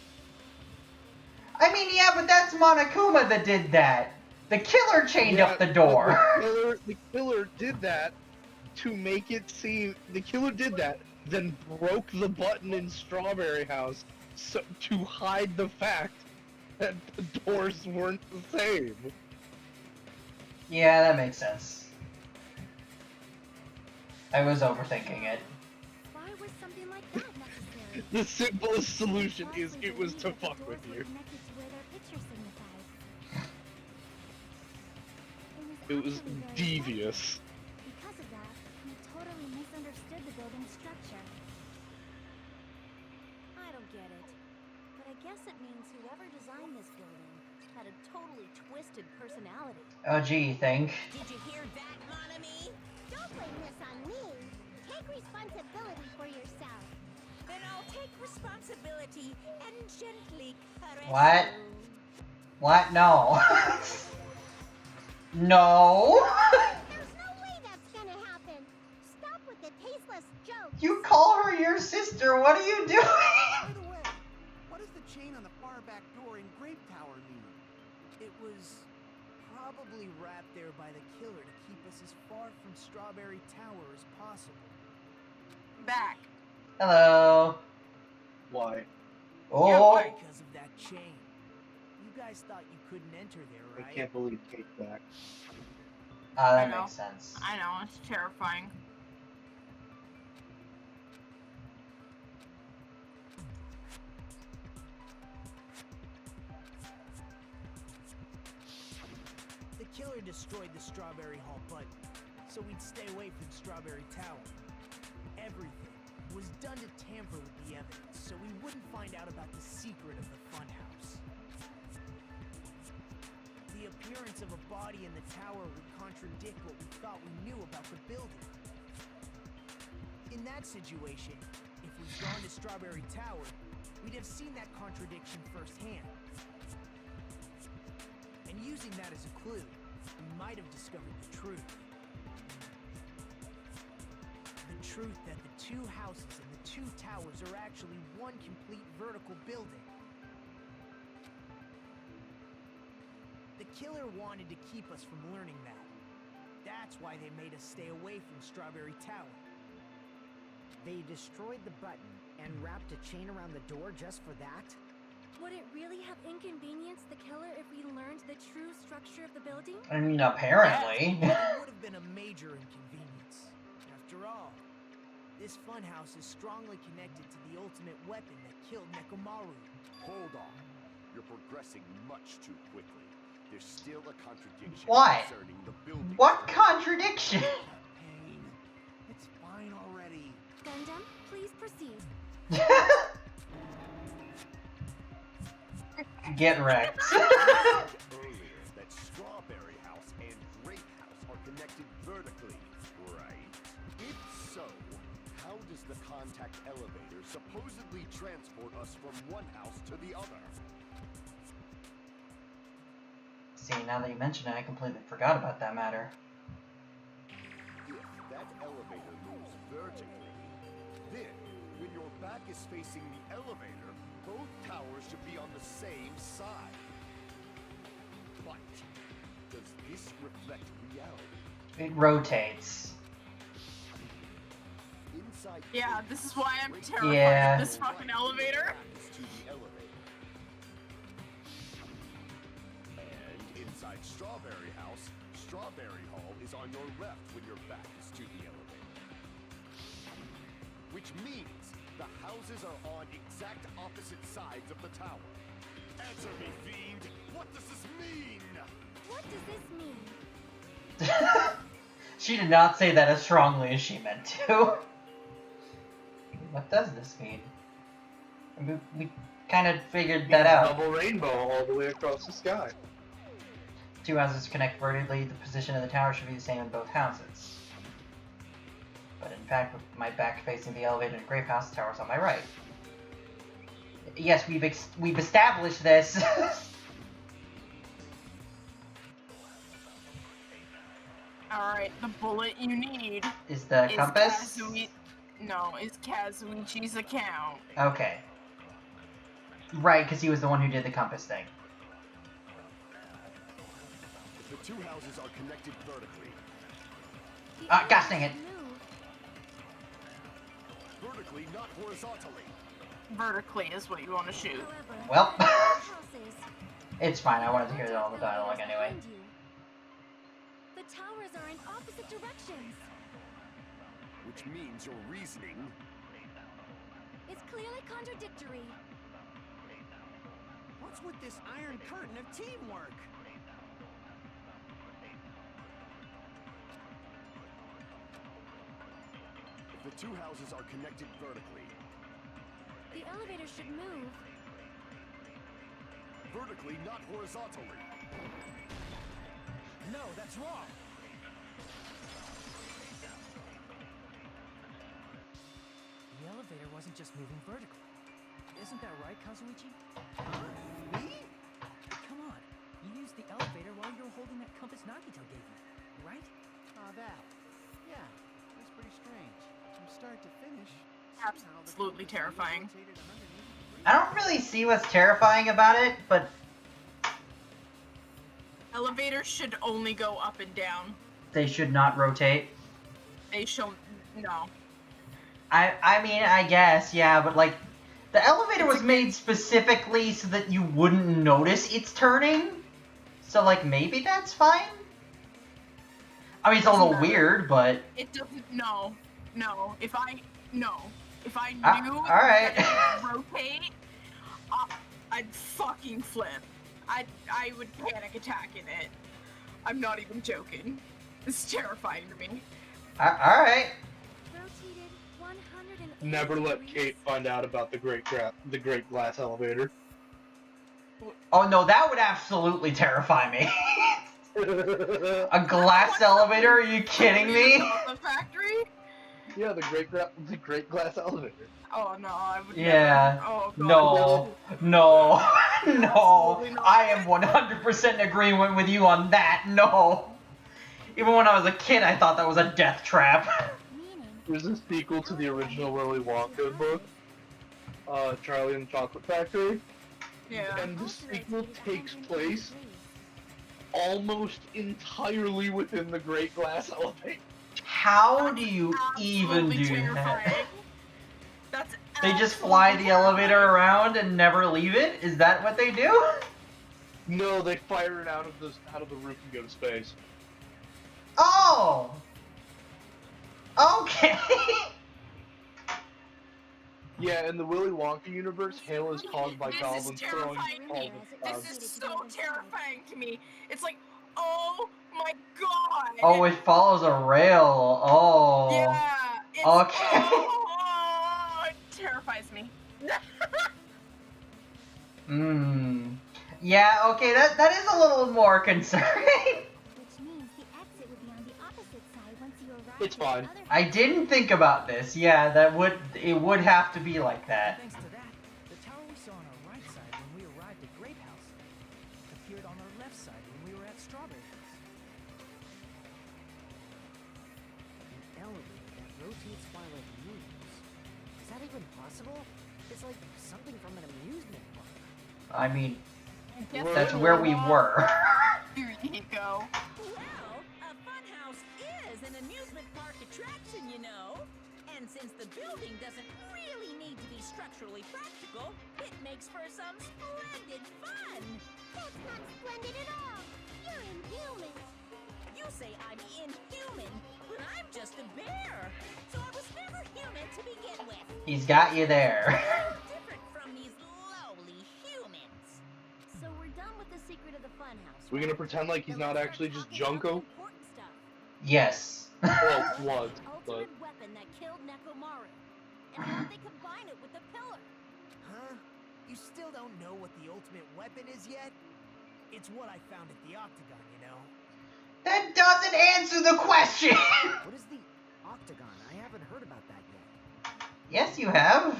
I mean, yeah, but that's Monokuma that did that. The killer chained up the but door. The killer did that to make it seem. The killer did that, then broke the button in Strawberry House to hide the fact that the doors weren't the same. Yeah, that makes sense. I was overthinking it. why was something like that necessary? The simplest solution is Possibly it was believed to that the fuck with doors were you. connected to where their picture signified. It was actually very devious. effective. Because of that, we totally misunderstood the building's structure. I don't get it. But I guess it means whoever designed this building had a totally twisted personality. Oh, gee, you think? Did you hear that, Monami? Don't blame this on me. Take responsibility for yourself. Then I'll take responsibility and gently caress What? you. What? No. No. There's no way that's gonna happen. Stop with the tasteless jokes. You call her your sister. What are you doing? By the way, what does the chain on the far back door in Grape Tower mean? It was probably wrapped there by the killer to keep us as far from Strawberry Tower as possible. Back. Hello. Why? Oh. Because of that chain. You guys thought you couldn't enter there, I right? can't believe take back. Ah, that I know. makes sense. I know, it's terrifying. The killer destroyed the Strawberry Hall button, so we'd stay away from Strawberry Tower. Everything was done to tamper with the evidence, so we wouldn't find out about the secret of the funhouse. The appearance of a body in the tower would contradict what we thought we knew about the building. In that situation, if we'd gone to Strawberry Tower, we'd have seen that contradiction firsthand. And using that as a clue, we might have discovered the truth. The truth that the two houses and the two towers are actually one complete vertical building. The killer wanted to keep us from learning that. That's why they made us stay away from Strawberry Tower. They destroyed the button and wrapped a chain around the door just for that? Would it really have inconvenienced the killer if we learned the true structure of the building? I mean, apparently. It would have been a major inconvenience. After all, this funhouse is strongly connected to the ultimate weapon that killed Nekomaru. Hold on. You're progressing much too quickly. There's still a contradiction Why? concerning the building. What contradiction? Pain. It's fine already. Gundam, please proceed. Get wrecked. Earlier that Strawberry House and Grape House are connected vertically, right? If so, how does the contact elevator supposedly transport us from one house to the other? See, now that you mention it, I completely forgot about that matter. If that elevator moves vertically, then when your back is facing the elevator, both towers should be on the same side. But does this reflect reality? It rotates. Inside Yeah, Grape this is House, why I'm Grape terrified Yeah. of this fucking elevator. to the elevator. And inside Strawberry House, Strawberry Hall is on your left when your back is to the elevator. Which means the houses are on exact opposite sides of the tower. Answer me, fiend! What does this mean? What does this mean? She did not say that as strongly as she meant to. What does this mean? We kind of figured that out. Double rainbow all the way across the sky. Two houses connect vertically. The position of the tower should be the same in both houses. But in fact, with my back facing the elevator in Grape House, the tower's on my right. Yes, we've established this. Alright, the bullet you need Is the is compass? is Kazuichi's account. Okay. Right, because he was the one who did the compass thing. The two houses are connected vertically. The Gosh dang it. move. Vertically, not horizontally. Vertically is what you want to shoot. However, Well. the houses It's fine, I wanted to hear all the dialogue anyway. behind you. The towers are in opposite directions. Which means your reasoning. It's clearly contradictory. What's with this iron curtain of teamwork? The two houses are connected vertically. The elevator should move. Vertically, not horizontally. No, that's wrong. The elevator wasn't just moving vertically. Isn't that right, Kazuichi? Me? Come on. You used the elevator while you were holding that compass Nagito gave you, right? That. Yeah, that's pretty strange. From start to finish. Absolutely terrifying. I don't really see what's terrifying about it, but Elevators should only go up and down. they should not rotate. They show no. I mean, I guess, yeah, but like, The elevator was made specifically so that you wouldn't notice it's turning. So, like, maybe that's fine? I mean, it's a little weird, but... It doesn't... No. If I knew alright. that it would rotate, I'd fucking flip. I would panic attack in it. I'm not even joking. It's terrifying to me. Alright. Rotated 180 Never let degrees. Kate find out about the great glass elevator. Oh no, that would absolutely terrify me. A glass elevator? Are you kidding me? The factory? Yeah, the great glass elevator. Oh no, I would Yeah. never. Oh god. No. No. No. I am 100% in agreement with you on that. No. Even when I was a kid, I thought that was a death trap. Meaning, There's a sequel to the original Willy Wonka book, Charlie and the Chocolate Factory, Yeah. and the sequel takes place almost entirely within the great glass elevator. How do you even Absolutely do terrifying. that? That's They just fly the elevator around and never leave it? Is that what they do? No, they fire it out of the roof and go to space. Oh! Okay! Yeah, in the Willy Wonka universe, hail is caused by This is goblins throwing terrifying to all me. the clouds. This is so terrifying to me. It's like, oh my god. Oh, it follows a rail. Oh. Yeah. It's, Okay. Oh, it terrifies me. Yeah, okay, that is a little more concerning. which means the exit would be on the opposite side once you arrive. It's at the fine. other I didn't think about this. Yeah, it would have to be like that. Thanks to that, the tower we saw on our right side when we arrived at Grape House appeared on our left side when we were at Strawberry House. An elevator that rotates while it moves. Is that even possible? It's like something from an amusement park. I mean, Yes, that's where we were. Here you go. Well, a funhouse is an amusement park attraction, you know. And since the building doesn't really need to be structurally practical, it makes for some splendid fun. That's not splendid at all. You're inhuman. You say I'm inhuman, but I'm just a bear. So I was never human to begin with. He's got you there. Different from these lowly humans. So we're done with the secret of the funhouse. We're gonna pretend like he's not actually just Junko? Important stuff. Yes. Well, was, but... Ultimate weapon that killed Nekomaru. And how'd they combine it with the pillar? Huh? You still don't know what the ultimate weapon is yet? It's what I found at the Octagon, you know? That doesn't answer the question. What is the Octagon? I haven't heard about that yet. Yes, you have.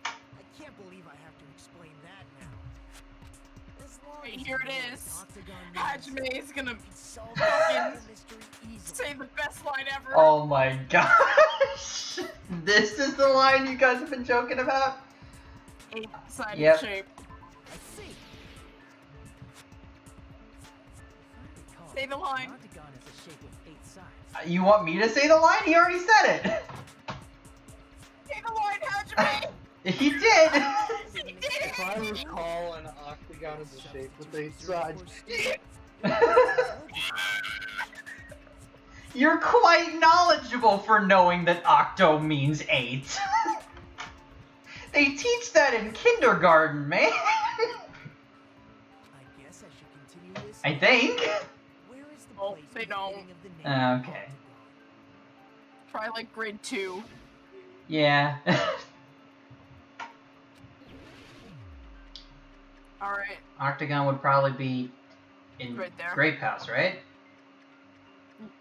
I can't believe I have to explain that now. As long Right, as here you it know what is. the Octagon Hajime means, is gonna you can solve fucking the mystery easily. say the best line ever. Oh my gosh. This is the line you guys have been joking about? Eight-sided Yep. shape. I see. Recall, Say the line. An octagon is a shape with 8 sides. You want me to say the line? He already said it. Say the line, Hajime. He did. He did If I it. recall, an octagon is a shape with 8 sides. You're quite knowledgeable for knowing that octo means 8. They teach that in kindergarten, man. I guess I should continue this. I think. Where is the Oh, place they with the don't. beginning of the name Okay. Octagon? Try like grade 2. Yeah. Alright, Octagon would probably be in Right there. Grape House, right?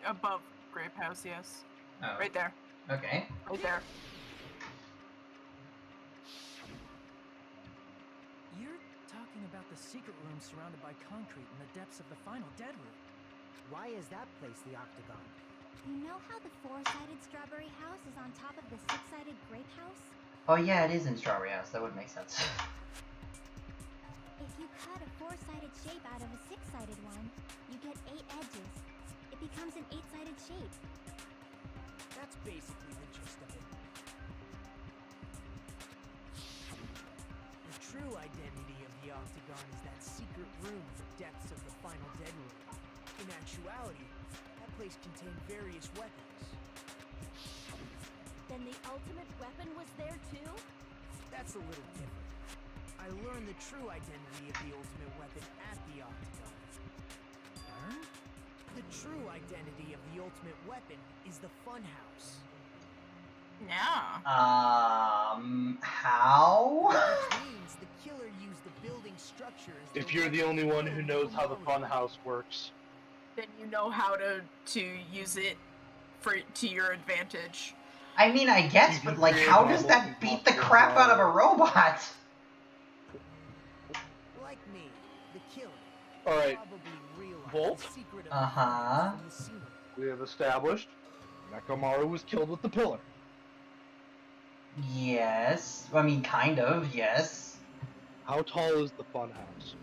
above Grape House, yes. Oh, Right there. okay. Right there. You're talking about the secret room surrounded by concrete in the depths of the final dead room. Why is that place the Octagon? You know how the 4-sided strawberry house is on top of the 6-sided grape house? Oh yeah, it is in Strawberry House. That would make sense. If you cut a 4-sided shape out of a 6-sided one, you get 8 edges. It becomes an 8-sided shape. That's basically the gist of it. octagon is that secret room in the depths of the final dead room. In actuality, that place contained various weapons. Then the ultimate weapon was there too? That's a little different. I learned the true identity of the ultimate weapon at the octagon. Learn? The true identity of the ultimate weapon is the funhouse. Yeah. How? Which means the killer used the building structure as If you're the only one who knows how the funhouse works. Then you know how to use it to your advantage. I mean, I guess, but like, how does that beat the crap out of a robot? Like me, the killer. Alright, Probably realized Volt? the secret of the Uh-huh. funhouse from the ceiling. we have established Nekomaru was killed with the pillar. Yes. I mean, kind of, yes. How tall is the funhouse?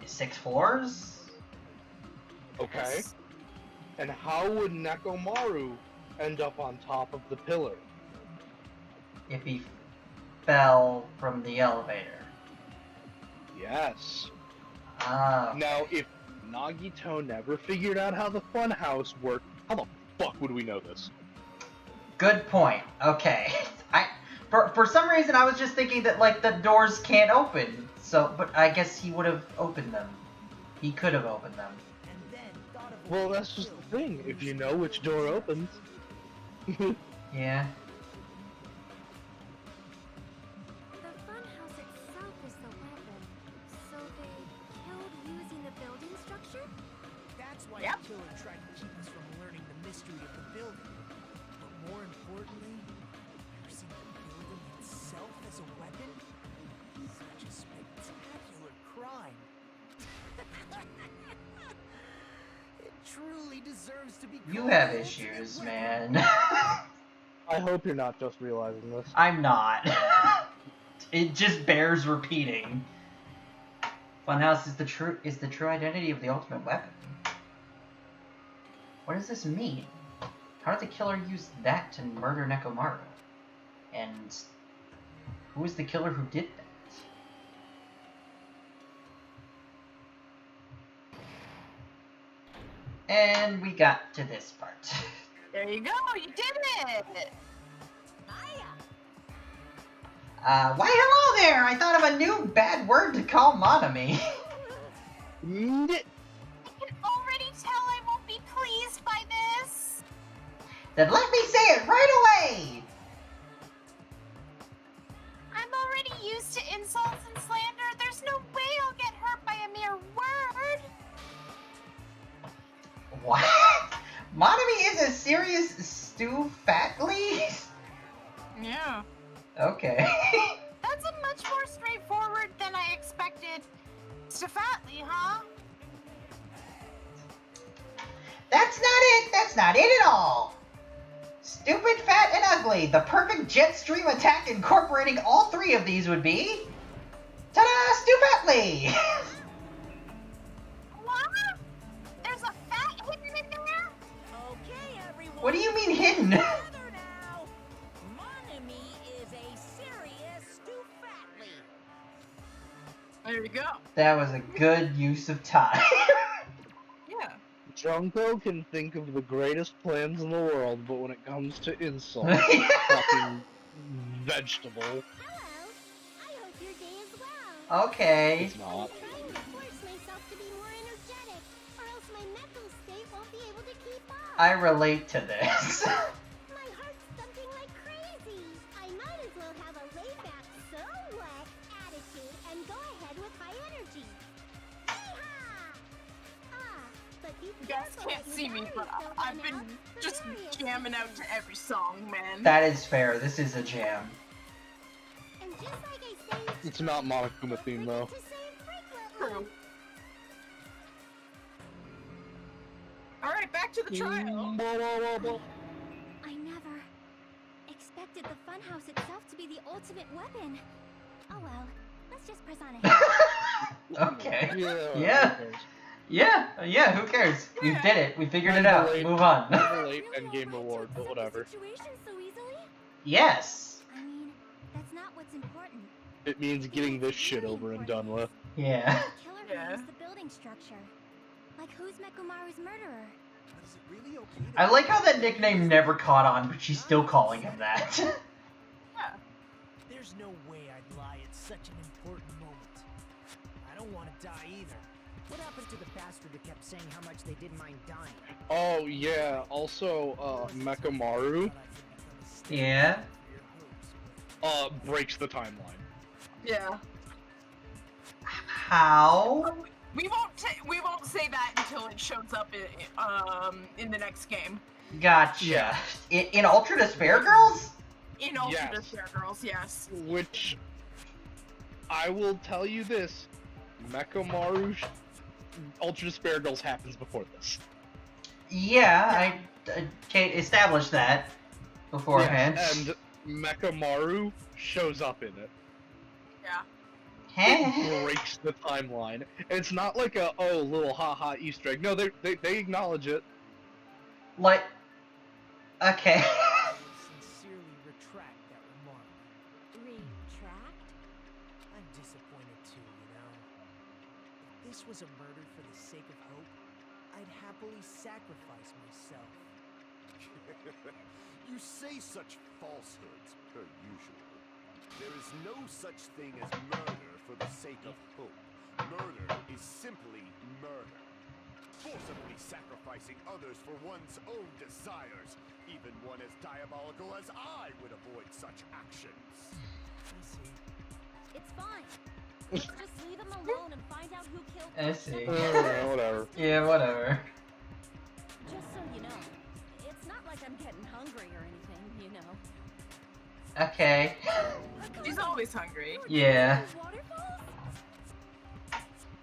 6 floors? Okay. Yes. And how would Nekomaru end up on top of the pillar? If he fell from the elevator. Yes. Ah. Now, if Nagito never figured out how the funhouse worked, how the fuck would we know this? Good point. Okay. For some reason I was just thinking that like the doors can't open. So, but I guess he would have opened them. He could have opened them. And then thought of a Well, way that's to just kill the thing. If you know which door opens. Yeah. The funhouse itself is the weapon. So they killed using the building structure? That's why Yep. the killer tried to keep us from learning the mystery of the building. But more importantly, ever seen the building itself as a weapon? Such a spectacular crime. It truly deserves to be You called have the issues, ultimate man. I hope you're not just realizing this. I'm not. It just bears repeating. Funhouse is the true identity of the ultimate weapon. What does this mean? How did the killer use that to murder Nekomaru? And who is the killer who did that? And we got to this part. There you go. You did it. Why hello there! I thought of a new bad word to call Monami. N- I can already tell I won't be pleased by this. Then let me say it right away! I'm already used to insults and slander. There's no way I'll get hurt by a mere word. What? Monami is a serious Stu Fatley? Yeah. Okay. That's a much more straightforward than I expected. Stefatli, huh? That's not it! That's not it at all! Stupid, fat, and ugly. The perfect jet stream attack incorporating all three of these would be... Ta-da! Stu Fatley! What? There's a fat hidden in there? Okay, everyone. What do you mean hidden? Together now. Monami is a serious Stu-Fatley. There you go. That was a good use of time. Yeah. Junko can think of the greatest plans in the world, but when it comes to insults, fucking vegetable. Hello. I hope your day is well. Okay. It's not. I'm trying to force myself to be more energetic, or else my mental state won't be able to keep up. I relate to this. My heart's thumping like crazy. I might as well have a laid-back, so what attitude and go ahead with high energy. Yeehaw! But be You guys careful can't that see your me, but batteries don't I've run been out. just Hilarious. jamming out to every song, man. That is fair. This is a jam. And just like I say, It's not Monokuma theme though. to say it frequently. True. Alright, back to the trial. I never expected the funhouse itself to be the ultimate weapon. Oh well, let's just press on ahead. Okay. Yeah. Yeah, who cares? We did it. We figured it Kinda out. late. Move on. Kinda late endgame reward, but whatever. Situation so easily? Yes. I mean, that's not what's important. It means getting this shit over and done with. Yeah. The killer who Yeah. used the building structure. Like, who's Mekomaru's murderer? But is it really okay to I like how that nickname never caught on, but she's still calling him that. There's no way I'd lie at such an important moment. I don't want to die either. What happened to the bastard who kept saying how much they didn't mind dying? Oh yeah, also Mekamaru Yeah. breaks the timeline. Yeah. How? We won't say that until it shows up in the next game. Gotcha. Yeah. In Ultra Despair Girls? In Ultra Yes. Despair Girls, yes. Which I will tell you this, Mekamaru Ultra Despair Girls happens before this. Yeah, I can't establish that beforehand. Yes, and Mekamaru shows up in it. Yeah. Heh. Breaks the timeline. And it's not like a little haha Easter egg. No, they acknowledge it. Like, okay. I would sincerely retract that remark. Retract? I'm disappointed too, you know. If this was a murder for the sake of hope, I'd happily sacrifice myself. You say such falsehoods, per usual. There is no such thing as murder for the sake of hope. Murder is simply murder. Forcibly sacrificing others for one's own desires. Even one as diabolical as I would avoid such actions. I see. It's fine. Let's just leave him alone and find out who killed I him. see. Whatever. Yeah, whatever. Just so you know, it's not like I'm getting hungry or anything, you know. Okay. She's always hungry. Yeah. Waterfalls?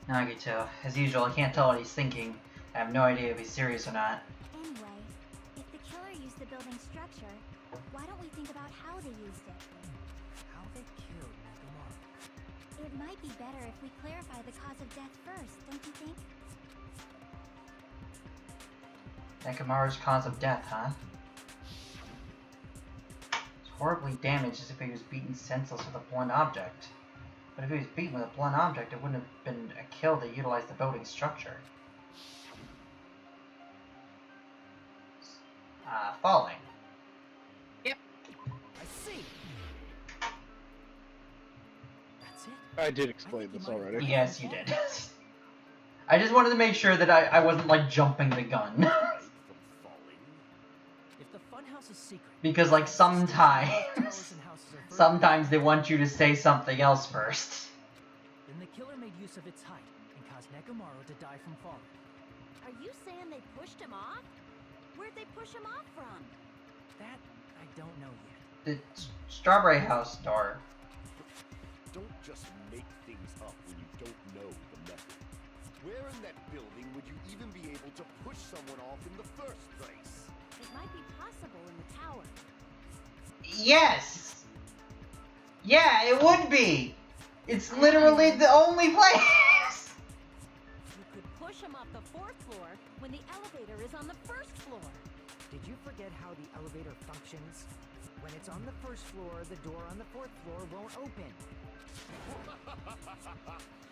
Nagito. As usual, I can't tell what he's thinking. I have no idea if he's serious or not. Anyway, if the killer used the building structure, why don't we think about how they used it? How they killed Nekomaru. It might be better if we clarify the cause of death first, don't you think? Nekamaru's cause of death, huh? He's horribly damaged as if he was beaten senseless with a blunt object. But if he was beaten with a blunt object, it wouldn't have been a kill to utilize the building structure. Falling. I see. That's it. I did explain this already. Yes, you did. I just wanted to make sure that I wasn't, like, jumping the gun. From falling. If the funhouse is secret, Because, like, sometimes... towers and houses are vertical, sometimes they want you to say something else first. then the killer made use of its height and caused Nekomaru to die from falling. Are you saying they pushed him off? Where'd they push him off from? That I don't know yet. The Strawberry House door. Don't just make things up when you don't know the method. Where in that building would you even be able to push someone off in the first place? It might be possible in the tower. Yes! Yeah, it would be! It's literally the only place! You could push him off the 4th floor when the elevator is on the 1st floor. Did you forget how the elevator functions? When it's on the 1st floor, the door on the 4th floor won't open.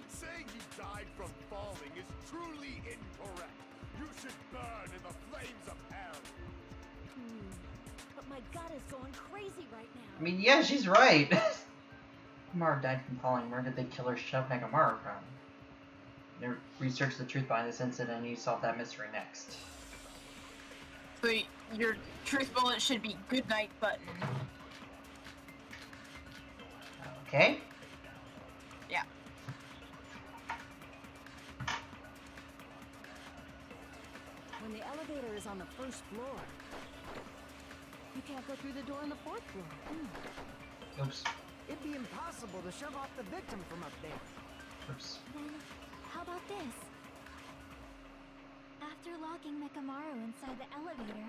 Saying he died from falling is truly incorrect. You should burn in the flames of hell. But my gut is going crazy right now. I mean, yeah, she's right. Nekamaru died from falling. Where did the killer shove Nekamaru from? Research the truth behind this incident and you solve that mystery next. So your truth bullet should be good night button. Okay? Yeah. When the elevator is on the 1st floor, you can't go through the door on the 4th floor. Oops. It'd be impossible to shove off the victim from up there. Oops. Then, how about this? After locking Mekamaru inside the elevator,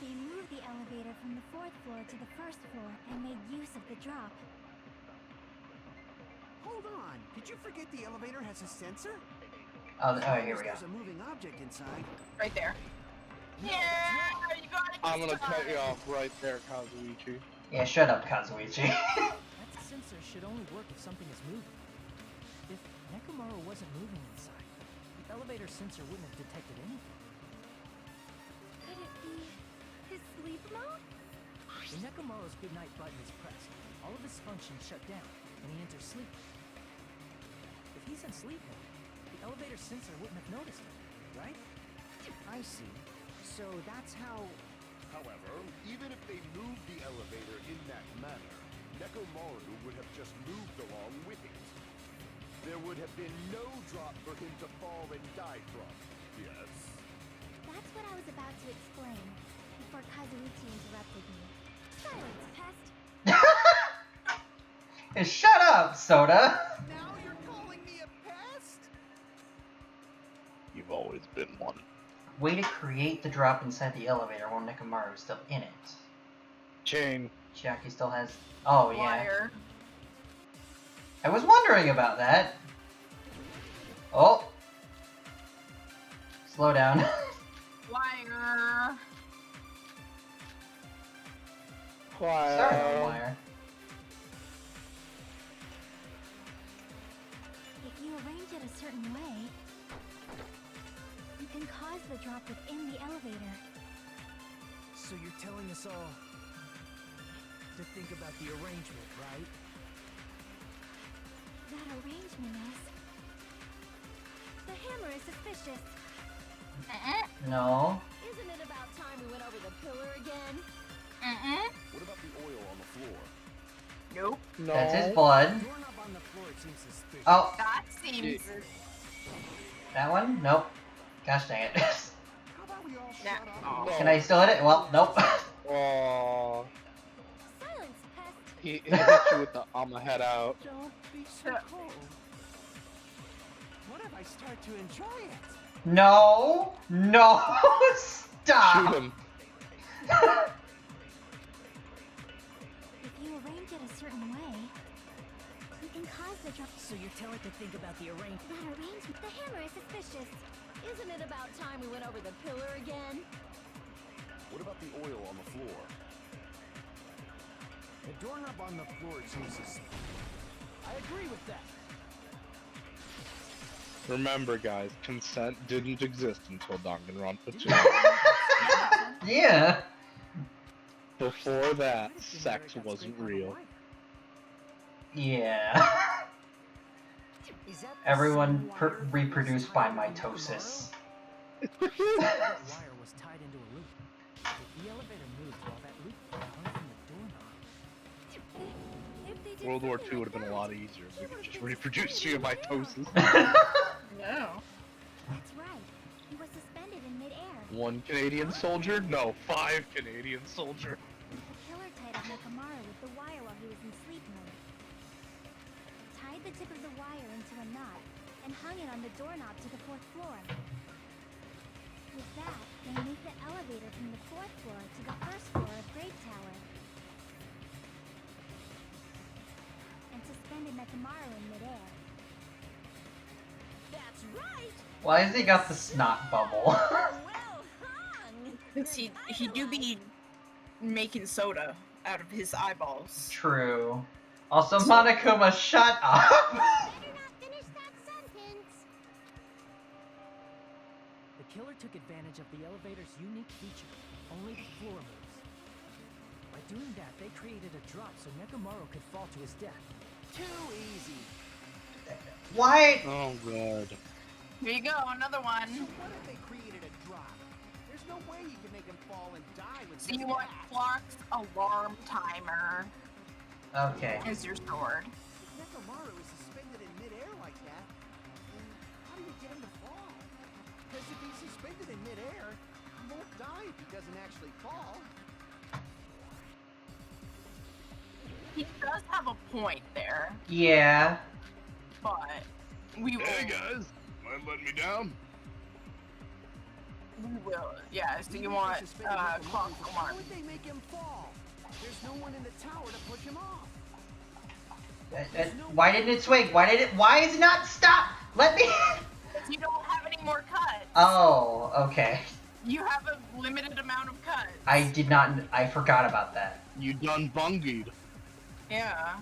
they moved the elevator from the 4th floor to the 1st floor and made use of the drop. Hold on. Did you forget the elevator has a sensor? Oh, here we go. There's a moving object inside. Right there. Yeah, you got it. I'm gonna cut you off right there, Kazuichi. Yeah, shut up, Kazuichi. That sensor should only work if something is moving. If Nekomaru wasn't moving inside, the elevator sensor wouldn't have detected anything. Could it be his sleep mode? When Nekomaru's goodnight button is pressed, all of his functions shut down, and he enters sleep mode. If he's in sleep mode, the elevator sensor wouldn't have noticed him, right? I see. So that's how... However, even if they moved the elevator in that manner, Nekomaru would have just moved along with it. There would have been no drop for him to fall and die from. Yes? That's what I was about to explain before Kazuichi interrupted me. Silence, pest! Shut up, Soda! Now you're calling me a pest? You've always been one. Way to create the drop inside the elevator while Nekomaru's still in it. Chain. Chiaki still has... Oh, yeah. Wire. I was wondering about that. Oh. Slow down. Wire. Sorry, wire. If you arrange it a certain way, you can cause the drop within the elevator. So you're telling us all to think about the arrangement, right? That arrangement is... The hammer is suspicious. No. Isn't it about time we went over the pillar again? What about the oil on the floor? Nope. No. That's his blood. Doorknob on the floor, it seems suspicious. Oh, That seems. that one? Nope. Gosh dang it. How about we all shut Nah. up? Can I still hit it? Well, nope. Oh, Silence, pest! he hit you with the I'ma head out. Don't be so cold. What if I start to enjoy it? No. No. Stop. Shoot him. If you arrange it a certain way, you can cause the drop... So you're telling to think about the arrangement. That arrangement... The hammer is suspicious. Isn't it about time we went over the pillar again? What about the oil on the floor? The doorknob on the floor seems suspicious. I agree with that. Remember, guys, consent didn't exist until Danganronpa 2. Yeah. Before that, sex wasn't real. Yeah. Is that the Everyone same wire reproduced that by was tied to mitosis. That wire was tied into a loop. If the elevator moved while that loop hung from the doorknob. If they did World War something II would like have been a lot that, easier. he We could would've just been reproduce suspended via in mitosis. No. That's right. He was suspended in midair. 1 Canadian soldier? No, 5 Canadian soldier. The killer tied up Nekomaru with the wire while he was in sleep mode. Tied the tip of the wire into a knot and hung it on the doorknob to the 4th floor. With that, they moved the elevator from the 4th floor to the 1st floor of Great Tower. And suspended Nekomaru in midair. That's right! Why has he got the snot bubble? Well hung! Cause he do be making soda out of his eyeballs. True. Also, Monokuma, shut up! Better not finish that sentence! The killer took advantage of the elevator's unique feature. Only the floor moves. By doing that, they created a drop so Nekomaru could fall to his death. Too easy. Why? Oh, God. Here you go, another one. So what if they created a drop? There's no way you can make him fall and die with So you want that. Clark's alarm timer Okay. as your sword. If Nekomaru is suspended in midair like that, then how do you get him to fall? Because if he's suspended in midair, he won't die if he doesn't actually fall. He does have a point there, Yeah. but we will. Hey, guys. Mind letting me down? We will. Yeah. So you Even if want they suspended Nekomaru, Clark's how alarm. would they make him fall? There's no one in the tower to push him off. Why didn't it swing? Why is it not stop? Let me. You don't have any more cuts. Oh, okay. You have a limited amount of cuts. I did not. I forgot about that. You done bungied. Yeah.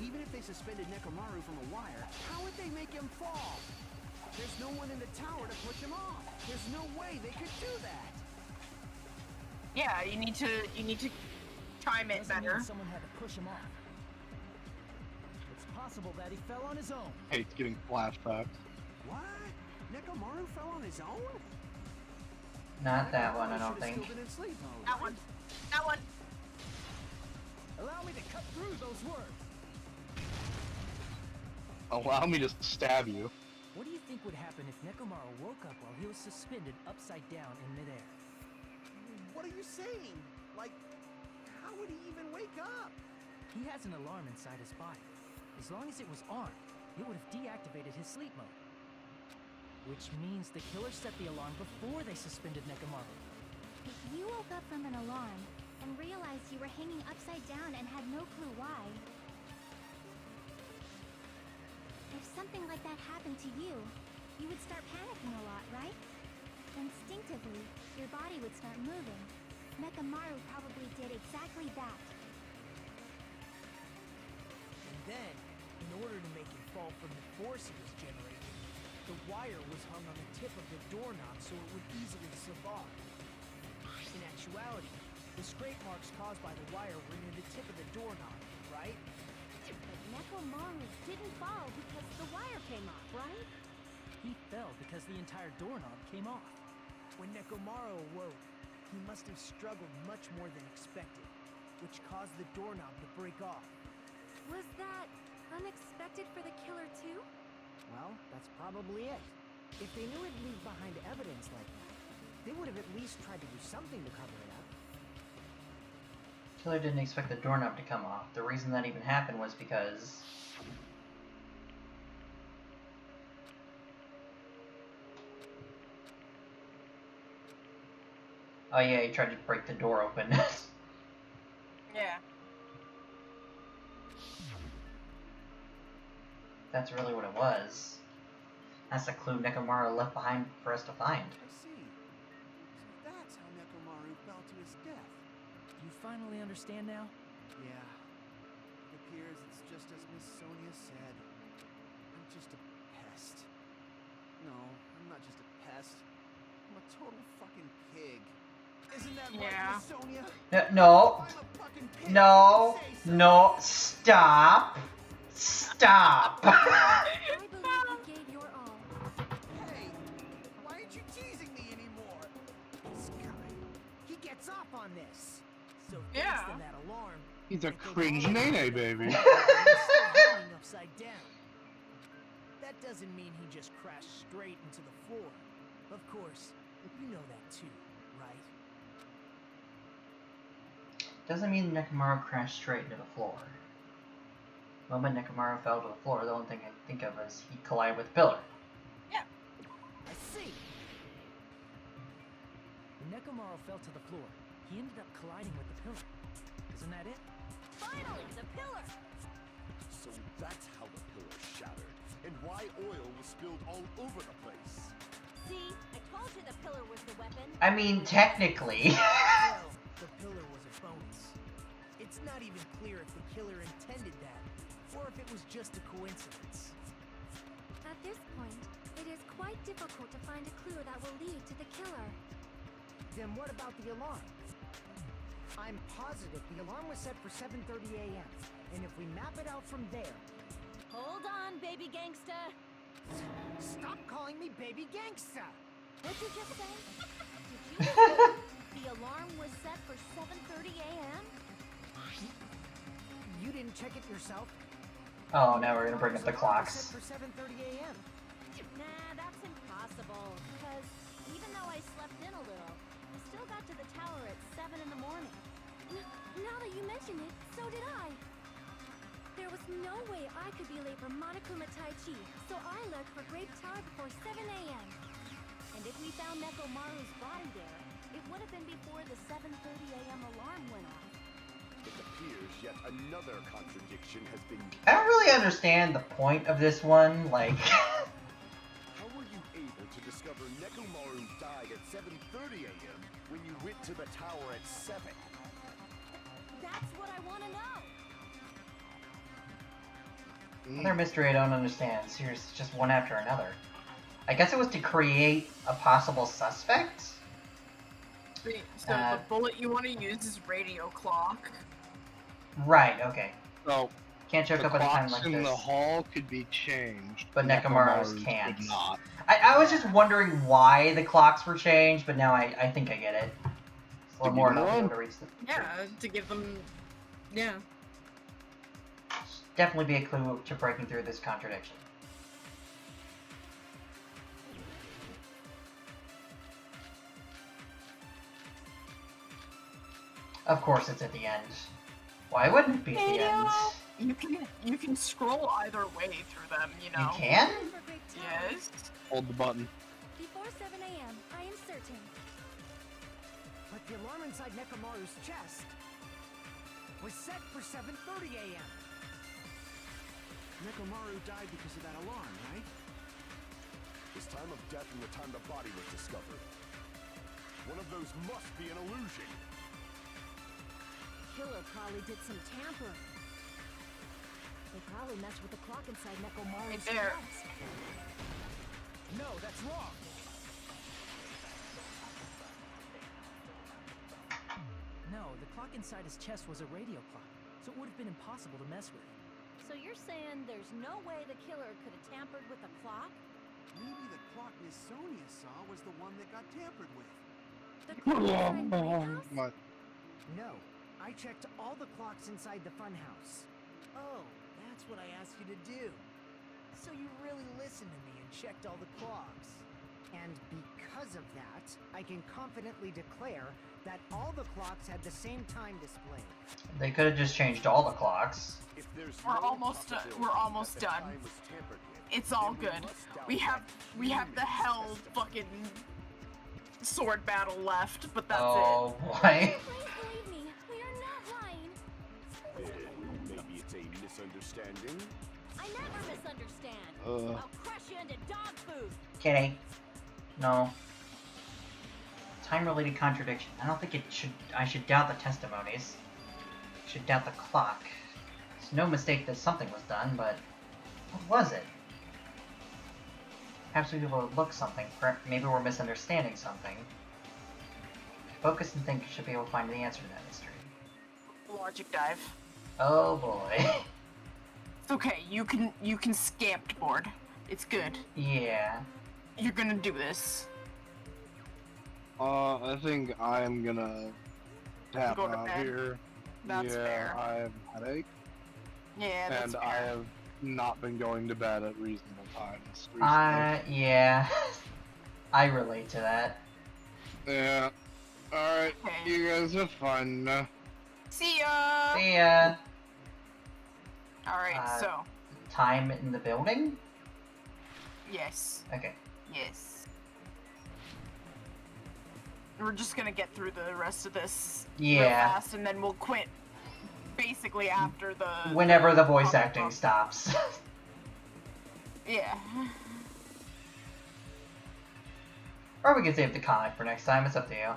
Even if they suspended Nekomaru from a wire, how would they make him fall? There's no one in the tower to push him off. There's no way they could do that. Yeah, you need to time it Doesn't better. mean someone had to push him off. It's possible that he fell on his own. Hate getting flashbacks. What? Nekomaru fell on his own? Not that one, I don't Should've think. still been in sleep mode, That right? one. That one. Allow me to cut through those words. Allow me to stab you. What do you think would happen if Nekomaru woke up while he was suspended upside down in midair? What are you saying? Like, how would he even wake up? He has an alarm inside his body. As long as it was armed, it would have deactivated his sleep mode. Which means the killer set the alarm before they suspended Nekomaru. If you woke up from an alarm and realized you were hanging upside down and had no clue why, if something like that happened to you, you would start panicking a lot, right? Instinctively, your body would start moving. Nekomaru probably did exactly that. And then, in order to make him fall from the force he was generating, the wire was hung on the tip of the doorknob so it would easily slip off. In actuality, the scrape marks caused by the wire were near the tip of the doorknob, right? But Nekomaru didn't fall because the wire came off, right? He fell because the entire doorknob came off. When Nekomaru awoke, he must have struggled much more than expected, which caused the doorknob to break off. Was that unexpected for the killer too? Well, that's probably it. If they knew it'd leave behind evidence like that, they would have at least tried to do something to cover it up. Killer didn't expect the doorknob to come off. The reason that even happened was because... Oh yeah, he tried to break the door open. Yeah. That's really what it was. That's the clue Nekomaru left behind for us to find. I see. So that's how Nekomaru fell to his death. You finally understand now? Yeah. It appears it's just as Miss Sonia said. I'm just a pest. No, I'm not just a pest. I'm a total fucking pig. Isn't that Yeah. right, Miss Sonia? No. I'm a fucking pig. No. You say so. No. Stop. Stop. I believe you gave your all. Hey, why aren't you teasing me anymore? This guy, he gets off on this. So Yeah. thanks to that alarm, He's a Nekomaru cringe nene, baby. was still hanging upside down. That doesn't mean he just crashed straight into the floor. Of course, you know that too, right? Doesn't mean Nekomaru crashed straight into the floor. The moment Nekomaru fell to the floor, the only thing I think of is he collided with a pillar. I see. When Nekomaru fell to the floor, he ended up colliding with the pillar. Isn't that it? Finally, the pillar! So that's how the pillar shattered, and why oil was spilled all over the place. See, I told you the pillar was the weapon. I mean, technically. Well, the pillar was a bonus. It's not even clear if the killer intended that, or if it was just a coincidence. At this point, it is quite difficult to find a clue that will lead to the killer. Then what about the alarm? I'm positive the alarm was set for 7:30 a.m. And if we map it out from there... Hold on, baby gangsta. Stop calling me baby gangsta! What'd you just say? Did you say the alarm was set for 7:30 a.m.? You didn't check it yourself? Oh, now we're gonna bring up the Alarm was set clocks. for 7:30 a.m. Nah, that's impossible. Because even though I slept in a little, I still got to the tower at 7 in the morning. Now that you mention it, so did I. There was no way I could be late for Monokuma Tai Chi, so I left for Grape Tower before 7 a.m. And if we found Nekomaru's body there, it would have been before the 7:30 a.m. alarm went off. It appears yet another contradiction has been... I don't really understand the point of this one. Like, How were you able to discover Nekomaru died at 7:30 a.m. when you went to the tower at 7? That's what I want to know. Another mystery I don't understand. Seriously, just one after another. I guess it was to create a possible suspect? So the bullet you want to use is radio clock. Right, okay. So Can't choke the up at a time clocks like in this. the hall could be changed, But Nekomaru's Nekomaru's can't. could not. I was just wondering why the clocks were changed, but now I think I get it. It's a little more enough to be able to reach the... Yeah, to give them. Yeah. Definitely be a clue to breaking through this contradiction. Of course it's at the end. Why wouldn't it be at the end? You can scroll either way through them, you know. You can? For Great Tower. Yes. Hold the button. Before 7 a.m., I am certain. But the alarm inside Nekomaru's chest was set for 7:30 a.m. Nekomaru died because of that alarm, right? His time of death and the time the body was discovered. One of those must be an illusion. Killer probably did some tampering. They probably messed with the clock inside Nekomaru's Right there. chest. No, that's wrong. No, the clock inside his chest was a radio clock, so it would have been impossible to mess with. So you're saying there's no way the killer could have tampered with the clock? Maybe the clock Miss Sonia saw was the one that got tampered with. The clock inside Greenhouse? My No, I checked all the clocks inside the funhouse. Oh, that's what I asked you to do. So you really listened to me and checked all the clocks. And because of that, I can confidently declare that all the clocks had the same time displayed. They could have just changed all the clocks. If there's We're no almost possibility we're almost that the done. time was tampered with, It's all then we good. must doubt We have that we have the humans hell testified. fucking sword battle left, but that's Oh boy. Please believe me, we are not lying. Maybe it's a misunderstanding. I never misunderstand. I'll crush you into dog food. Kidding. No. Time-related contradiction. I don't think I should doubt the testimonies. I should doubt the clock. It's no mistake that something was done, but what was it? Perhaps we overlooked something. Maybe we're misunderstanding something. Focus and think, you should be able to find the answer to that mystery. it. Logic dive. Oh boy. It's okay. You can scamp board. It's good. Yeah. You're gonna do this. I think I'm gonna tap Go to out bed. here. That's yeah, fair. I have a headache, Yeah, that's and I fair. have not been going to bed at reasonable times recently. Yeah. I relate to that. Yeah. Alright, Okay. you guys have fun. See ya. See ya. All right. So Time in the building? yes, Okay. yes. We're just gonna get through the rest of this real Yeah. fast, and then we'll quit. Basically after the Whenever the voice comic acting book. stops. Yeah. Or we can save the comic for next time, it's up to you.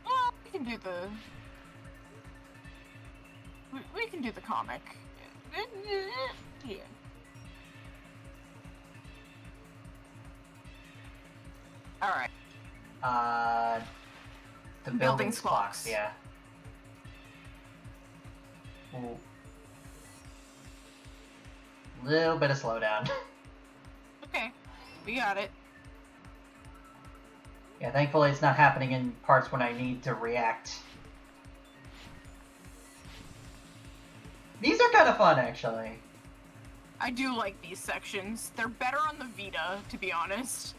Well, we can do the. We can do the comic. Yeah. All right. The Buildings building's clocks. clocks, yeah. Ooh. Little bit of slowdown. Okay. We got it. Yeah, thankfully it's not happening in parts when I need to react. These are kind of fun, actually. I do like these sections. They're better on the Vita, to be honest.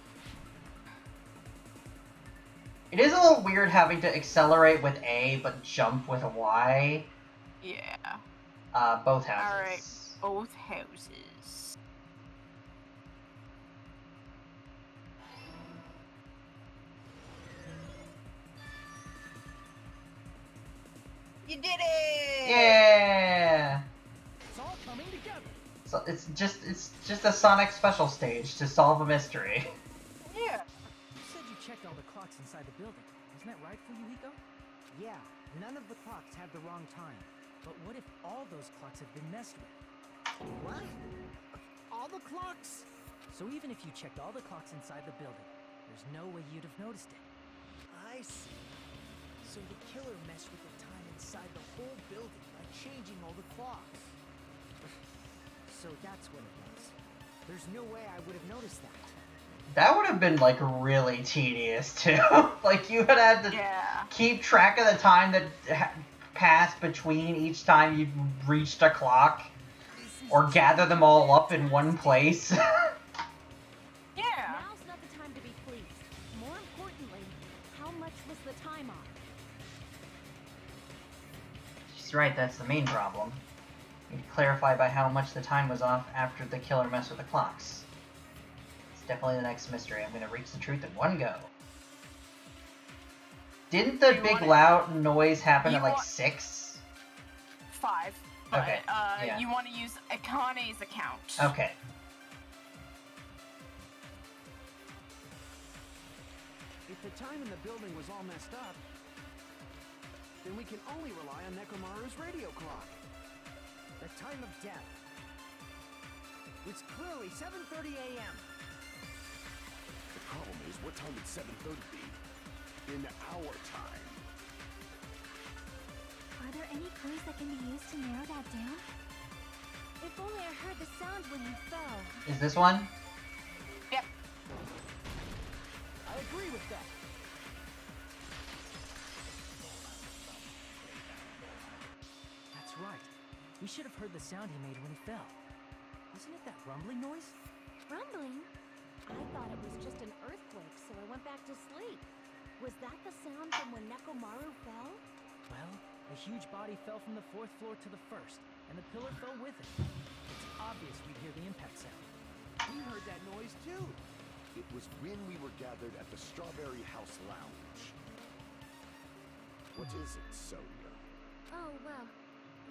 It is a little weird having to accelerate with A, but jump with a Y. Yeah. Both houses. Alright. Both houses. You did it! Yeah! It's all coming together. So it's just a Sonic special stage to solve a mystery. Yeah. You said you checked all the clocks inside the building. Isn't that right, Fuyuhiko? Yeah, none of the clocks have the wrong time. But what if all those clocks have been messed with? What? All the clocks? So even if you checked all the clocks inside the building, there's no way you'd have noticed it. I see. So the killer messed with the time inside the whole building by changing all the clocks. So that's what it was. There's no way I would have noticed that. That would have been, like, really tedious, too. Like, you would have to keep track of the time that passed between each time you reached a clock. Or gather them all up in one place. Yeah. Now's not the time to be pleased. More importantly, how much was the time off? She's right, that's the main problem. You need to clarify by how much the time was off after the killer messed with the clocks. It's definitely the next mystery. I'm gonna reach the truth in one go. Didn't the big loud noise happen at like 6? 5. But Okay, yeah. you want to use Akane's account. Okay. If the time in the building was all messed up, then we can only rely on Nekomaru's radio clock. The time of death. It's clearly 7:30 a.m. The problem is, what time would 7:30 be? In our time. Are there any clues that can be used to narrow that down? If only I heard the sound when you fell. Is this one? Yep. I agree with that. That's right. We should have heard the sound he made when he fell. Wasn't it that rumbling noise? Rumbling? I thought it was just an earthquake, so I went back to sleep. Was that the sound from when Nekomaru fell? Well, a huge body fell from the 4th floor to the 1st, and the pillar fell with it. It's obvious we'd hear the impact sound. We heard that noise too. It was when we were gathered at the Strawberry House Lounge. What is it, Sonia? Oh, well.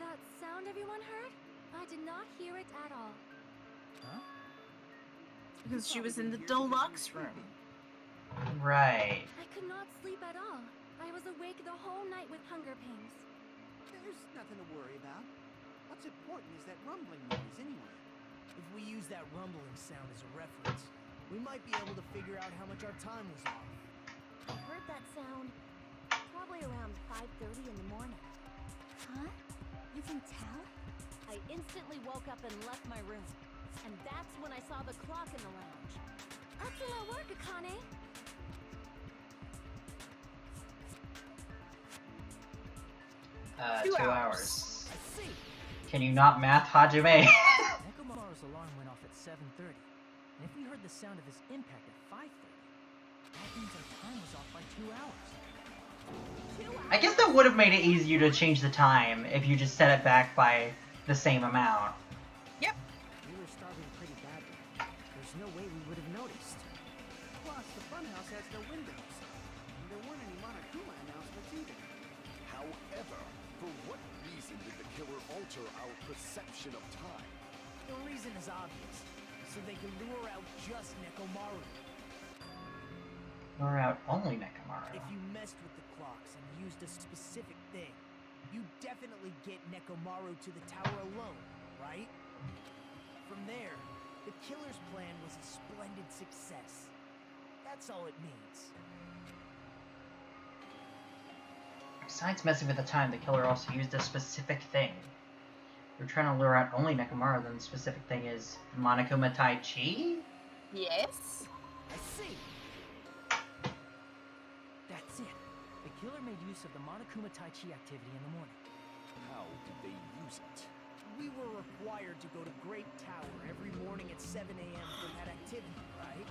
That sound everyone heard? I did not hear it at all. Huh? Because she was in the deluxe room. Right. I could not sleep at all. I was awake the whole night with hunger pains. There's nothing to worry about. What's important is that rumbling noise anyway. If we use that rumbling sound as a reference, we might be able to figure out how much our time was off. I heard that sound probably around 5:30 in the morning. Huh? You can tell? I instantly woke up and left my room. And that's when I saw the clock in the lounge. Excellent work, Akane! 2 2 hours. I see. Can you not math, Hajime? Nekomaru's alarm went off at 7:30, and if we heard the sound of his impact at 5:30, that means our time was off by 2 hours. I guess that would have made it easier to change the time if you just set it back by the same amount. Yep. We were starving pretty badly. There's no way we would have noticed. Plus, the funhouse has no windows. And there weren't any Monokuma announcements either. However, for what reason did the killer alter our perception of time? The reason is obvious. So they can lure out just Nekomaru. Or out only Nekomaru. If you messed with the clocks and used a specific thing, you definitely get Nekomaru to the tower alone, right? From there, the killer's plan was a splendid success. That's all it means. Besides messing with the time, the killer also used a specific thing. If you're trying to lure out only Nekomaru, then the specific thing is Monokuma Tai Chi? Yes. I see. That's it. The killer made use of the Monokuma Tai Chi activity in the morning. How did they use it? We were required to go to Great Tower every morning at 7 a.m. for that activity, right?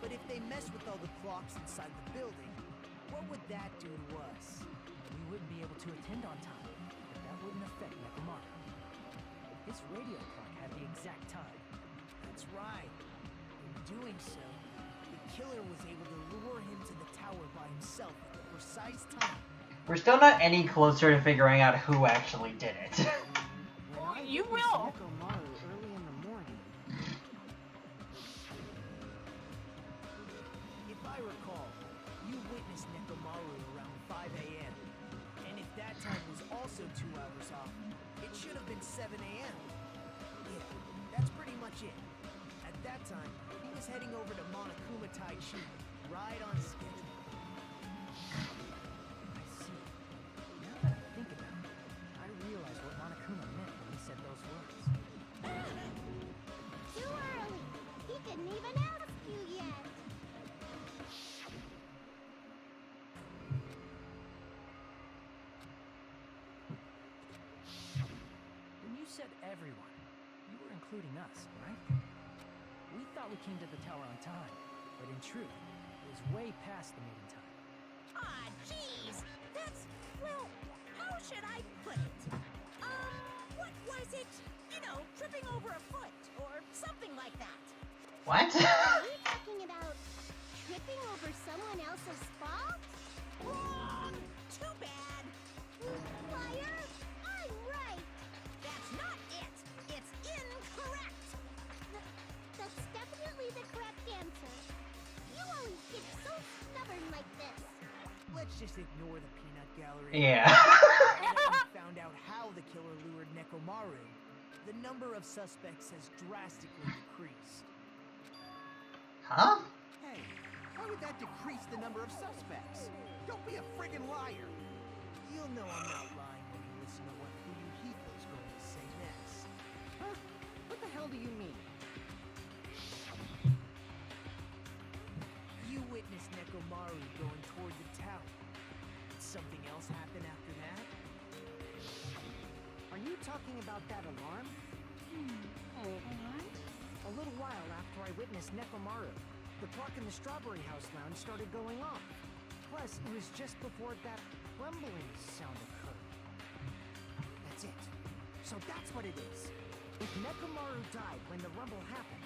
But if they mess with all the clocks inside the building, what would that do to us? We wouldn't be able to attend on time, but that wouldn't affect Nekomaru. His radio clock had the exact time. That's right. In doing so, the killer was able to lure him to the tower by himself at the precise time. We're still not any closer to figuring out who actually did it. Well, When I you witnessed will. Nekomaru early in the morning. If I recall, you glove was off. It should have been 7 a.m. Yeah, that's pretty much it. At that time, he was heading over to Monokuma Taichi, right on schedule. I see. Now that I think about it, I realize what Monokuma meant when he said those words. Too early. He didn't even ask you yet. When you said everyone, you were including us, right? We thought we came to the tower on time, but in truth, it was way past the meeting time. Ah, jeez. That's, well, how should I put it? What was it? You know, tripping over a foot or something like that. What? Are you talking about tripping over someone else's fault? Wrong! Too bad. Liar! I'm right. That's not it. It's incorrect. That's definitely the correct answer. You always get so stubborn like this. Let's just ignore the peanut gallery. Yeah. Now that we found out how the killer lured Nekomaru, the number of suspects has drastically decreased. Huh? Hey, why would that decrease the number of suspects? Don't be a friggin' liar. You'll know I'm not lying when you listen to what Fuyuhiko's going to say next. Huh? What the hell do you mean? You witnessed Nekomaru going toward the tower. Did something else happen after that? Are you talking about that alarm? A little while after I witnessed Nekomaru, the clock in the Strawberry House lounge started going off. Plus, it was just before that rumbling sound occurred. That's it. So that's what it is. If Nekomaru died when the rumble happened,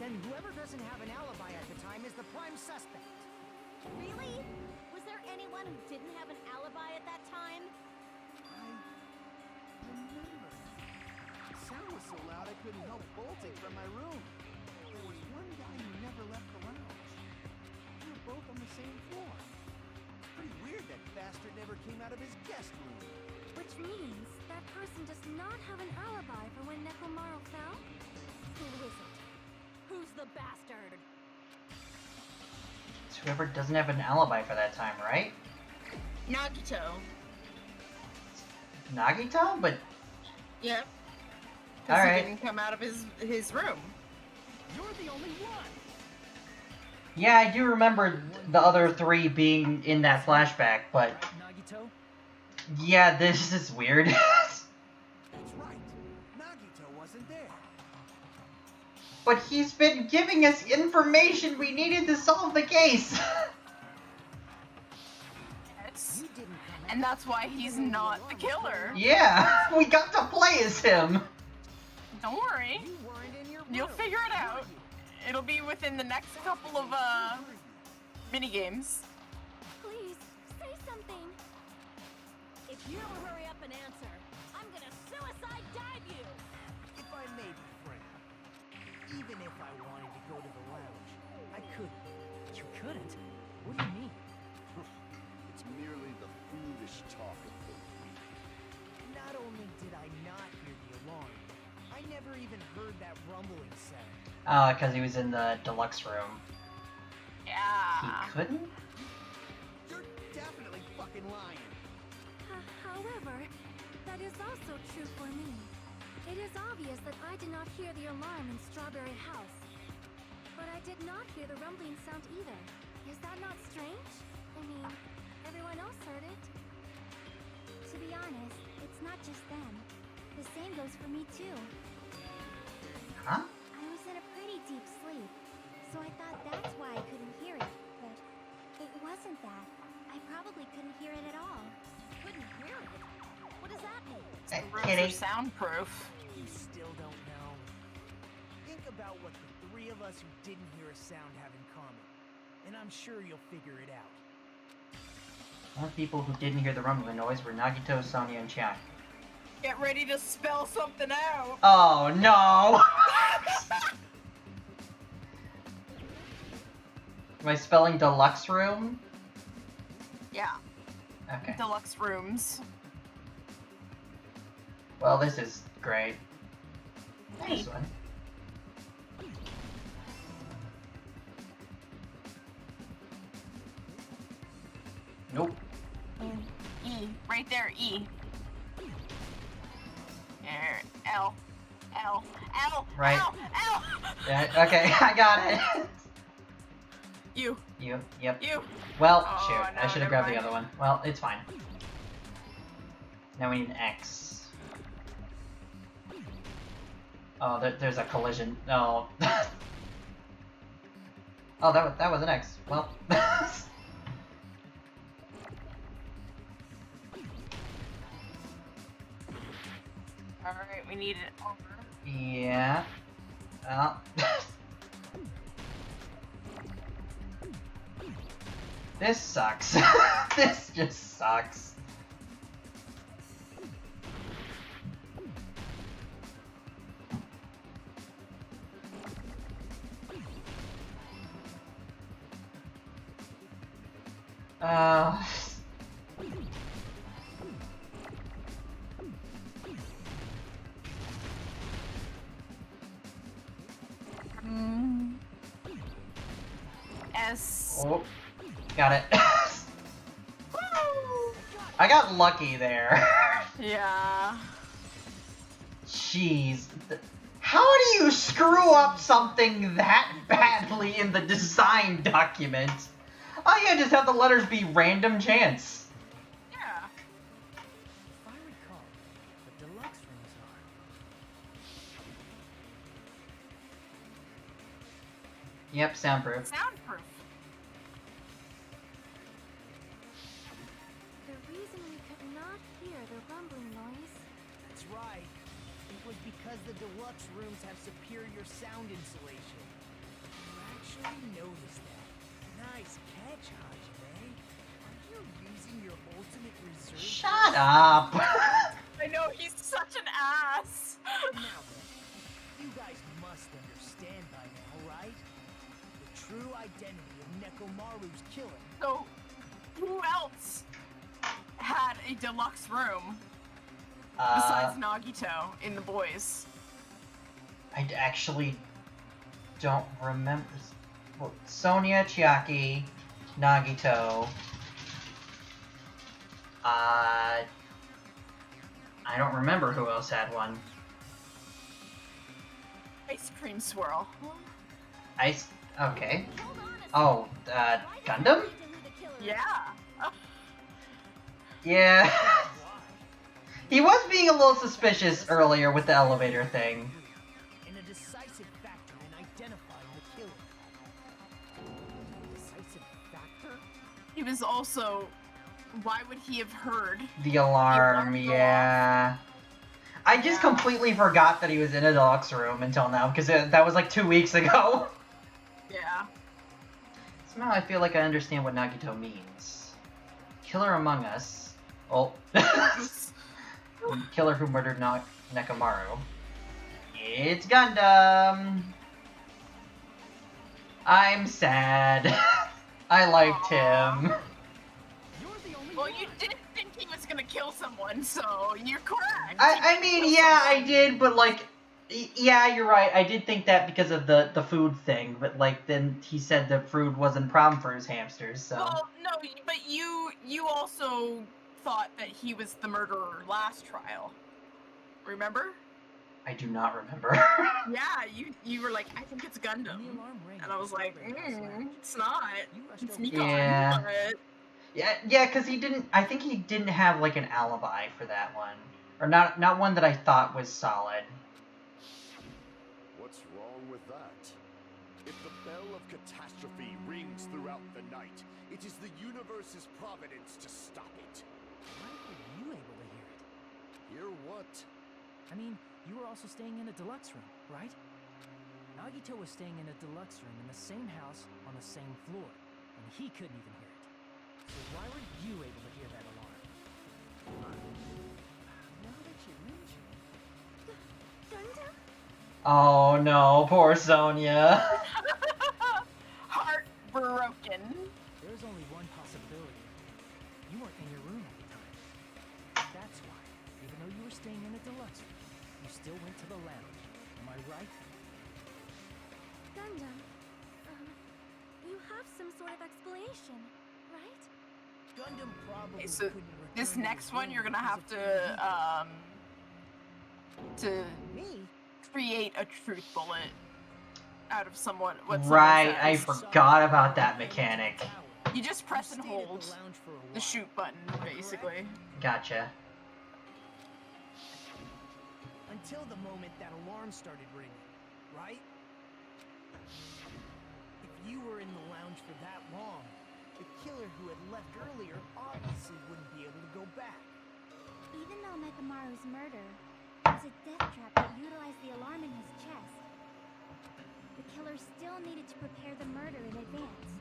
then whoever doesn't have an alibi at the time is the prime suspect. Really? Was there anyone who didn't have an alibi at that time? I remember. The sound was so loud I couldn't help bolting from my room. There was one guy who never left the lounge. We were both on the same floor. It's pretty weird that bastard never came out of his guest room. Which means that person does not have an alibi for when Nekomaru fell? Who is it? Who's the bastard? It's whoever doesn't have an alibi for that time, right? Nagito. Nagito? But Yep. All Because right. he didn't come out of his room. You're the only one! yeah, I do remember the other three being in that flashback, but Right, Nagito? yeah, this is weird. That's right. Nagito wasn't there. But he's been giving us information we needed to solve the case. Yes. You didn't come And that's why he's not the killer. yeah, we got to play as him. Don't worry. You weren't in your room. You'll figure it out. It'll be within the next couple of mini games. Please, say something. If you don't hurry up and answer, I'm gonna suicide dive you! If I may be frank, even if I wanted to go to the lounge, I couldn't. You couldn't? What do you mean? It's merely the foolish talk of the weak. Not only did I not hear the alarm, I never even heard that rumbling sound. Because he was in the deluxe room. He Yeah. couldn't? You're definitely fucking lying. However, that is also true for me. It is obvious that I did not hear the alarm in Strawberry House. But I did not hear the rumbling sound either. Is that not strange? I mean, everyone else heard it. To be honest, it's not just them. The same goes for me too. Huh? I was in a pretty deep sleep, so I thought that's why I couldn't hear it. But it wasn't that. I probably couldn't hear it at all. Couldn't hear it? What does that mean? Hey, The rooms Kitty. are soundproof. You still don't know. Think about what the three of us who didn't hear a sound have in common, and I'm sure you'll figure it out. All the people who didn't hear the rumbling noise were Nagito, Sonia, and Chiaki. Get ready to spell something out. Oh no! Am I spelling deluxe room? Yeah. Okay. Deluxe rooms. Well, this is great. Hey. This one. Nope. E. Right there, E. There. L. L. L. Right. L. L. Yeah, okay, I got it. You. You, yep. You. Well, Oh, shoot, no, I should have never grabbed the mind. other one. Well, it's fine. Now we need an X. Oh, there's a collision. No. Oh, that was an X. Well. Alright, we need it over. Yeah. Well. This sucks. This just sucks. Uh... S. Oh, got it. I got lucky there. Yeah. Jeez. How do you screw up something that badly in the design document? Oh yeah, just have the letters be random chance. Yeah. If I recall, the deluxe rooms are. Yep, soundproof. Soundproof. The reason we could not hear the rumbling noise. That's right. It was because the deluxe rooms have superior sound insulation. You actually noticed that. Nice catch, Hajime. Are you using your ultimate reserve? Shut up. I know, he's such an ass. Now then, you guys must understand by now, right? The true identity of Nekomaru's killer. So, who else had a deluxe room besides Nagito in the boys? I actually don't remember. Well, Sonia, Chiaki, Nagito. I don't remember who else had one. Ice cream swirl. Ice. Okay. Hold on a second. Oh, Why Gundam? did you know who the killer is? Yeah. Yeah. He was being a little suspicious earlier with the elevator thing. And a decisive factor in identifying the killer. Decisive factor? He was also. Why would he have heard? The alarm, alarm go yeah. I just completely forgot that he was in a deluxe room until now, because that was like 2 weeks ago. Yeah. Somehow I feel like I understand what Nagito means. Killer among us. Oh. Killer who murdered Nekomaru. It's Gundam! I'm sad. I liked him. Well, you did think he was gonna kill someone, so you're correct. I mean, yeah, I did, but like, yeah, you're right. I did think that because of the food thing, but like, then he said the food wasn't a problem for his hamsters, so. Well, no, but you also thought that he was the murderer last trial. Remember? I do not remember. Yeah, you were like, I think it's Gundam. When the alarm rang, And I was like, last night, it's not. you rushed It's over Nikon, Yeah. but... Yeah, because he didn't. I think he didn't have like an alibi for that one, or not one that I thought was solid. What's wrong with that? If the bell of catastrophe rings throughout the night, it is the universe's providence to stop it. Why were you able to hear it? Hear what? I mean, you were also staying in a deluxe room, right? Nagito was staying in a deluxe room in the same house on the same floor, and he couldn't even hear it. So why were you able to hear that alarm? Now that you mention it, Gundam? Oh no, poor Sonia. Heartbroken. there's only one possibility. You weren't in your room at the time. That's why, even though you were staying in the deluxe room, you still went to the lounge. Am I right? Gundam, you have some sort of explanation, right? Gundam probably Okay, so couldn't this return to next his one room you're gonna because have of to Me? create a truth bullet out of someone. What Right, someone I says. forgot about that mechanic. You just press and stayed at the hold lounge for a the while. shoot button, Am I correct? basically. Gotcha. Until the moment that alarm started ringing, right? If you were in the lounge for that long, the killer who had left earlier obviously wouldn't be able to go back. Even though Nekamaru's murder was a death trap that utilized the alarm in his chest, the killer still needed to prepare the murder in advance.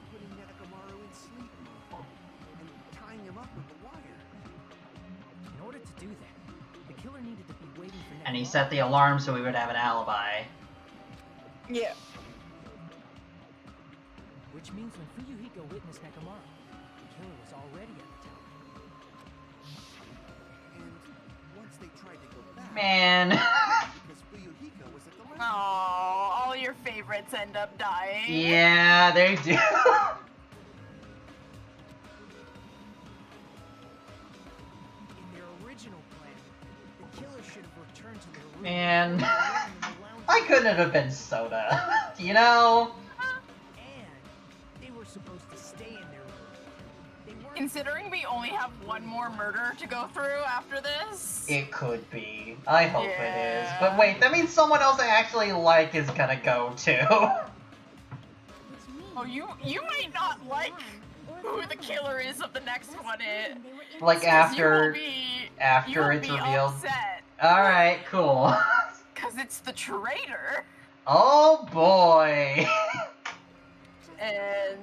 Putting Nekamaru in sleep mode and tying him up with the wire. In order to do that, the killer needed to be waiting for And he Nekamaru. set the alarm so we would have an alibi. Yeah. Which means when Fuyuhiko witnessed Nekamaru, the killer was already at the tower. And once they tried to go back, Man. because Fuyuhiko was at the lounge. Oh, all your favorites end up dying. Yeah, they do. In their original plan, the killer should have returned to their room. Man. before the alarm in the lounge Why couldn't it have been Soda? You know? And they were supposed to stay in their room. They weren't. Considering we only have one more murder to go through after this. It could be. I hope it is. Yeah. But wait, that means someone else I actually like is gonna go too. Which means Oh, you might not like who the killer is of the next one. Like after you will it's be revealed. upset Alright, cool. because it's the traitor, Oh boy. and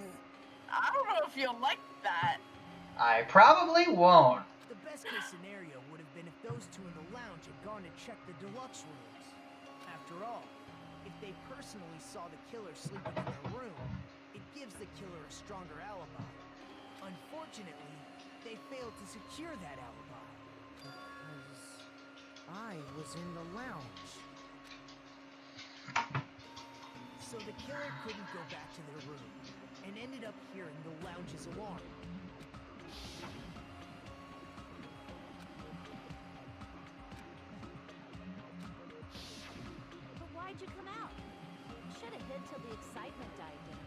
I don't know if you'll like that. I probably won't. The best case scenario would have been if those two in the lounge had gone to check the deluxe rooms. After all, if they personally saw the killer sleeping in their room, it gives the killer a stronger alibi. Unfortunately, they failed to secure that alibi. Because I was in the lounge. So the killer couldn't go back to their room, and ended up hearing the lounge's alarm. But why'd you come out? You should have hid till the excitement died down.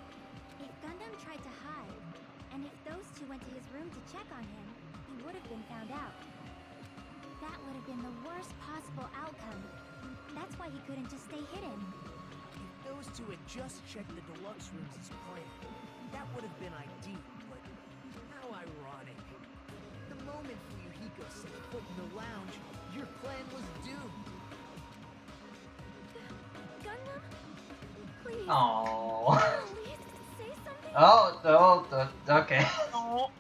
If Gundam tried to hide, and if those two went to his room to check on him, he would have been found out. That would have been the worst possible outcome. That's why he couldn't just stay hidden. If those two had just checked the deluxe rooms as planned, that would have been ideal, but how ironic. The moment Fuyuhiko set foot in the lounge, your plan was doomed. Gundam? Please. Oh. Please say something. Okay. Oh,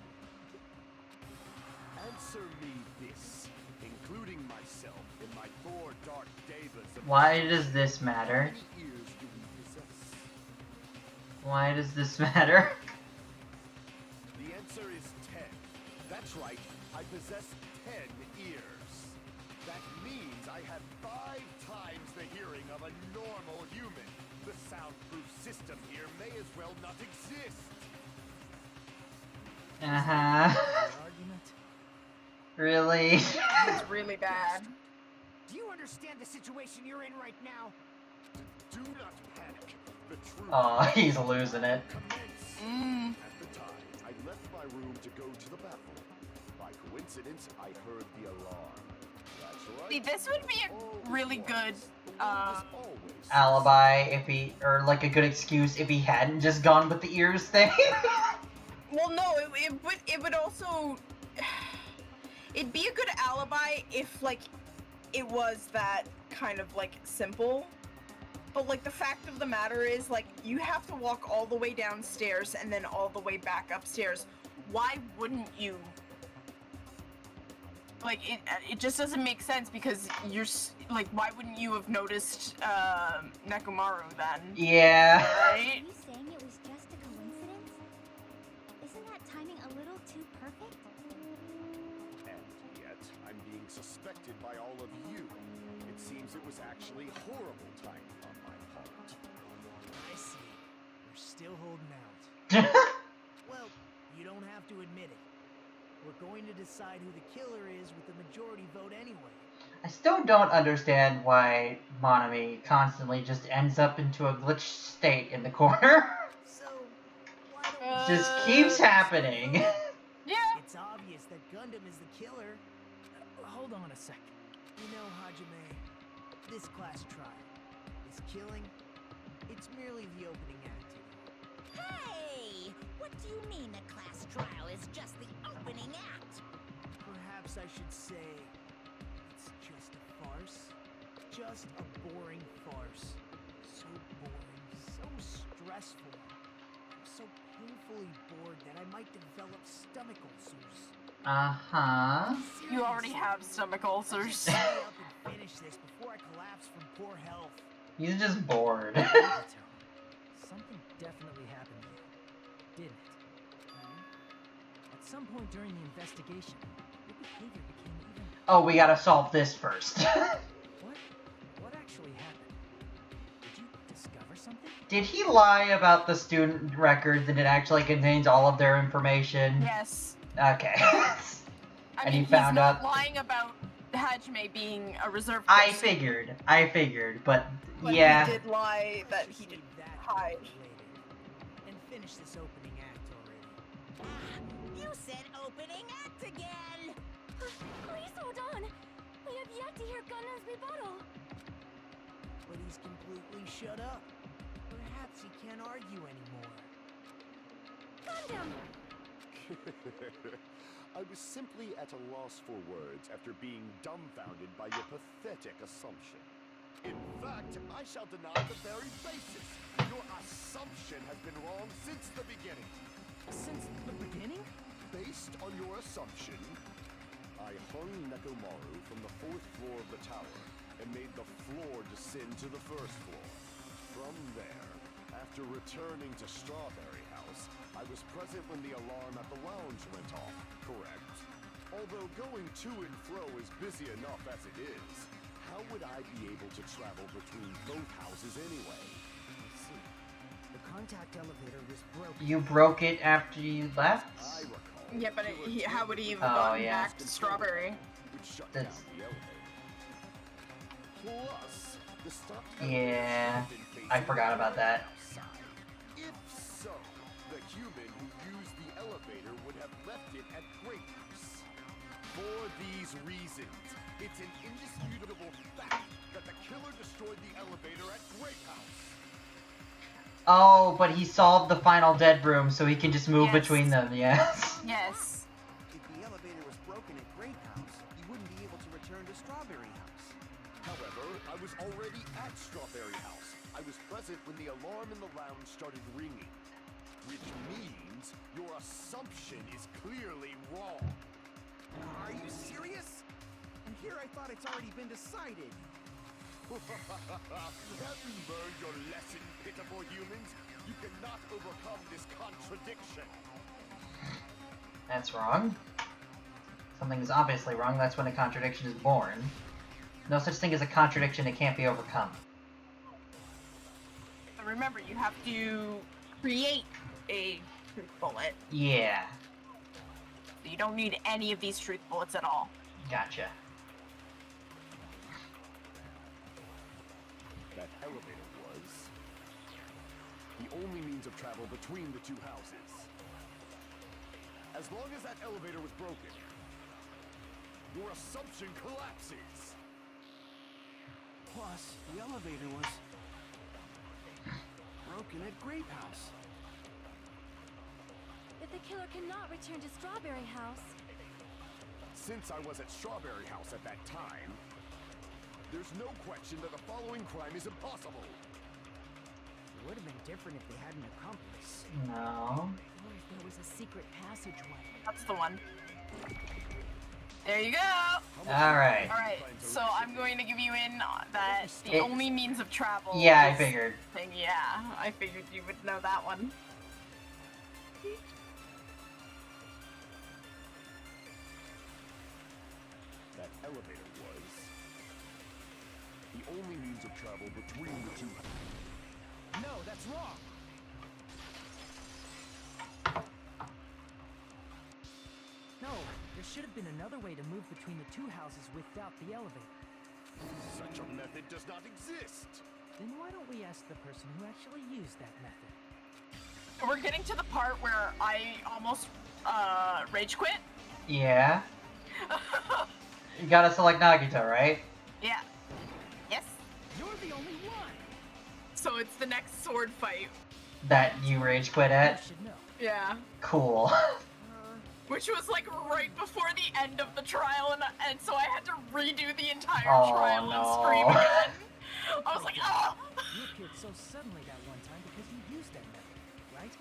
Answer me this, including myself in my 4 dark devas of Why does this matter? How many ears do we possess? Why does this matter? The answer is 10. That's right, I possess 10 ears. That means I have 5 times the hearing of a normal human. The soundproof system here may as well not exist. Uh-huh. Your argument? Really? it's really bad. Do you understand the situation you're in right now? Do not panic. The truth Oh, he's losing it. Mm. At the time, I left my room to go to the bathroom. By coincidence, I heard the alarm. That's right. See, this would be a really good Alibi if he, or like a good excuse if he hadn't just gone with the ears thing. Well, no, it would also, it'd be a good alibi if like it was that kind of like simple. But like the fact of the matter is, like, you have to walk all the way downstairs and then all the way back upstairs. Why wouldn't you? Like, it just doesn't make sense because you're like, why wouldn't you have noticed Nekomaru then? Yeah. Are Right? you saying it was just a coincidence? Isn't that timing a little too perfect? And yet, I'm being suspected affected by all of you. It seems it was actually horrible timing on my part. I see. You're still holding out. Well, you don't have to admit it. We're going to decide who the killer is with the majority vote anyway. I still don't understand why Monami constantly just ends up into a glitched state in the corner. So, why don't we... Just keeps happening. Yeah. It's obvious that Gundam is the killer. Hold on a second. You know, Hajime, this class trial, this killing, it's merely the opening act. Hey! What do you mean a class trial is just the opening act? Perhaps I should say it's just a farce. Just a boring farce. So boring, so stressful. I'm so painfully bored that I might develop stomach ulcers. Uh-huh. You already have stomach ulcers. Hurry up and finish this before I collapse from poor health. He's just bored. Something definitely happened here, didn't it? At some point during the investigation, your behavior became even... Oh, we gotta solve this first. What actually happened? Did you discover something? Did he lie about the student records and it actually contains all of their information? Yes. Okay. I And mean, he found he's not out- lying about Hajime being a reserve I person, figured, but but yeah. he did lie that he did Save that hide. for later. And finish this opening act already. You said opening act again! Please hold on. We have yet to hear Gundam's rebuttal. But he's completely shut up. Perhaps he can't argue anymore. Gundam! I was simply at a loss for words after being dumbfounded by your pathetic assumption. In fact, I shall deny the very basis. Your assumption has been wrong since the beginning. Since the beginning? Based on your assumption, I hung Nekomaru from the 4th floor of the tower and made the floor descend to the 1st floor. From there, after returning to Strawberry House, I was present when the alarm at the lounge went off, correct? Although going to and fro is busy enough as it is, how would I be able to travel between both houses anyway? Let's see. The contact elevator was broken. You broke it after you left? I recall. Yeah, but how would he have Oh, gotten yeah. back to Strawberry? Which shut down That's- the elevator. Plus, the stopped Yeah, elevator had been I facing forgot about that. outside. If so, the human who used the elevator would have left it at Great House. For these reasons, it's an indisputable fact that the killer destroyed the elevator at Great House. Oh, but he solved the final dead room, so he can just move Yes. between them, yes. Yes. If the elevator was broken at Great House, you wouldn't be able to return to Strawberry House. However, I was already at Strawberry House. I was present when the alarm in the lounge started ringing. Which means your assumption is clearly wrong. Are you serious? And here I thought it's already been decided. Have you learned your lesson, pitiful humans? You cannot overcome this contradiction. That's wrong. Something is obviously wrong, that's when a contradiction is born. No such thing as a contradiction that can't be overcome. But remember, you have to create a truth bullet. Yeah, You don't need any of these truth bullets at all. gotcha. That elevator was the only means of travel between the two houses. As long as that elevator was broken, your assumption collapses. Plus, the elevator was broken at Grape House. If the killer cannot return to Strawberry House, Since I was at Strawberry House at that time, there's no question that the following crime is impossible. It would have been different if they had an accomplice. No. or if there was a secret passageway. That's the one. There you go! Alright. Alright, so I'm going to give you in that the It- only means of travel Yeah, I is figured. thing. Yeah, I figured you would know that one. That elevator the only means of travel between the two. No, that's wrong. No, there should have been another way to move between the two houses without the elevator. Such a method does not exist. Then why don't we ask the person who actually used that method? We're getting to the part where I almost rage quit. Yeah. You gotta select Nagito, right? Yeah. Yes. You're the only one. So it's the next sword fight. That you rage quit You at? should know. Yeah. Cool. Which was like right before the end of the trial, and so I had to redo the entire Oh, trial and no. scream again. I was like, oh! You appeared so suddenly that one time because you used that method, right?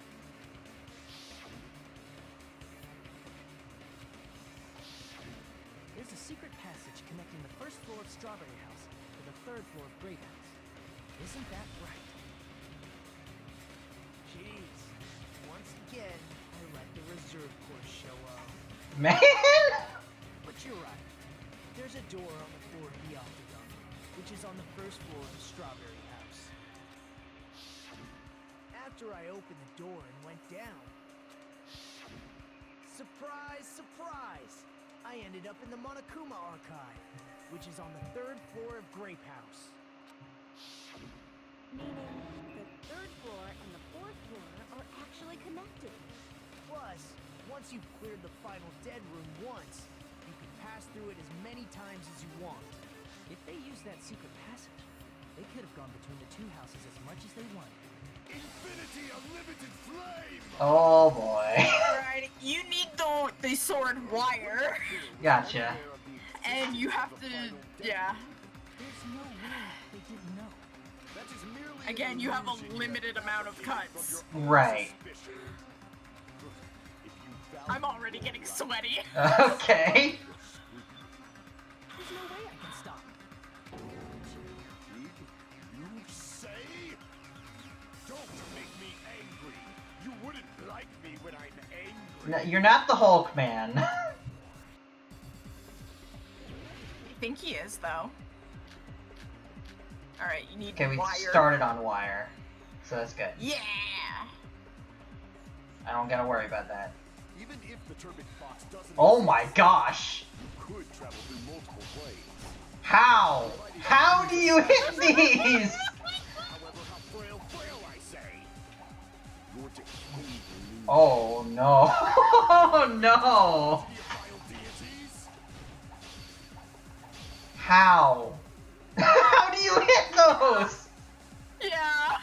There's a secret passage connecting the first floor of Strawberry House to the third floor of Grape House. Isn't that right? Jeez. Once again, I let the reserve course show up. Man! But you're right. There's a door on the floor of the Octagon, which is on the first floor of the Strawberry House. After I opened the door and went down, surprise, surprise! I ended up in the Monokuma Archive, which is on the third floor of Grape House. Meaning the third floor and the fourth floor are actually connected. Plus, once you've cleared the final dead room once, you can pass through it as many times as you want. If they used that secret passage, they could have gone between the two houses as much as they wanted. Infinity Unlimited Flame! Oh boy. Right, you need the sword wire, Gotcha. and you have to, yeah. There's no way they didn't know. That is merely Again, an you have a illusion limited yet amount of validated cuts. from your own Right. suspicion. If you value I'm already getting sweaty. Okay. There's no way I can stop. You say? Don't make me angry. You wouldn't like me when I'm angry. No, you're not the Hulk, man. I think he is, though. Alright, you need Okay, we wire. started on wire. So that's good. Yeah! I don't gotta worry about that. Even if the turbid box doesn't Oh my gosh! you could travel through multiple planes. How? How do you hit these? However, how frail I say. Your decayed illusion. Oh no. Oh no. Vile deities. How? How do you hit those? Yeah!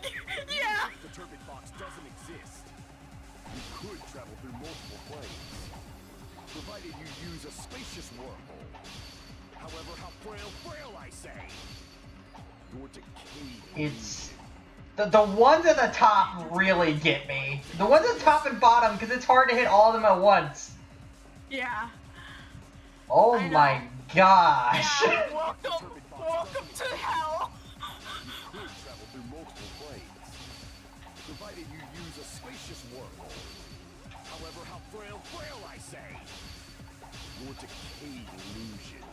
Yeah! If the turbid box doesn't exist, you could travel through multiple planes, provided you use a spacious wormhole. However, how frail I say. Your decayed It's the ones at the top really get me. The ones at the top and bottom, because it's hard to hit all of them at once. Yeah. Oh I know. my gosh. Yeah, welcome to hell! You could travel through multiple planes, provided you use a spacious wormhole. However, how frail I say. Your decayed illusion.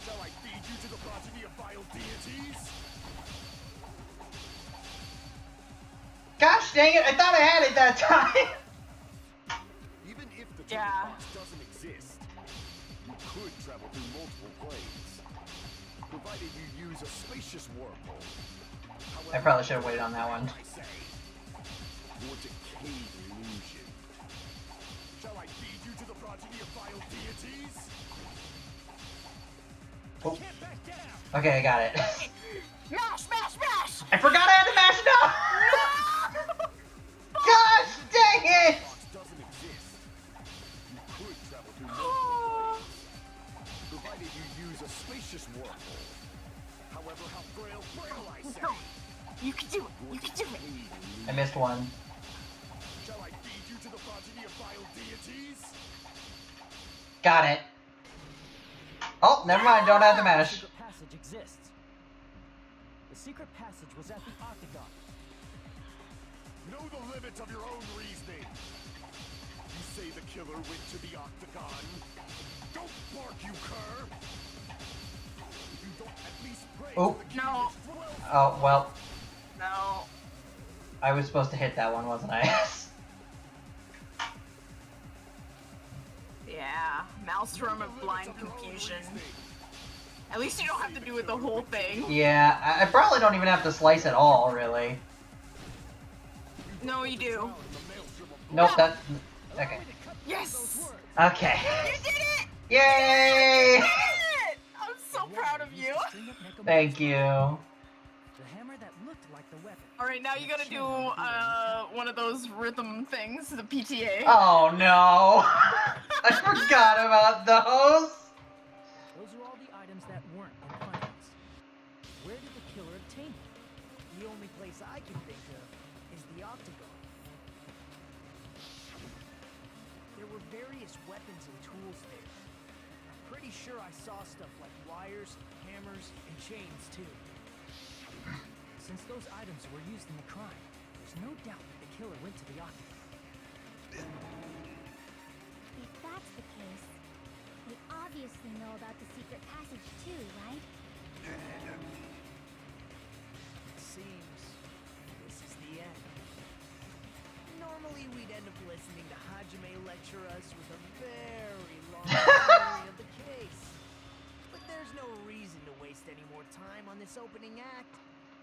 Shall I feed you to the progeny of vile deities? Gosh dang it, I thought I had it that time. Even if the turbid Yeah. box doesn't exist, you could travel through multiple planes, provided you use a spacious wormhole. However, I probably should have waited on that one. I say, your decayed illusion. Shall I feed you to the progeny of vile deities? Oh. Can't back down. Okay, I got it. Mash, mash, mash! I forgot I had to mash it up! Gosh dang it! Box doesn't exist. You could travel through multiple planes, provided you use a spacious wormhole. However, how frail I say. No. You can do it! You can do it! I missed one. Shall I feed you to the progeny of vile deities? Got it. Oh, never mind, don't have to The mash. secret passage exists. The secret passage was at the Octagon. Know the limits of your own reasoning. You say the killer went to the Octagon. Don't bark, you cur! Oh, No, oh, well, no. I was supposed to hit that one, wasn't I? Yeah, Maelstrom of Blind Confusion. At least you don't have to do it the whole thing. Yeah, I probably don't even have to slice at all, really. No, you do. Nope, that... Okay. Yes! Okay. You did it! Yay! You did it! I'm so proud of you. Thank you. The hammer that looked like the weapon. Alright, now you gotta do one of those rhythm things, the PTA. Oh no! I forgot about those! Those are all the items that weren't in Funhouse. Where did the killer obtain them? The only place I can think of is the Octagon. There were various weapons and tools there. I'm pretty sure I saw stuff like wires, hammers, and chains too. Since those items were used in the crime, there's no doubt that the killer went to the Octagon. If that's the case, they obviously know about the secret passage too, right? It seems this is the end. Normally we'd end up listening to Hajime lecture us with a very long summary of the case. But there's no reason to waste any more time on this opening act.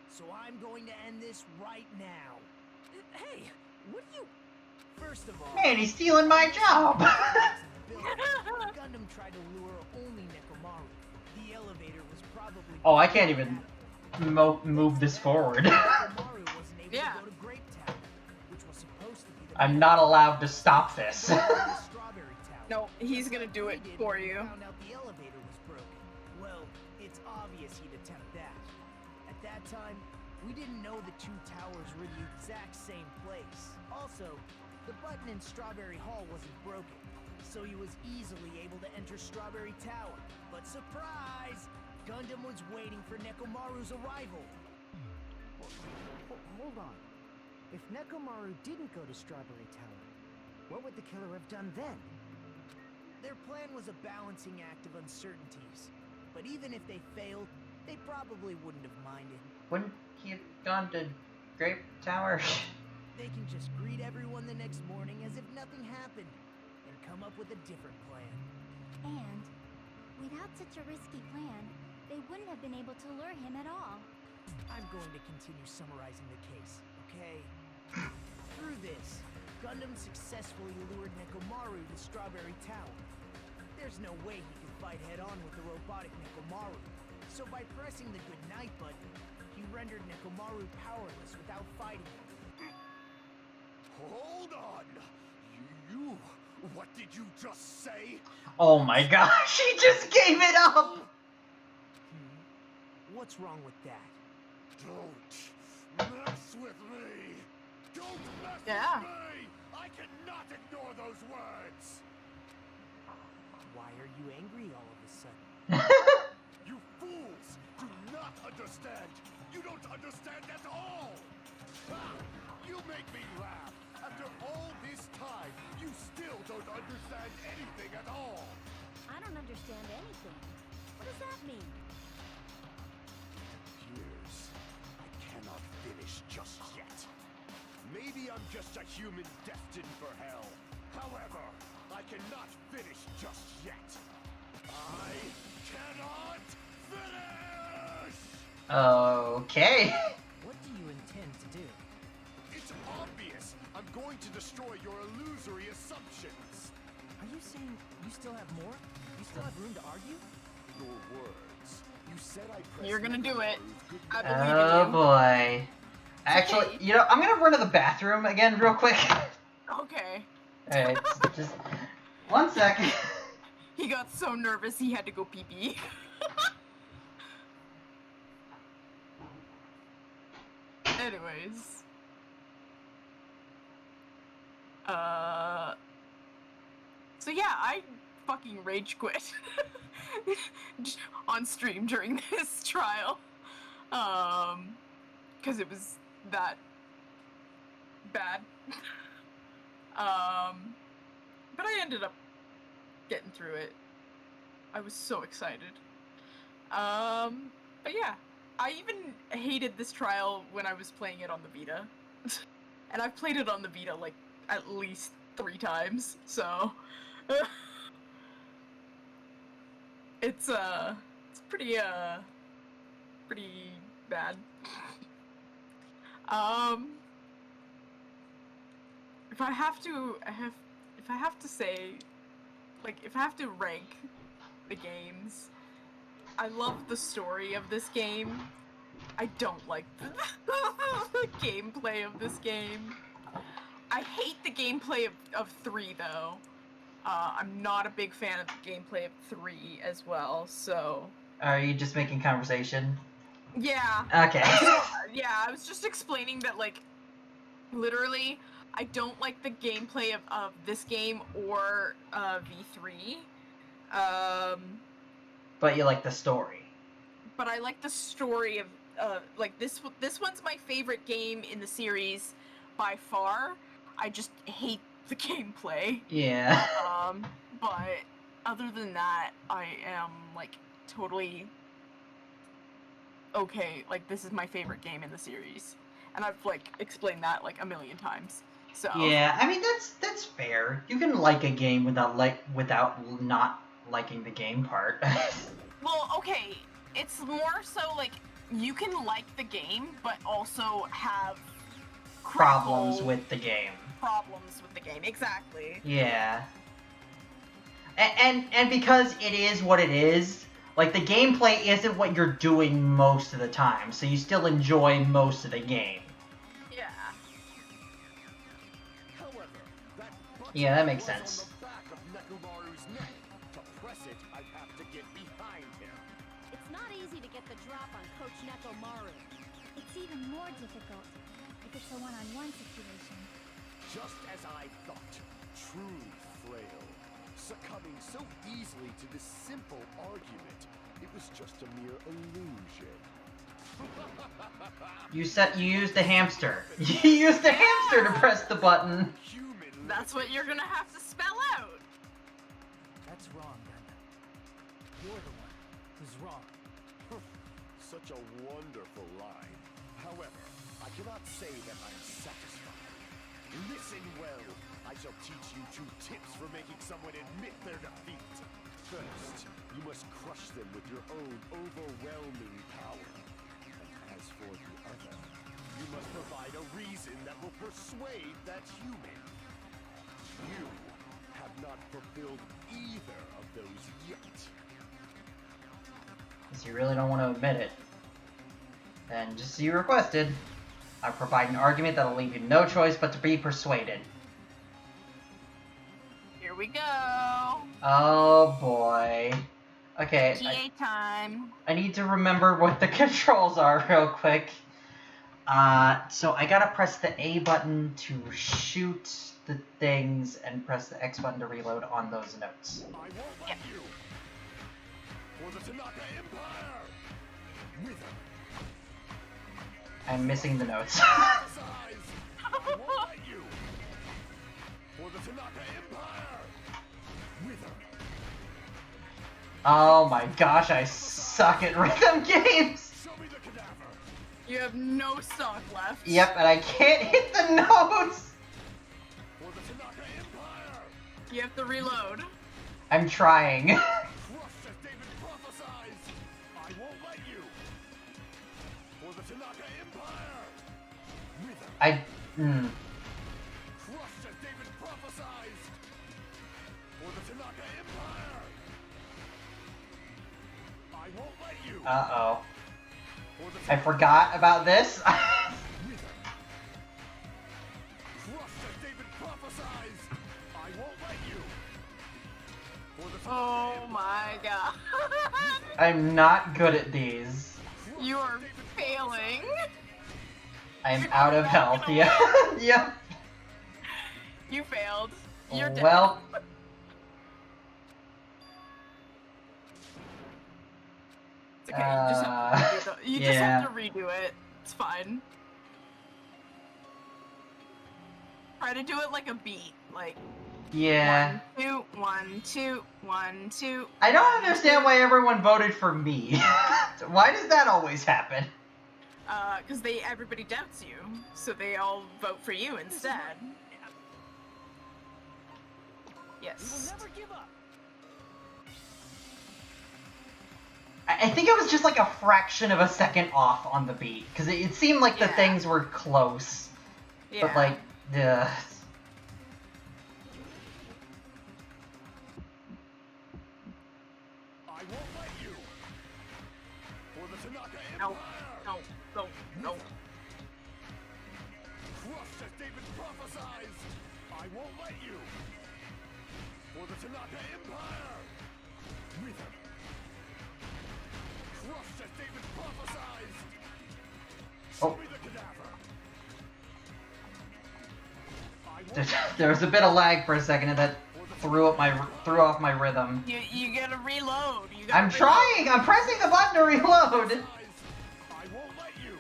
So I'm going to end this right now. Hey, what are you... First of all... Man, he's stealing my job! Gundam tried to lure only Nekomaru. The elevator was probably... Oh, I can't even move this forward. Nekomaru wasn't able Yeah. to go to Grape Town, which was supposed to be the I'm not allowed to stop this. Strawberry Tower. No, he's gonna do it for you. Found out the elevator was broken. Well, it's obvious he'd attempt that. At that time, we didn't know the two towers were the exact same place. Also, the button in Strawberry Hall wasn't broken, so he was easily able to enter Strawberry Tower. But surprise! Gundam was waiting for Nekomaru's arrival. Hold on. If Nekomaru didn't go to Strawberry Tower, what would the killer have done then? Their plan was a balancing act of uncertainties. But even if they failed, they probably wouldn't have minded. Wouldn't he have gone to Grape Tower? They can just greet everyone the next morning as if nothing happened, and come up with a different plan. And without such a risky plan, they wouldn't have been able to lure him at all. I'm going to continue summarizing the case, okay? Through this, Gundam successfully lured Nekomaru to Strawberry Tower. There's no way he could fight head-on with the robotic Nekomaru, so by pressing the goodnight button, he rendered Nekomaru powerless without fighting him. Hold on! You... What did you just say? Oh my gosh, he just gave it up! What's wrong with that? Don't mess with me! Don't mess Yeah. with me! I cannot ignore those words! Why are you angry all of a sudden? You fools do not understand! You don't understand at all! Ah, you make me laugh! After all this time, you still don't understand anything at all! I don't understand anything. What does that mean? Years. I cannot finish just yet. Maybe I'm just a human destined for hell. However, I cannot finish just yet. I cannot finish! Okay. What do you intend to do? It's obvious. I'm going to destroy your illusory assumptions. Are you saying you still have more? You still have room to argue? Your words. You said I pressed You're gonna do it. Nekomaru's good I button. believe in Oh you. boy. Actually, okay. you know, I'm gonna run to the bathroom again real quick. Okay. Alright, just 1 second. He got so nervous he had to go pee-pee. Anyways. So yeah, I fucking rage quit on stream during this trial. Because it was that bad. But I ended up getting through it. I was so excited. But yeah, I even hated this trial when I was playing it on the Vita. And I've played it on the Vita, like, at least 3 times, so... it's pretty bad. If I have to say, like, if I have to rank the games, I love the story of this game. I don't like the gameplay of this game. I hate the gameplay of 3, though. I'm not a big fan of the gameplay of 3 as well, so... Are you just making conversation? Yeah. Okay. Yeah, I was just explaining that, like, literally, I don't like the gameplay of this game or V3. But you like the story. But I like the story of, like, this one's my favorite game in the series by far. I just hate the gameplay. Yeah. But other than that, I am, like, totally okay. Like, this is my favorite game in the series. And I've, like, explained that, like, a million times. So. Yeah, I mean, that's fair. You can like a game without not liking the game part. Well, okay, it's more so, like, you can like the game, but also have Problems with the game. Problems with the game, exactly. Yeah. And because it is what it is, like, the gameplay isn't what you're doing most of the time, so you still enjoy most of the game. Yeah. However, that button Yeah, that makes was sense. on the back of Nekomaru's neck. To press it, I'd have to get behind him. It's not easy to get the drop on Coach Nekomaru. It's even more difficult if it's a one-on-one situation. Just as I thought. True frail. Succumbing so easily to this simple argument. It was just a mere illusion. You used the hamster. You used the hamster to press the button. Human. That's what you're gonna have to spell out. That's wrong, Gundam. You're the one who's wrong. Such a wonderful line. However, I cannot say that I'm satisfied. Listen well. I shall teach you 2 tips for making someone admit their defeat. First, you must crush them with your own overwhelming power. And as for the other, you must provide a reason that will persuade that human. You have not fulfilled either of those yet. If you really don't want to admit it, then just as you requested, I provide an argument that'll leave you no choice but to be persuaded. Here we go. Oh boy. Okay. GA time. I need to remember what the controls are real quick. So I gotta press the A button to shoot the things and press the X button to reload on those notes. I won't let you. For the Tanaka Empire. Wither. I'm missing the notes. I won't let you. For the Tanaka Empire. Wither. Oh my gosh, I suck at rhythm games! Show me the cadaver. You have no stock left. Yep, and I can't hit the notes! For the Tanaka Empire. You have to reload. I'm trying. Crush as David prophesies. I won't let you. For the Tanaka Empire. Wither. Crush as David prophesies. For the Tanaka Empire. I won't let you. Uh-oh. For the I forgot about this. Wither. Crush as David prophesies. I won't let you. For the Tanaka Oh Empire. my god. I'm not good at these. You are failing. I'm out of health. Yeah. Yep. You failed. You're dead. Well, It's okay. You just have to redo it. You just yeah. have to redo it. It's fine. Try to do it like a beat. Like yeah. 1, 2, 1, 2, 1, 2. I don't understand why everyone voted for me. Why does that always happen? Because everybody doubts you, so they all vote for you instead. We will Yes. never give up. I think it was just like a fraction of a second off on the beat, because it seemed like the Yeah. things were close. Yeah. But like, the I won't let you. For the Tanaka No, Empire. no, no, no. Crushed as David prophesies. I won't let you. For the Tanaka Empire. Rhythm. Crushed as David prophesies. Show Oh. me the cadaver. I won't there was a bit of lag for a second, and that threw off my rhythm. You gotta reload. You gotta I'm trying. I'm pressing the button to reload. I won't let you.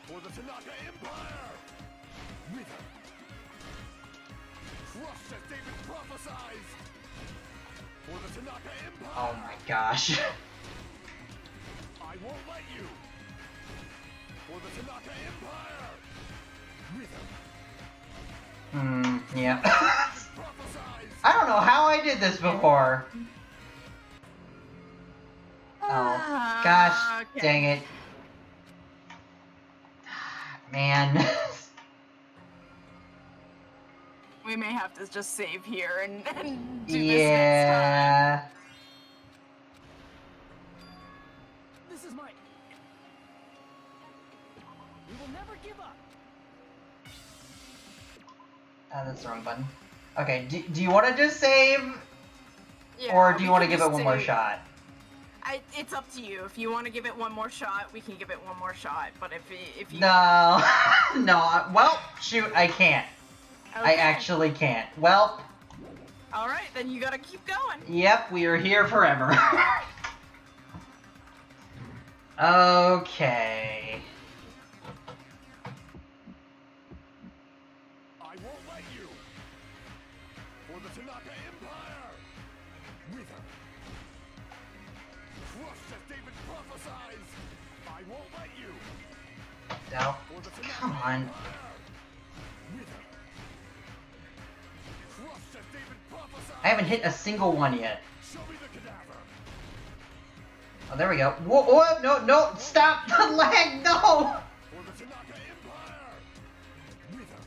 For the Tanaka Empire. Rhythm. Crushed as David prophesies. For the Tanaka Empire. Oh my gosh. I won't let you. For the Tanaka Empire. Rhythm. Yeah. Prophesies. I don't know how I did this before. Oh, gosh, Okay. dang it. Man. We may have to just save here and do this next time. Yeah. This is my. We will never give up. That's the wrong button. Okay, do you want to just save? Yeah, Or do we you want to can give it just one more save. shot? It's up to you. If you want to give it one more shot, we can give it one more shot. But if you No. No. Well, shoot, I can't. I Okay. actually can't. Well, All right, then you gotta keep going. yep, we are here forever. Okay. I won't let you. For the Tanaka Empire. Rhythm. Crushed as David prophesies. I won't let you. No. For the Tanaka Come on. Empire. Rhythm. Crushed as David prophesies. I haven't hit a single one yet. Show me the cadaver. Oh, there we go. Whoa, whoa, no, stop the lag, no! For the Tanaka Empire. Rhythm.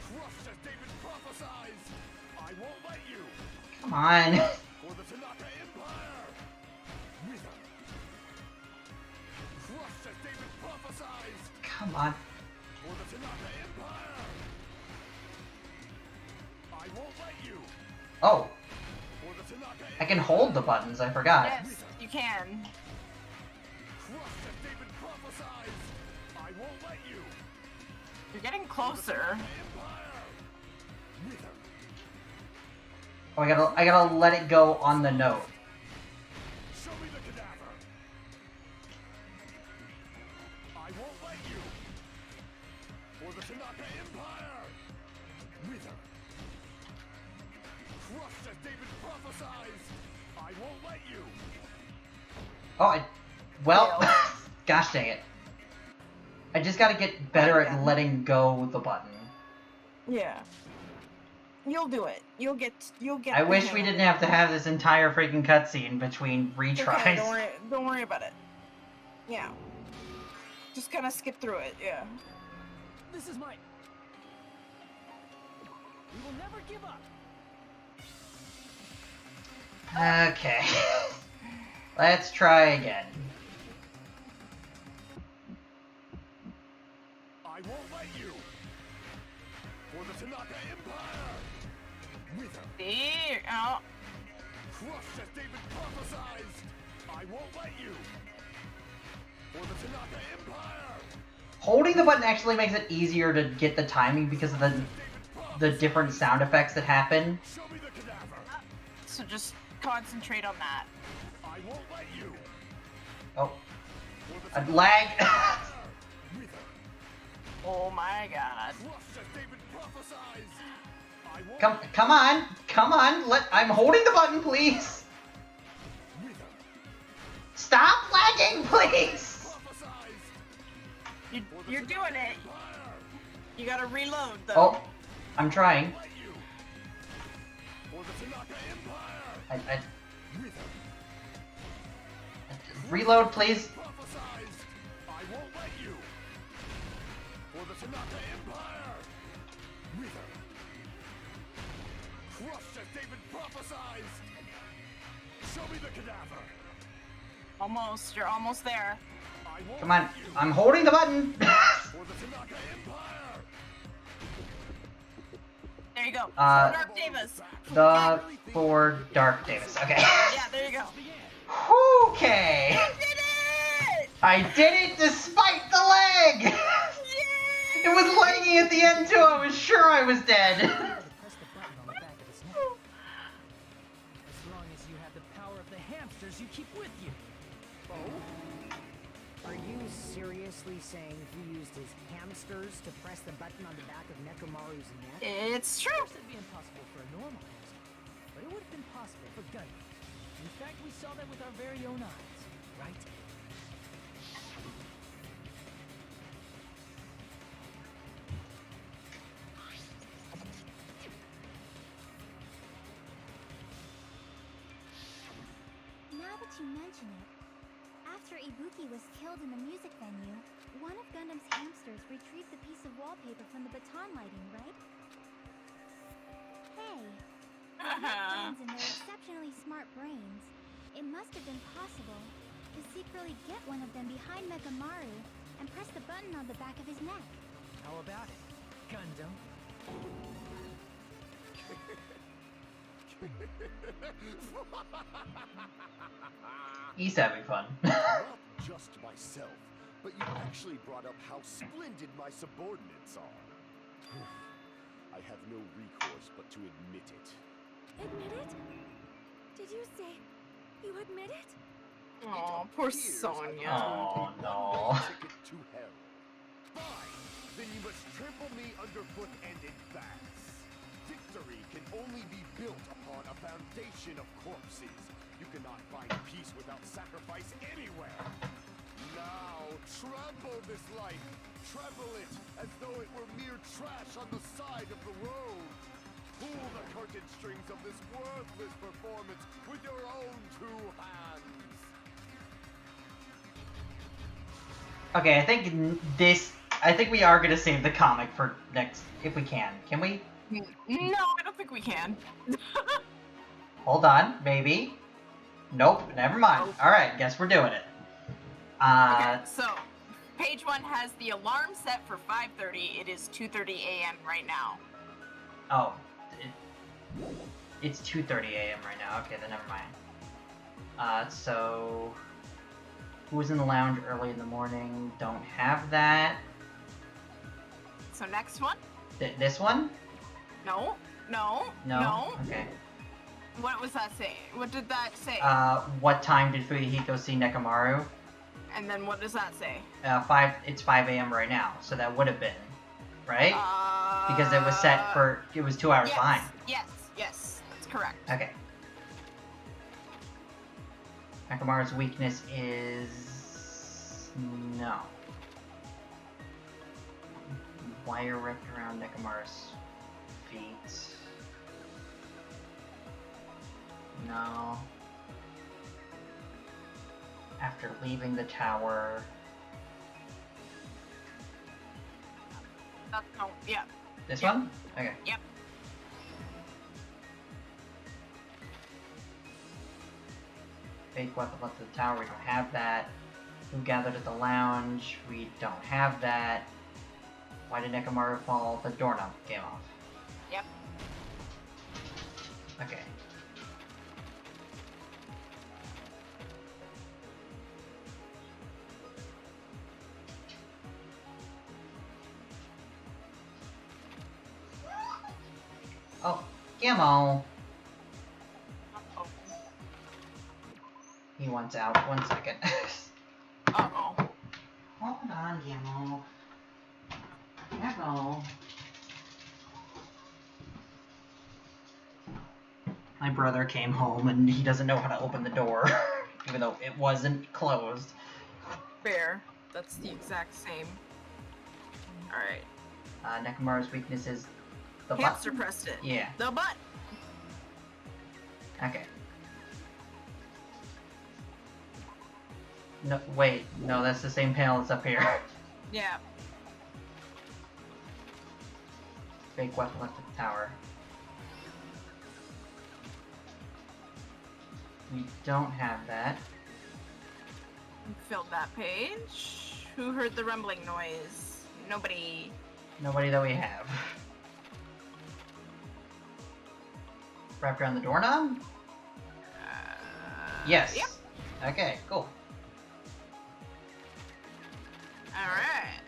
Crushed as David prophesies. I won't let you. Come on. For the Tanaka Empire. Rhythm. Crushed as David prophesies. Come on. For the Tanaka Empire. I won't let you. Oh, For the Tanaka I can hold the buttons, I forgot. Yes, you can. Crushed as David prophesies. I won't let you. You're getting closer. Empire. Rhythm. Oh, I gotta let it go on the note. Show me the cadaver. I won't let you. For the Tanaka Empire. Rhythm. Crushed as David prophesies. I won't let you. Oh, well, Failed. gosh dang it. I just gotta get better at letting go the button. Yeah. You'll do it. You'll get. I the wish hang we of didn't it. have to have this entire freaking cutscene between It's retries. okay, don't worry about it. Yeah. Just kind of skip through it. Yeah. This is my. We will never give up. Okay. Let's try again. I won't let you. For the Tanaka Empire. Rhythm. There. Oh. Crushed as David prophesies. I won't let you. For the Tanaka Empire. Holding the button actually makes it easier to get the timing because of the different sound effects that happen. Show me the cadaver. So just concentrate on that. I won't let you. Oh, For the a lag. Rhythm. Oh my god. Crushed as David prophesies. I won't Come on, I'm holding the button, please. Rhythm. stop lagging, please? You're doing it. You gotta reload though. Oh, I'm trying. I reload, please. I won't let you. For the Tanaka Empire. Wither. Crushed as David prophesied. Show me the cadaver. Almost. You're almost there. I won't Come on, let you. I'm holding the button. For the Tanaka Empire. There you go. Dark Davis. For Dark Davis. Okay. Yeah, there you go. Okay. You did it! I did it despite the leg. Yay! It was lagging at the end too. I was sure I was dead. Press the button on the back of his neck. As long as you have the power of the hamsters you keep with you. Are you seriously saying he used his hamsters to press the button on the back of Nekomaru's neck? It's true. Of course it'd be impossible for a normal hamster, but it would have been possible for Gundam. In fact, we saw that with our very own eyes, right? Now that you mention it, after Ibuki was killed in the music venue, one of Gundam's hamsters retrieved the piece of wallpaper from the baton lighting, right? Hey, with Guns and their exceptionally smart brains, it must have been possible to secretly get one of them behind Megamaru and press the button on the back of his neck. How about it, Gundam? He's having fun. Not just myself, but you actually brought up how splendid my subordinates are. I have no recourse but to admit it. Admit it? Did you say you admit it? Oh, poor Appears Sonya. I've Oh, earned a no. one-way ticket to hell. Fine, then you must trample me underfoot and advance. Victory can only be built upon a foundation of corpses. You cannot find peace without sacrifice anywhere. Now, trample this life. Trample it as though it were mere trash on the side of the road. Pull the curtain strings of this worthless performance with your own two hands. Okay, I think we are gonna save the comic for next, if we can. Can we? No, I don't think we can. Hold on, maybe. Nope, never mind. Alright, guess we're doing it. Okay, so page 1 has the alarm set for 5:30. It is 2:30 a.m. right now. Oh. It's 2:30 a.m. right now. Okay, then never mind. So... Who was in the lounge early in the morning? Don't have that. So next one? This one? No. No? Okay. What was that say? What did that say? What time did Fuyuhiko see Nekomaru? And then what does that say? It's 5 a.m. right now, so that would have been, right? Because it was set for, it was 2 hours yes, behind. Yes, that's correct. Okay. Nekomaru's weakness is... no. Wire wrapped around Nekomaru's feet. No. After leaving the tower... No, yeah. This Yep. one? Okay. Yep. Fake weapon left at the tower, we don't have that. Who gathered at the lounge, we don't have that. Why did Nekomaru fall? The doorknob came off. Yep. Okay. Oh, Gamo! Uh-oh. He wants out. 1 second. Uh-oh. Hold on, Gamo. Gamo. My brother came home and he doesn't know how to open the door. even though it wasn't closed. Fair. That's the exact same. Alright. Nekomaru's weakness is the Hamster butt. pressed it. Yeah. The butt! Okay. No, wait. No, that's the same panel that's up here. Yeah. Fake weapon left at the tower. We don't have that. Filled that page. Who heard the rumbling noise? Nobody. Nobody that we have. Wrapped around the doorknob? Yes. Yep. Okay, cool. Alright.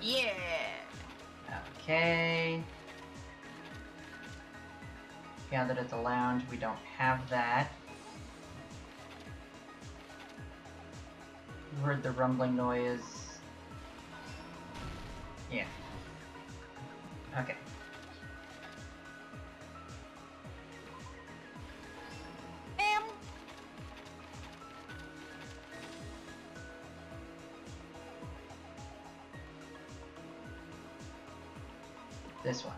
Yeah. Okay. Gathered at the lounge. We don't have that. You heard the rumbling noise. Yeah. Okay. Damn. This one.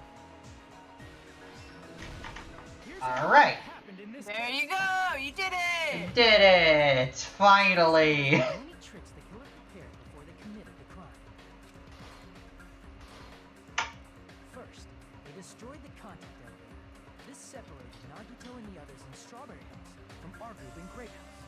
Here's Alright. what happened in this There you go. You did it. Did it! Finally! Many tricks the killer prepared before they committed the crime. First, they destroyed the contact elevator. This separated Nagito and the others in Strawberry House from our group in Grape House.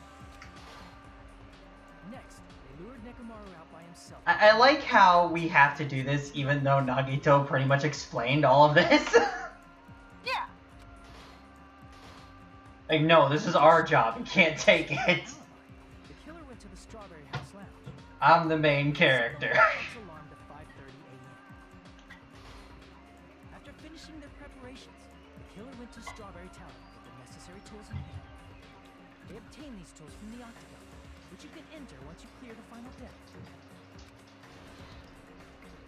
Next, they lured Nekomaru out by himself. I like how we have to do this even though Nagito pretty much explained all of this. Yeah. Like, no, this is our job. You can't take it. The killer went to the Strawberry House lounge. I'm the main character. Set the alarm to 5:30 a.m. After finishing their preparations, the killer went to Strawberry Tower with the necessary tools in hand. They obtained these tools from the octagon, which you can enter once you clear the final deck.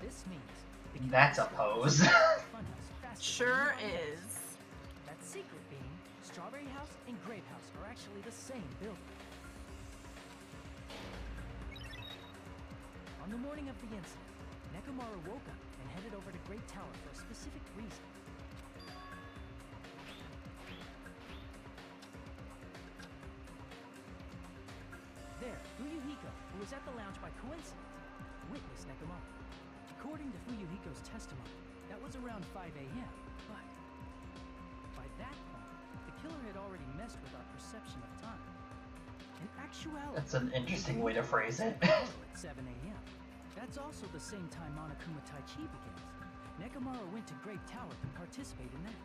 This means the killer That's a destroyed pose. the funhouse faster Sure than you is. That secret being, Strawberry House and Grape House are actually the same building. On the morning of the incident, Nekomaru woke up and headed over to Great Tower for a specific reason. There, Fuyuhiko, who was at the lounge by coincidence, witnessed Nekomaru. According to Fuyuhiko's testimony, that was around 5 a.m., but by that point, the killer had already messed with our perception of time. In actuality, That's an interesting way to phrase it. at 7 a.m. That's also the same time Monokuma Tai Chi begins. Nekomaru went to Great Tower to participate in that.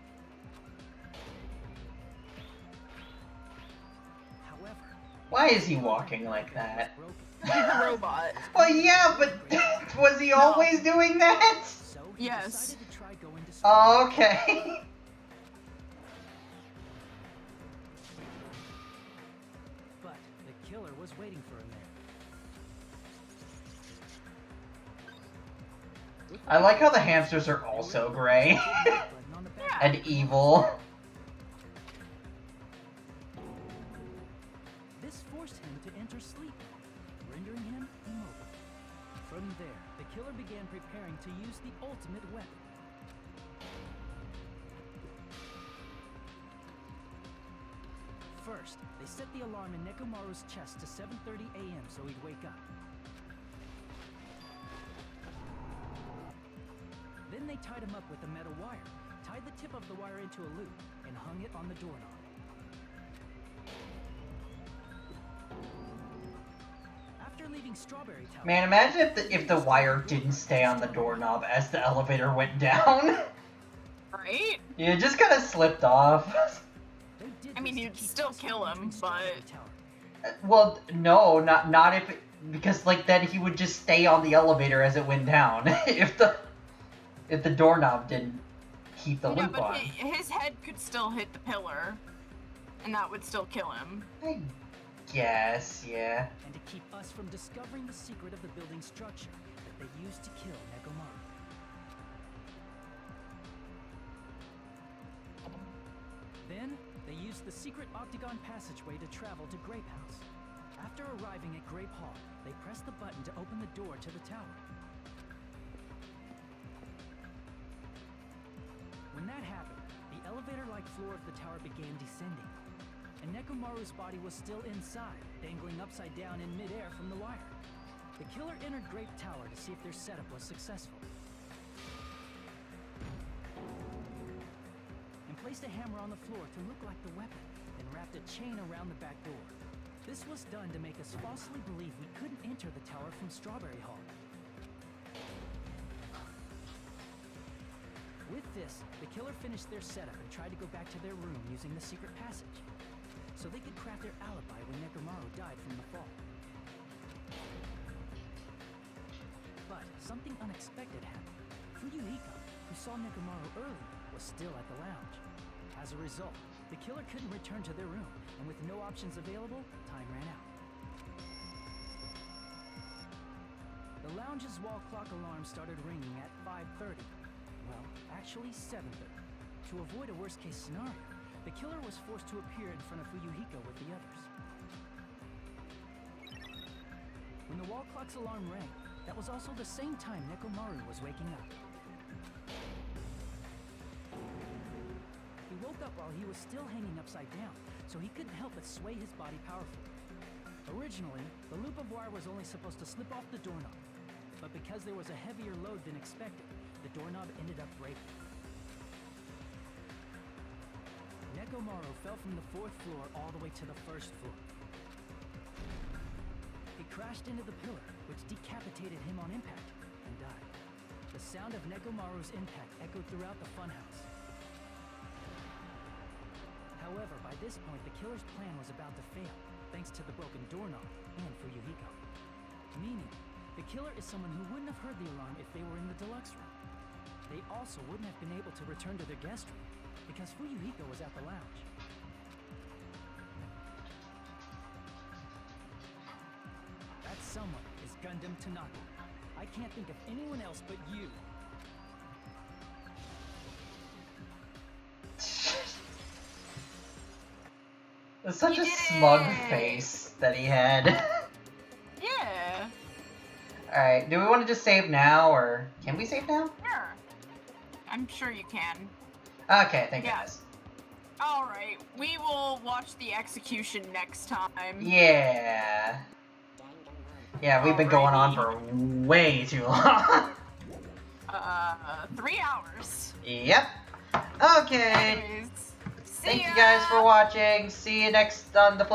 However, Why is he walking like that? He's a robot. Well, yeah, but was he always doing that? So he Yes. decided to try going to Oh, okay. But the killer was waiting for him there. I like how the hamsters are also gray and evil. This forced him to enter sleep mode, rendering him immobile. From there, the killer began preparing to use the ultimate weapon. First, they set the alarm in Nekomaru's chest to 7:30 a.m. so he'd wake up. Then they tied him up with a metal wire, tied the tip of the wire into a loop, and hung it on the doorknob. After leaving Strawberry Tower, Man, imagine if the wire didn't stay on the doorknob as the elevator went down. Right? Yeah, it just kind of slipped off. they did I mean, this to you'd keep still us kill from him, leaving Strawberry but- Tower. Well, no, not if it, because like then he would just stay on the elevator as it went down. if the doorknob didn't keep the Yeah, loop but on. his head could still hit the pillar, and that would still kill him. guess, yeah. And to keep us from discovering the secret of the building's structure that they used to kill Nekomaru. Then, they used the secret octagon passageway to travel to Grape House. After arriving at Grape Hall, they pressed the button to open the door to the tower. When that happened, the elevator-like floor of the tower began descending, and Nekomaru's body was still inside, dangling upside down in midair from the wire. The killer entered Grape Tower to see if their setup was successful, and placed a hammer on the floor to look like the weapon, and wrapped a chain around the back door. This was done to make us falsely believe we couldn't enter the tower from Strawberry Hall. With this, the killer finished their setup and tried to go back to their room using the secret passage, so they could craft their alibi when Nekomaru died from the fall. But something unexpected happened. Fuyuhiko, who saw Nekomaru earlier, was still at the lounge. As a result, the killer couldn't return to their room, and with no options available, time ran out. The lounge's wall clock alarm started ringing at 5:30. Well, actually 7:30. To avoid a worst-case scenario, the killer was forced to appear in front of Fuyuhiko with the others. When the wall clock's alarm rang, that was also the same time Nekomaru was waking up. He woke up while he was still hanging upside down, so he couldn't help but sway his body powerfully. Originally, the loop of wire was only supposed to slip off the doorknob, but because there was a heavier load than expected, the doorknob ended up breaking. Nekomaru fell from the 4th floor all the way to the 1st floor. He crashed into the pillar, which decapitated him on impact, and died. The sound of Nekomaru's impact echoed throughout the funhouse. However, by this point, the killer's plan was about to fail, thanks to the broken doorknob and Fuyuhiko. Meaning, the killer is someone who wouldn't have heard the alarm if they were in the deluxe room. They also wouldn't have been able to return to their guest room, because Fuyuhiko was at the lounge. That someone is Gundam Tanaka. I can't think of anyone else but you. It's such You a did smug it! face that he had. Yeah. Alright, do we want to just save now, or can we save now? Sure. I'm sure you can. Okay, thank Yeah. goodness. Alright, we will watch the execution next time. Yeah. Yeah, we've been going on for way too long. 3 hours. Yep. Okay. Anyways, see Thank ya! you guys for watching. See you next on the flip